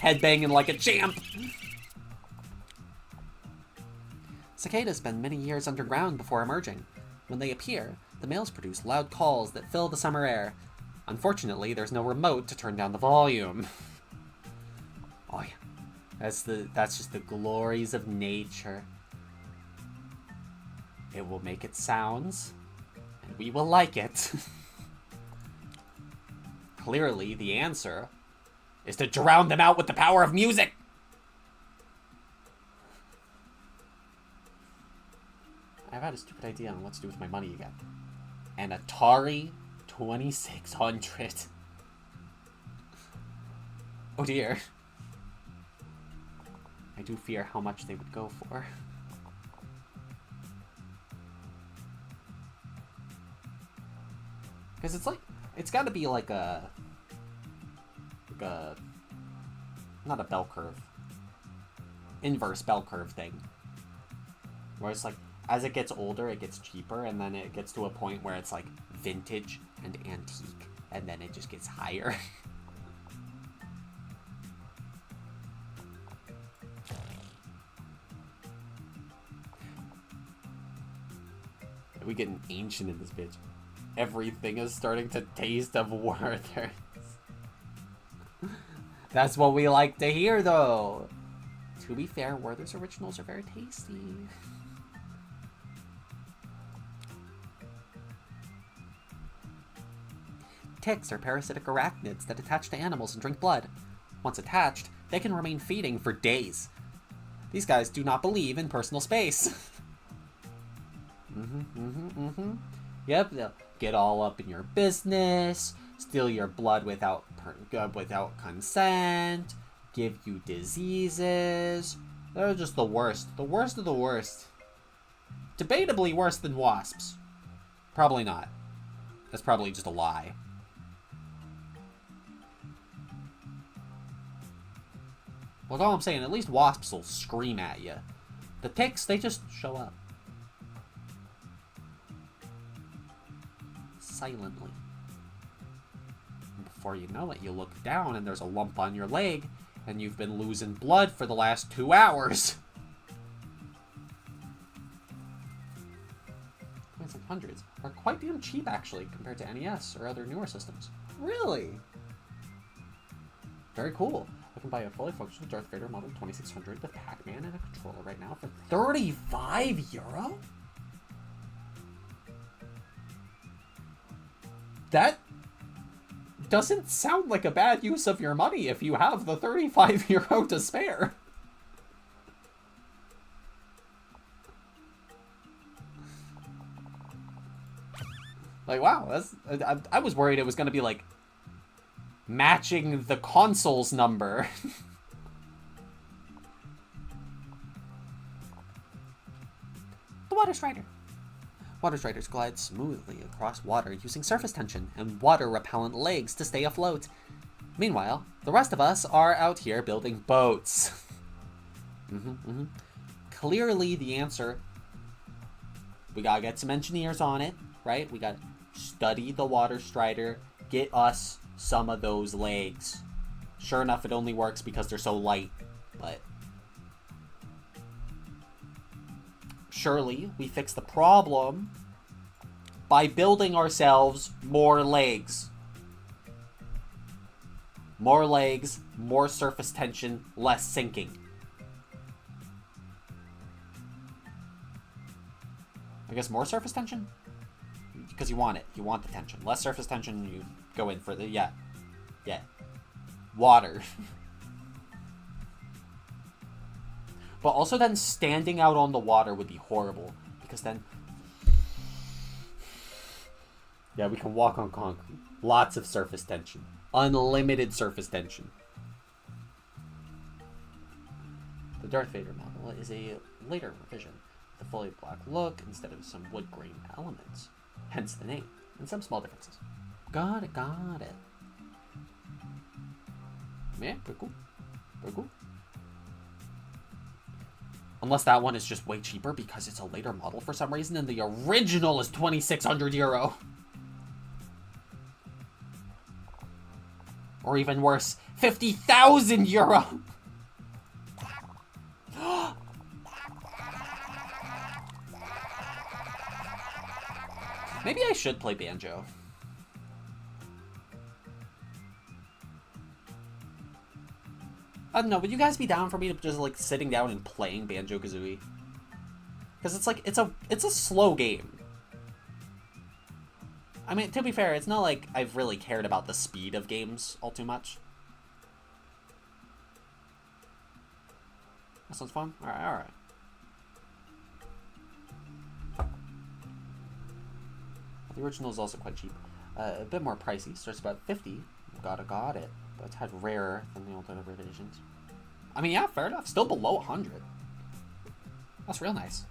Headbanging like a champ. Cicadas spend many years underground before emerging. When they appear, the males produce loud calls that fill the summer air. Unfortunately, there's no remote to turn down the volume. Oh yeah. That's just the glories of nature. It will make its sounds, and we will like it. Clearly, the answer is to drown them out with the power of music. I've had a stupid idea on what to do with my money again. An Atari 2600. Oh dear. I do fear how much they would go for. Because it's like, it's got to be like a, not a bell curve, inverse bell curve thing. Where it's like, as it gets older, it gets cheaper, and then it gets to a point where it's like vintage and antique, and then it just gets higher. We getting ancient in this bitch. Everything is starting to taste of Werther's. That's what we like to hear, though. To be fair, Werther's originals are very tasty. Ticks are parasitic arachnids that attach to animals and drink blood. Once attached, they can remain feeding for days. These guys do not believe in personal space. Yep, they'll get all up in your business, steal your blood without consent, give you diseases. They're just the worst. The worst of the worst. Debatably worse than wasps. Probably not. That's probably just a lie. Well, that's all I'm saying. At least wasps will scream at you. The ticks, they just show up. Silently. And before you know it, you look down and there's a lump on your leg, and you've been losing blood for the last 2 hours. 2600s are quite damn cheap, actually, compared to NES or other newer systems. Really? Very cool. I can buy a fully functional Darth Vader model 2600 with Pac-Man and a controller right now for €35? That doesn't sound like a bad use of your money if you have the €35 to spare. Like, wow, that's... I was worried it was going to be, like, matching the console's number. The Water Strider. Water Striders glide smoothly across water using surface tension and water-repellent legs to stay afloat. Meanwhile, the rest of us are out here building boats. Clearly the answer, we gotta get some engineers on it, right? We gotta study the Water Strider, get us some of those legs. Sure enough, it only works because they're so light, but... surely we fix the problem by building ourselves more legs. More legs, more surface tension, less sinking. I guess more surface tension? Because you want it. You want the tension. Less surface tension, you go in for the, yeah. Water. But also then standing out on the water would be horrible, because then, yeah, we can walk on concrete. Lots of surface tension. Unlimited surface tension. The Darth Vader model is a later revision with a fully black look instead of some wood grain elements. Hence the name, and some small differences. Got it. Yeah, pretty cool. Unless that one is just way cheaper because it's a later model for some reason, and the original is 2,600 euro. Or even worse, 50,000 euro. Maybe I should play banjo. I don't know, would you guys be down for me to just, like, sitting down and playing Banjo-Kazooie? Because it's, like, it's a slow game. I mean, to be fair, it's not like I've really cared about the speed of games all too much. That sounds fun. Alright. The original is also quite cheap. A bit more pricey. Starts about 50. Got it. But it's had rarer than the alternative revisions. I mean, yeah, fair enough. Still below 100. That's real nice.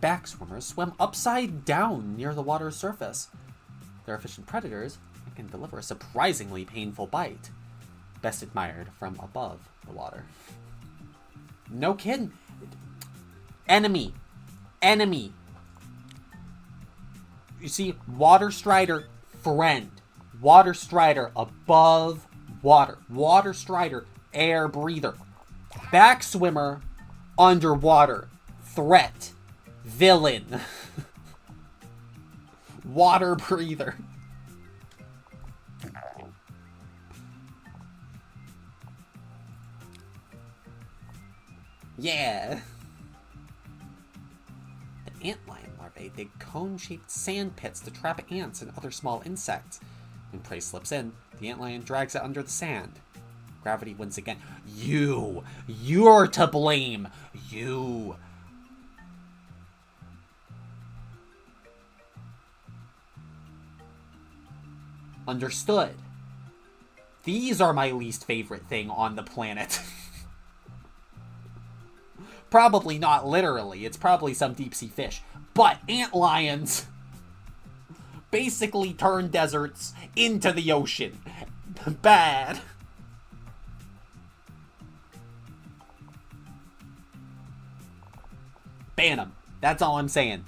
Back swimmers swim upside down near the water's surface. They're efficient predators and can deliver a surprisingly painful bite. Best admired from above the water. No kidding. Enemy. You see, Water Strider, friend. Water Strider, above water. Water Strider, air breather. Back swimmer, underwater. Threat. Villain. Water breather. Yeah. The antlion larvae dig cone-shaped sand pits to trap ants and other small insects. When prey slips in, the antlion drags it under the sand. Gravity wins again. You're to blame. You. Understood. These are my least favorite thing on the planet. Probably not literally. It's probably some deep-sea fish. But antlions basically turn deserts into the ocean. Bad. Ban them. That's all I'm saying.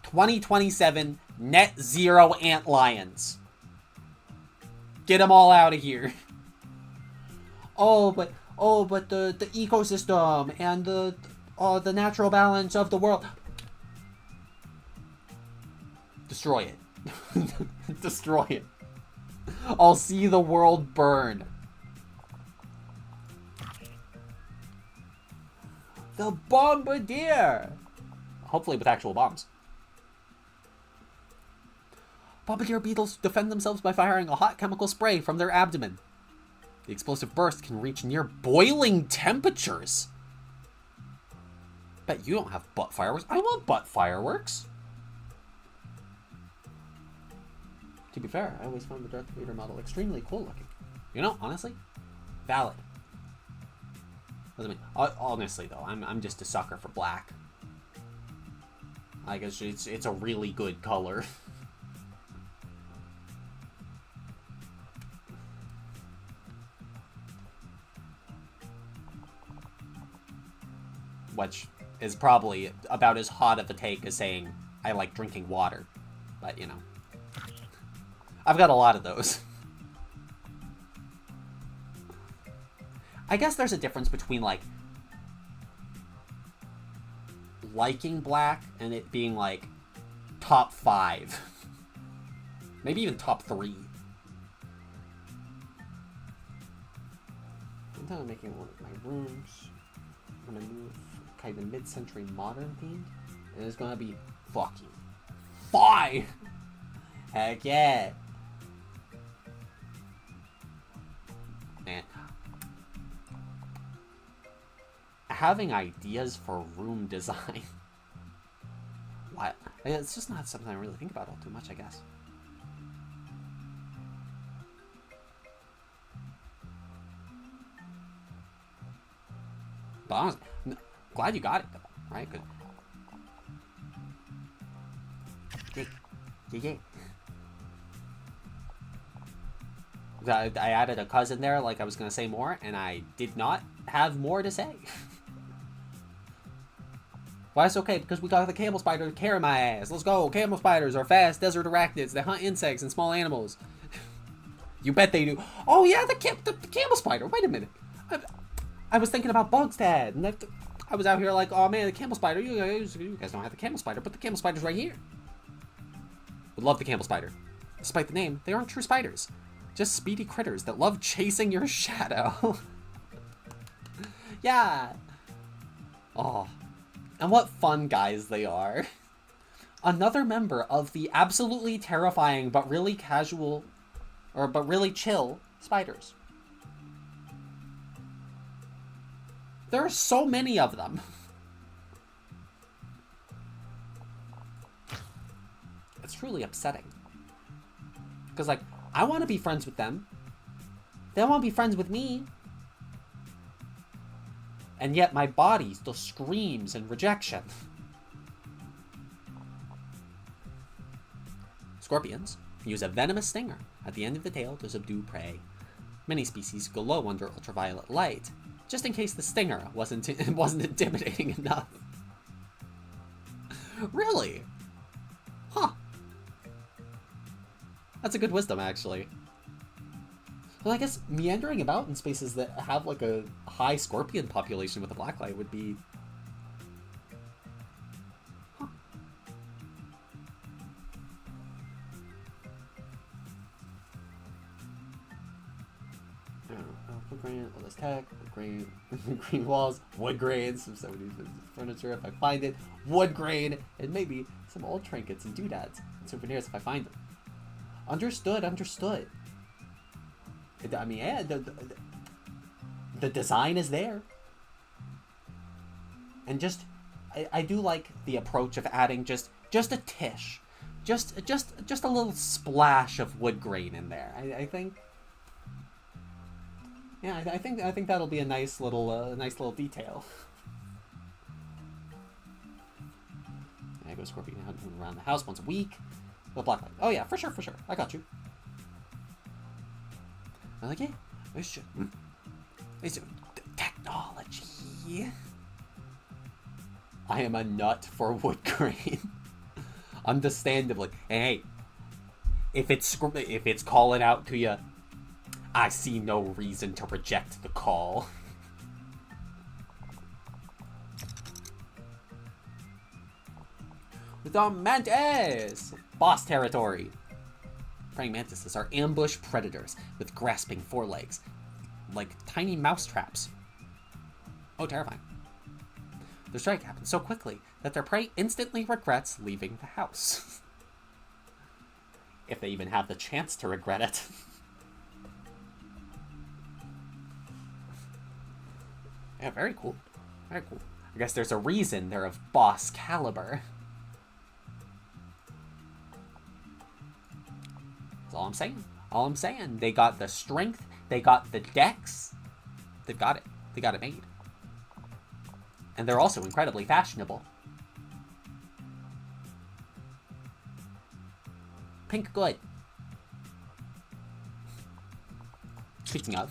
2027, net zero antlions. Get them all out of here. Oh, but the ecosystem and the natural balance of the world. Destroy it. Destroy it. I'll see the world burn. The bombardier. Hopefully with actual bombs. Bombardier beetles defend themselves by firing a hot chemical spray from their abdomen. The explosive burst can reach near boiling temperatures. Bet you don't have butt fireworks. I want butt fireworks. To be fair, I always found the Darth Vader model extremely cool looking. You know, honestly, valid. What does it mean? Honestly though, I'm just a sucker for black. I guess it's a really good color. Which is probably about as hot of a take as saying I like drinking water. But, you know. I've got a lot of those. I guess there's a difference between, like, liking black and it being, like, top 5. Maybe even top 3. I'm done making one of my rooms. I'm gonna move kind of mid-century modern themed. and it's gonna be fucking fine. Heck yeah. Man. Having ideas for room design. Why? It's just not something I really think about all too much, I guess. But honestly, glad you got it, though, right? Good. Yeah. I added a cousin there, like I was gonna say more, and I did not have more to say. Why it's okay? Because we got the camel spider to carry my ass. Let's go. Camel spiders are fast desert arachnids. They hunt insects and small animals. You bet they do. Oh yeah, the camel spider. Wait a minute. I was thinking about bugs, Dad, and I was out here like, oh man, the camel spider. You guys don't have the camel spider, but the camel spider's right here. Would love the camel spider. Despite the name, they aren't true spiders. Just speedy critters that love chasing your shadow. Yeah. Oh. And what fun guys they are. Another member of the absolutely terrifying but really casual, but really chill spiders. There are so many of them. It's truly upsetting. Because, like, I want to be friends with them. They want to be friends with me. And yet my body still screams in rejection. Scorpions use a venomous stinger at the end of the tail to subdue prey. Many species glow under ultraviolet light, just in case the stinger wasn't intimidating enough. Really? Huh. That's a good wisdom, actually. Well, I guess meandering about in spaces that have, like, a high scorpion population with a blacklight would be... Huh. I don't know. Wood grain, all this tech, wood grain, green walls, wood grains, some 70s furniture if I find it, wood grain, and maybe some old trinkets and doodads and souvenirs if I find them. Understood. I mean, yeah, the design is there. And just, I do like the approach of adding just a tish. Just a little splash of wood grain in there. I think, yeah, I think that'll be a nice little detail. I go scorpion hunting around the house once a week. The blacklight. Oh yeah, for sure. I got you. I'm like, yeah, it's technology. I am a nut for wood grain. Understandably. And hey, if it's calling out to you, I see no reason to reject the call. The mantis! Boss territory. Praying mantises are ambush predators with grasping forelegs, like tiny mouse traps. Oh, terrifying. Their strike happens so quickly that their prey instantly regrets leaving the house. If they even have the chance to regret it. Yeah, very cool. Very cool. I guess there's a reason they're of boss caliber. That's all I'm saying. All I'm saying. They got the strength. They got the dex. They've got it. They got it made. And they're also incredibly fashionable. Pink good. Speaking of.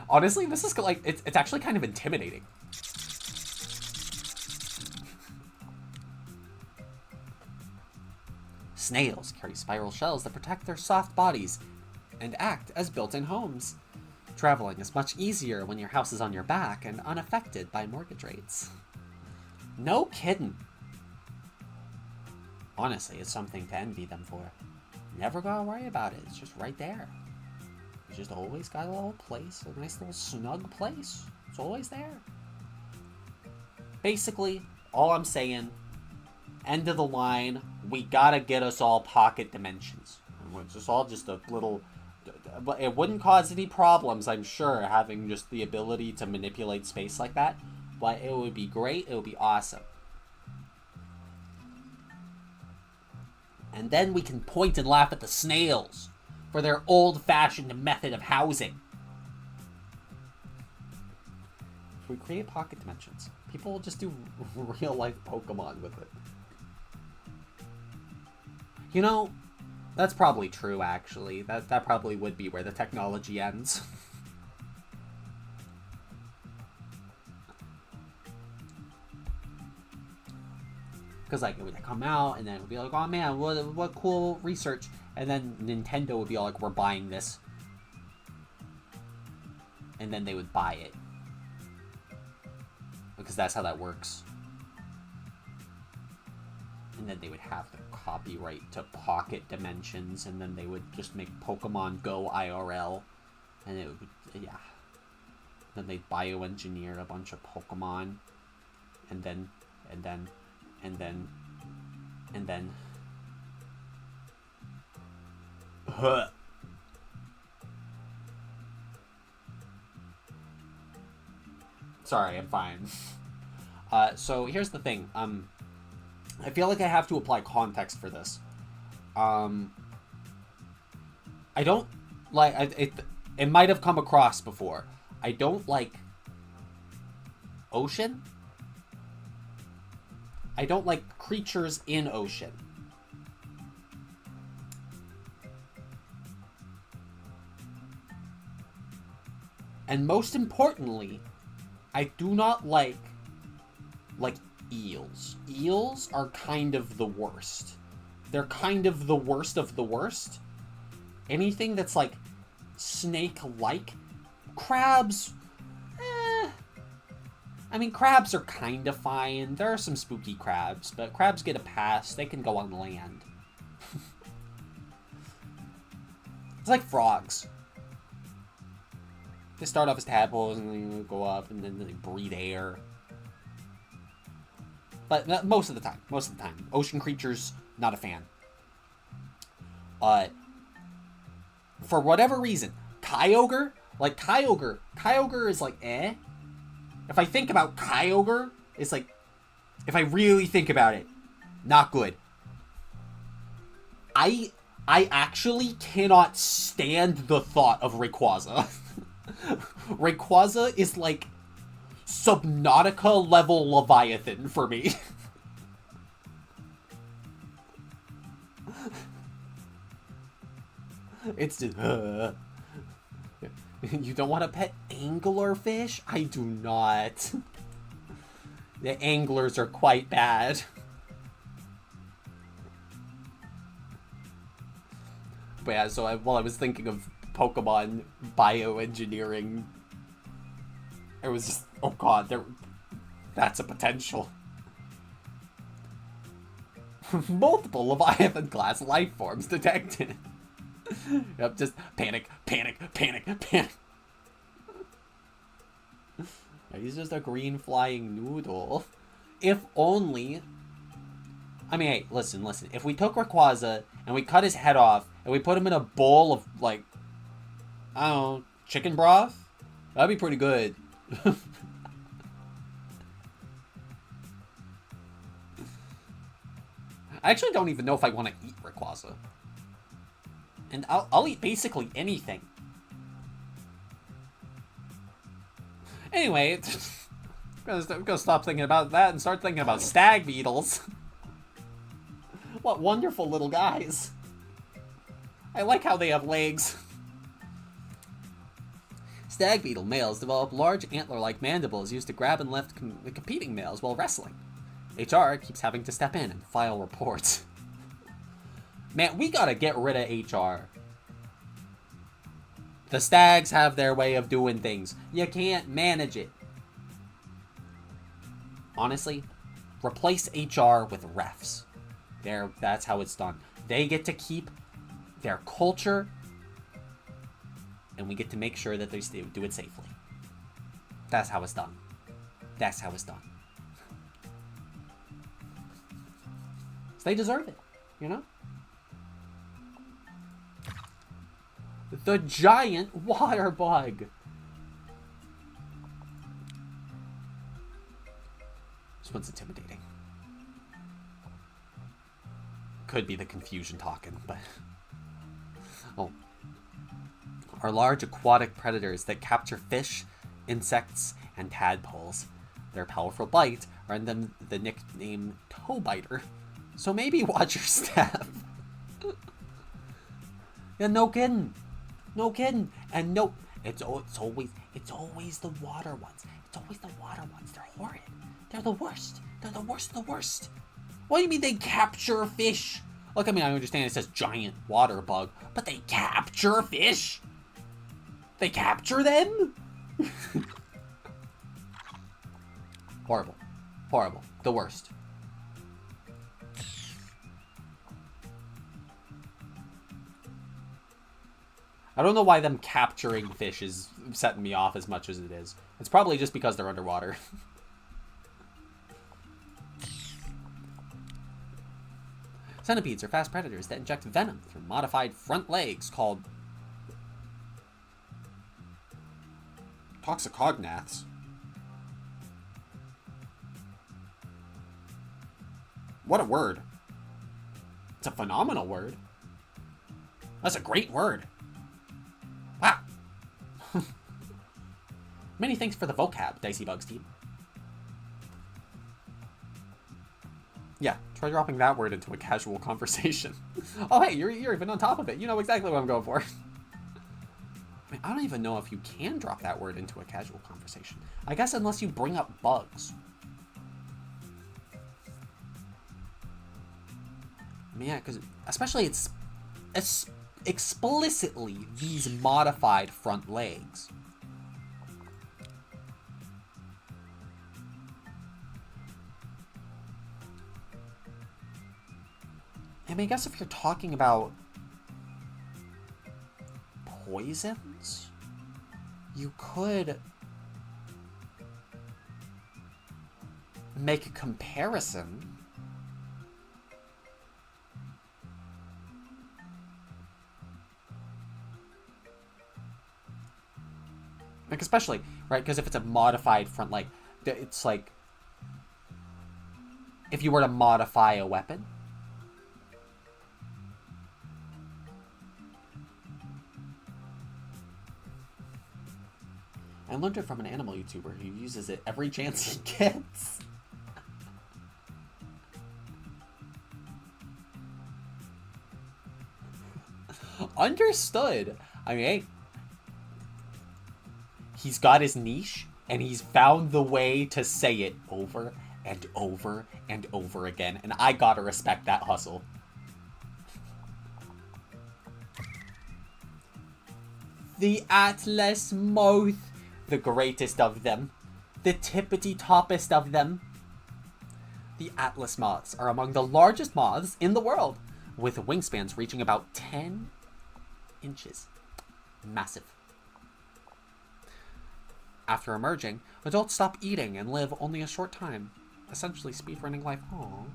Honestly, this is like, it's actually kind of intimidating. Snails carry spiral shells that protect their soft bodies and act as built-in homes. Traveling is much easier when your house is on your back and unaffected by mortgage rates. No kidding. Honestly, it's something to envy them for. Never gotta worry about it. It's just right there. It's just always got a little place, a nice little snug place. It's always there. Basically, all I'm saying, end of the line, we gotta get us all pocket dimensions. It's all just a little... But it wouldn't cause any problems, I'm sure, having just the ability to manipulate space like that. But it would be great, it would be awesome. And then we can point and laugh at the snails for their old-fashioned method of housing. If we create pocket dimensions, people will just do real-life Pokemon with it. You know, that's probably true, actually. That probably would be where the technology ends. Because, like, it would come out, and then it would be like, oh, man, what cool research. And then Nintendo would be all like, we're buying this. And then they would buy it. Because that's how that works. And then they would have the copyright to Pocket Dimensions, and then they would just make Pokemon Go IRL. And it would, yeah. Then they'd bioengineer a bunch of Pokemon. And then... Sorry, I'm fine. So here's the thing. I feel like I have to apply context for this. I don't like it might have come across before. I don't like ocean. I don't like creatures in ocean. And most importantly, I do not like eels. Eels are kind of the worst. They're kind of the worst of the worst. Anything that's like snake-like. Crabs, I mean, crabs are kind of fine. There are some spooky crabs, but crabs get a pass. They can go on land. It's like frogs. They start off as tadpoles and they go up and then they breathe air. But most of the time. Ocean creatures, not a fan. For whatever reason, Kyogre? Like, Kyogre is like, eh? If I think about Kyogre, it's like, if I really think about it, not good. I actually cannot stand the thought of Rayquaza. Rayquaza is like Subnautica level Leviathan for me. It's just, You don't want to pet anglerfish? I do not. The anglers are quite bad. But yeah, so while I was thinking of Pokemon bioengineering, it was just, oh god, that's a potential. Multiple Leviathan class life forms detected. Yep, just panic. He's just a green flying noodle. If only... I mean, hey, listen. If we took Rayquaza and we cut his head off and we put him in a bowl of, like, I don't know, chicken broth, that'd be pretty good. I actually don't even know if I want to eat Rayquaza. And I'll eat basically anything. Anyway, I'm gonna stop thinking about that and start thinking about stag beetles. What wonderful little guys. I like how they have legs. Stag beetle males develop large antler-like mandibles used to grab and lift competing males while wrestling. HR keeps having to step in and file reports. Man, we gotta get rid of HR. The stags have their way of doing things. You can't manage it. Honestly, replace HR with refs. That's how it's done. They get to keep their culture and we get to make sure that they do it safely. That's how it's done. That's how it's done. So they deserve it, you know? The giant water bug. This one's intimidating. Could be the confusion talking, but... Oh. Are large aquatic predators that capture fish, insects, and tadpoles. Their powerful bite earned them the nickname toe biter. So maybe watch your step. Yeah, no kidding. No kidding. And no, it's always the water ones. It's always the water ones. They're horrid. They're the worst. They're the worst of the worst. What do you mean they capture fish? Look, I mean, I understand it says giant water bug, but they capture fish? They capture them? Horrible. Horrible. The worst. I don't know why them capturing fish is setting me off as much as it is. It's probably just because they're underwater. Centipedes are fast predators that inject venom through modified front legs called toxicognaths. What a word. It's a phenomenal word. That's a great word. Wow. Many thanks for the vocab, Dicey Bugs team. Yeah, try dropping that word into a casual conversation. Oh, hey, you're even on top of it. You know exactly what I'm going for. I mean, I don't even know if you can drop that word into a casual conversation. I guess unless you bring up bugs. I mean, yeah, because especially it's explicitly these modified front legs. I mean, I guess if you're talking about poisons, you could make a comparison. Like, especially, right? Because if it's a modified front leg, it's like if you were to modify a weapon. I learned it from an animal YouTuber who uses it every chance he gets. Understood. I mean, hey, he's got his niche, and he's found the way to say it over and over and over again, and I gotta respect that hustle. The Atlas Moth, the greatest of them, the tippity-toppest of them. The Atlas moths are among the largest moths in the world, with wingspans reaching about 10 inches. Massive. After emerging, adults stop eating and live only a short time, essentially speedrunning life. Aww.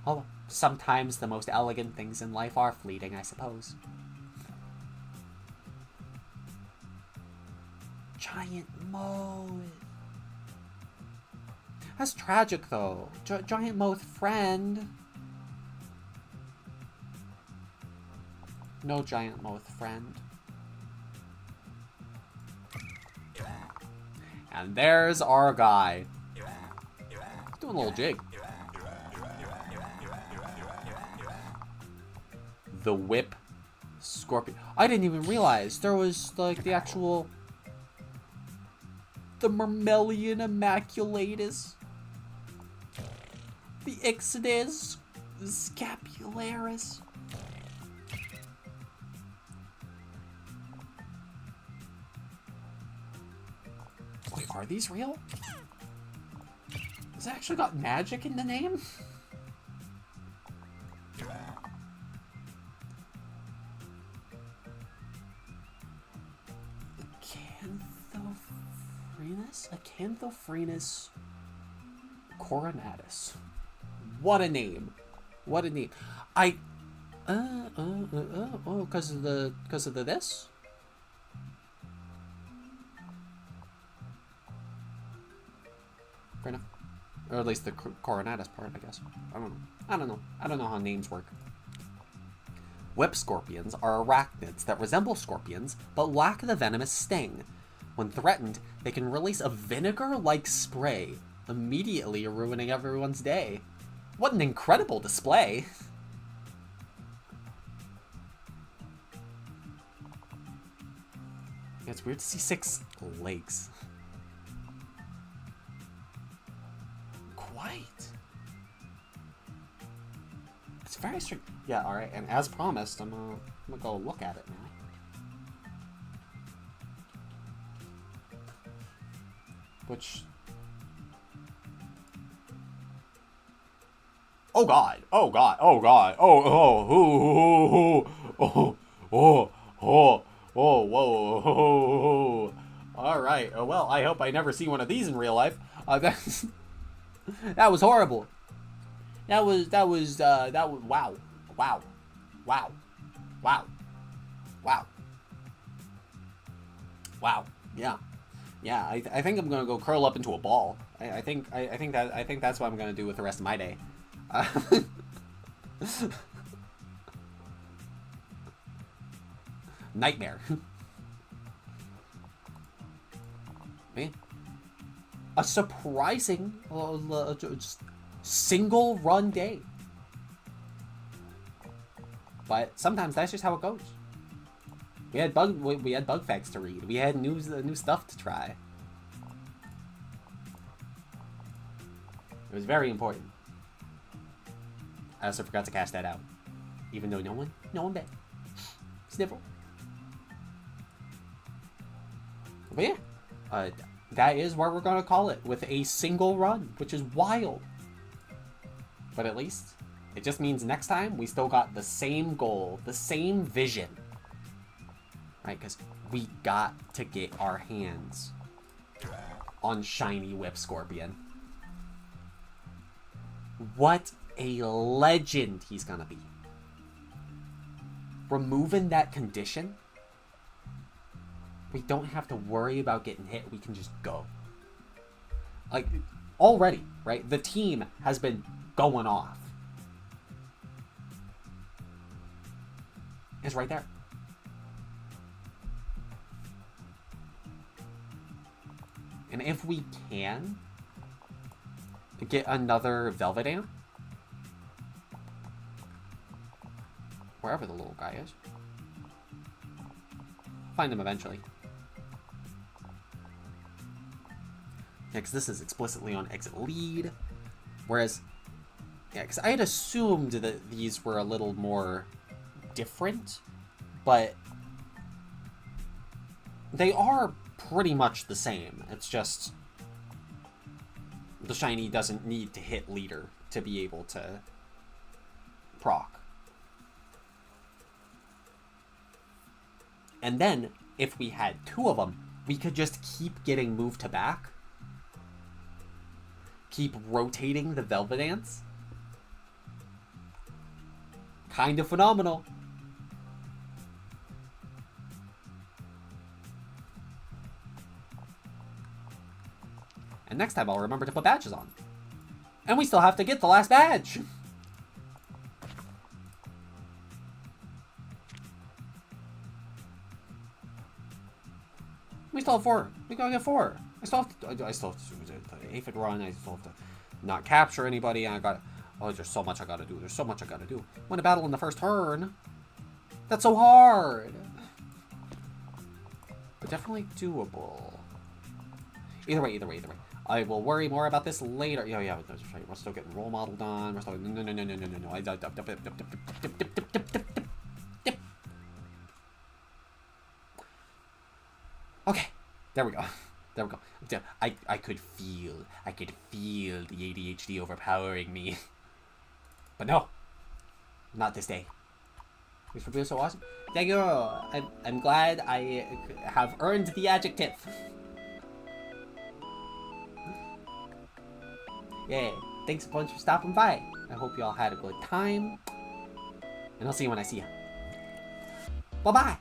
Oh, sometimes the most elegant things in life are fleeting, I suppose. Giant moth. That's tragic, though. Giant moth friend. No giant moth friend. And there's our guy. Doing a little jig. The whip scorpion. I didn't even realize there was like the actual the Mammalian Immaculatus, the Ixodes Scapularis. Wait, are these real? Has it actually got magic in the name? Acanthophrenius coronatus. What a name. What a name. Because of the this? Fair enough. Or at least the coronatus part, I guess. I don't know how names work. Whip scorpions are arachnids that resemble scorpions, but lack the venomous sting. When threatened, they can release a vinegar-like spray, immediately ruining everyone's day. What an incredible display! It's weird to see 6 legs. Quite. It's very strict. Yeah, alright, and as promised, I'm gonna go look at it now. Which... Oh god! Oh god! Oh god! Oh, whoa. Alright, well, I hope I never see one of these in real life. That was horrible. That was, wow. Yeah, I think I'm gonna go curl up into a ball. I think that's what I'm gonna do with the rest of my day. Nightmare. Man, a surprising single run day, but sometimes that's just how it goes. We had bug facts to read. We had new stuff to try. It was very important. I also forgot to cast that out, even though no one bet. Sniffle. But yeah, that is where we're gonna call it, with a single run, which is wild. But at least it just means next time we still got the same goal, the same vision. Right, because we got to get our hands on shiny Whip Scorpion. What a legend he's gonna be. Removing that condition, we don't have to worry about getting hit. We can just go. Like, already, right? The team has been going off. It's right there. And if we can get another Velvet Amp, wherever the little guy is, find him eventually. Yeah, because this is explicitly on exit lead, whereas, yeah, because I had assumed that these were a little more different, but they are pretty much the same. It's just the shiny doesn't need to hit leader to be able to proc. And then, if we had 2 of them, we could just keep getting moved to back. Keep rotating the Velvet Ants. Kind of phenomenal. And next time I'll remember to put badges on. And we still have to get the last badge. We still have 4. We gotta get 4. I still have to do the aphid run. I still have to not capture anybody. And I got, oh, there's so much I gotta do. There's so much I gotta do. Win a battle in the first turn. That's so hard. But definitely doable. Either way. I will worry more about this later. Yeah, that's right. We're still getting role modeled on. We're still no. Okay, there we go. I could feel the ADHD overpowering me. But no, not this day. Thanks for being so awesome. Thank you. I'm glad I have earned the adjective. Yeah, thanks a bunch for stopping by. I hope you all had a good time. And I'll see you when I see you. Bye-bye.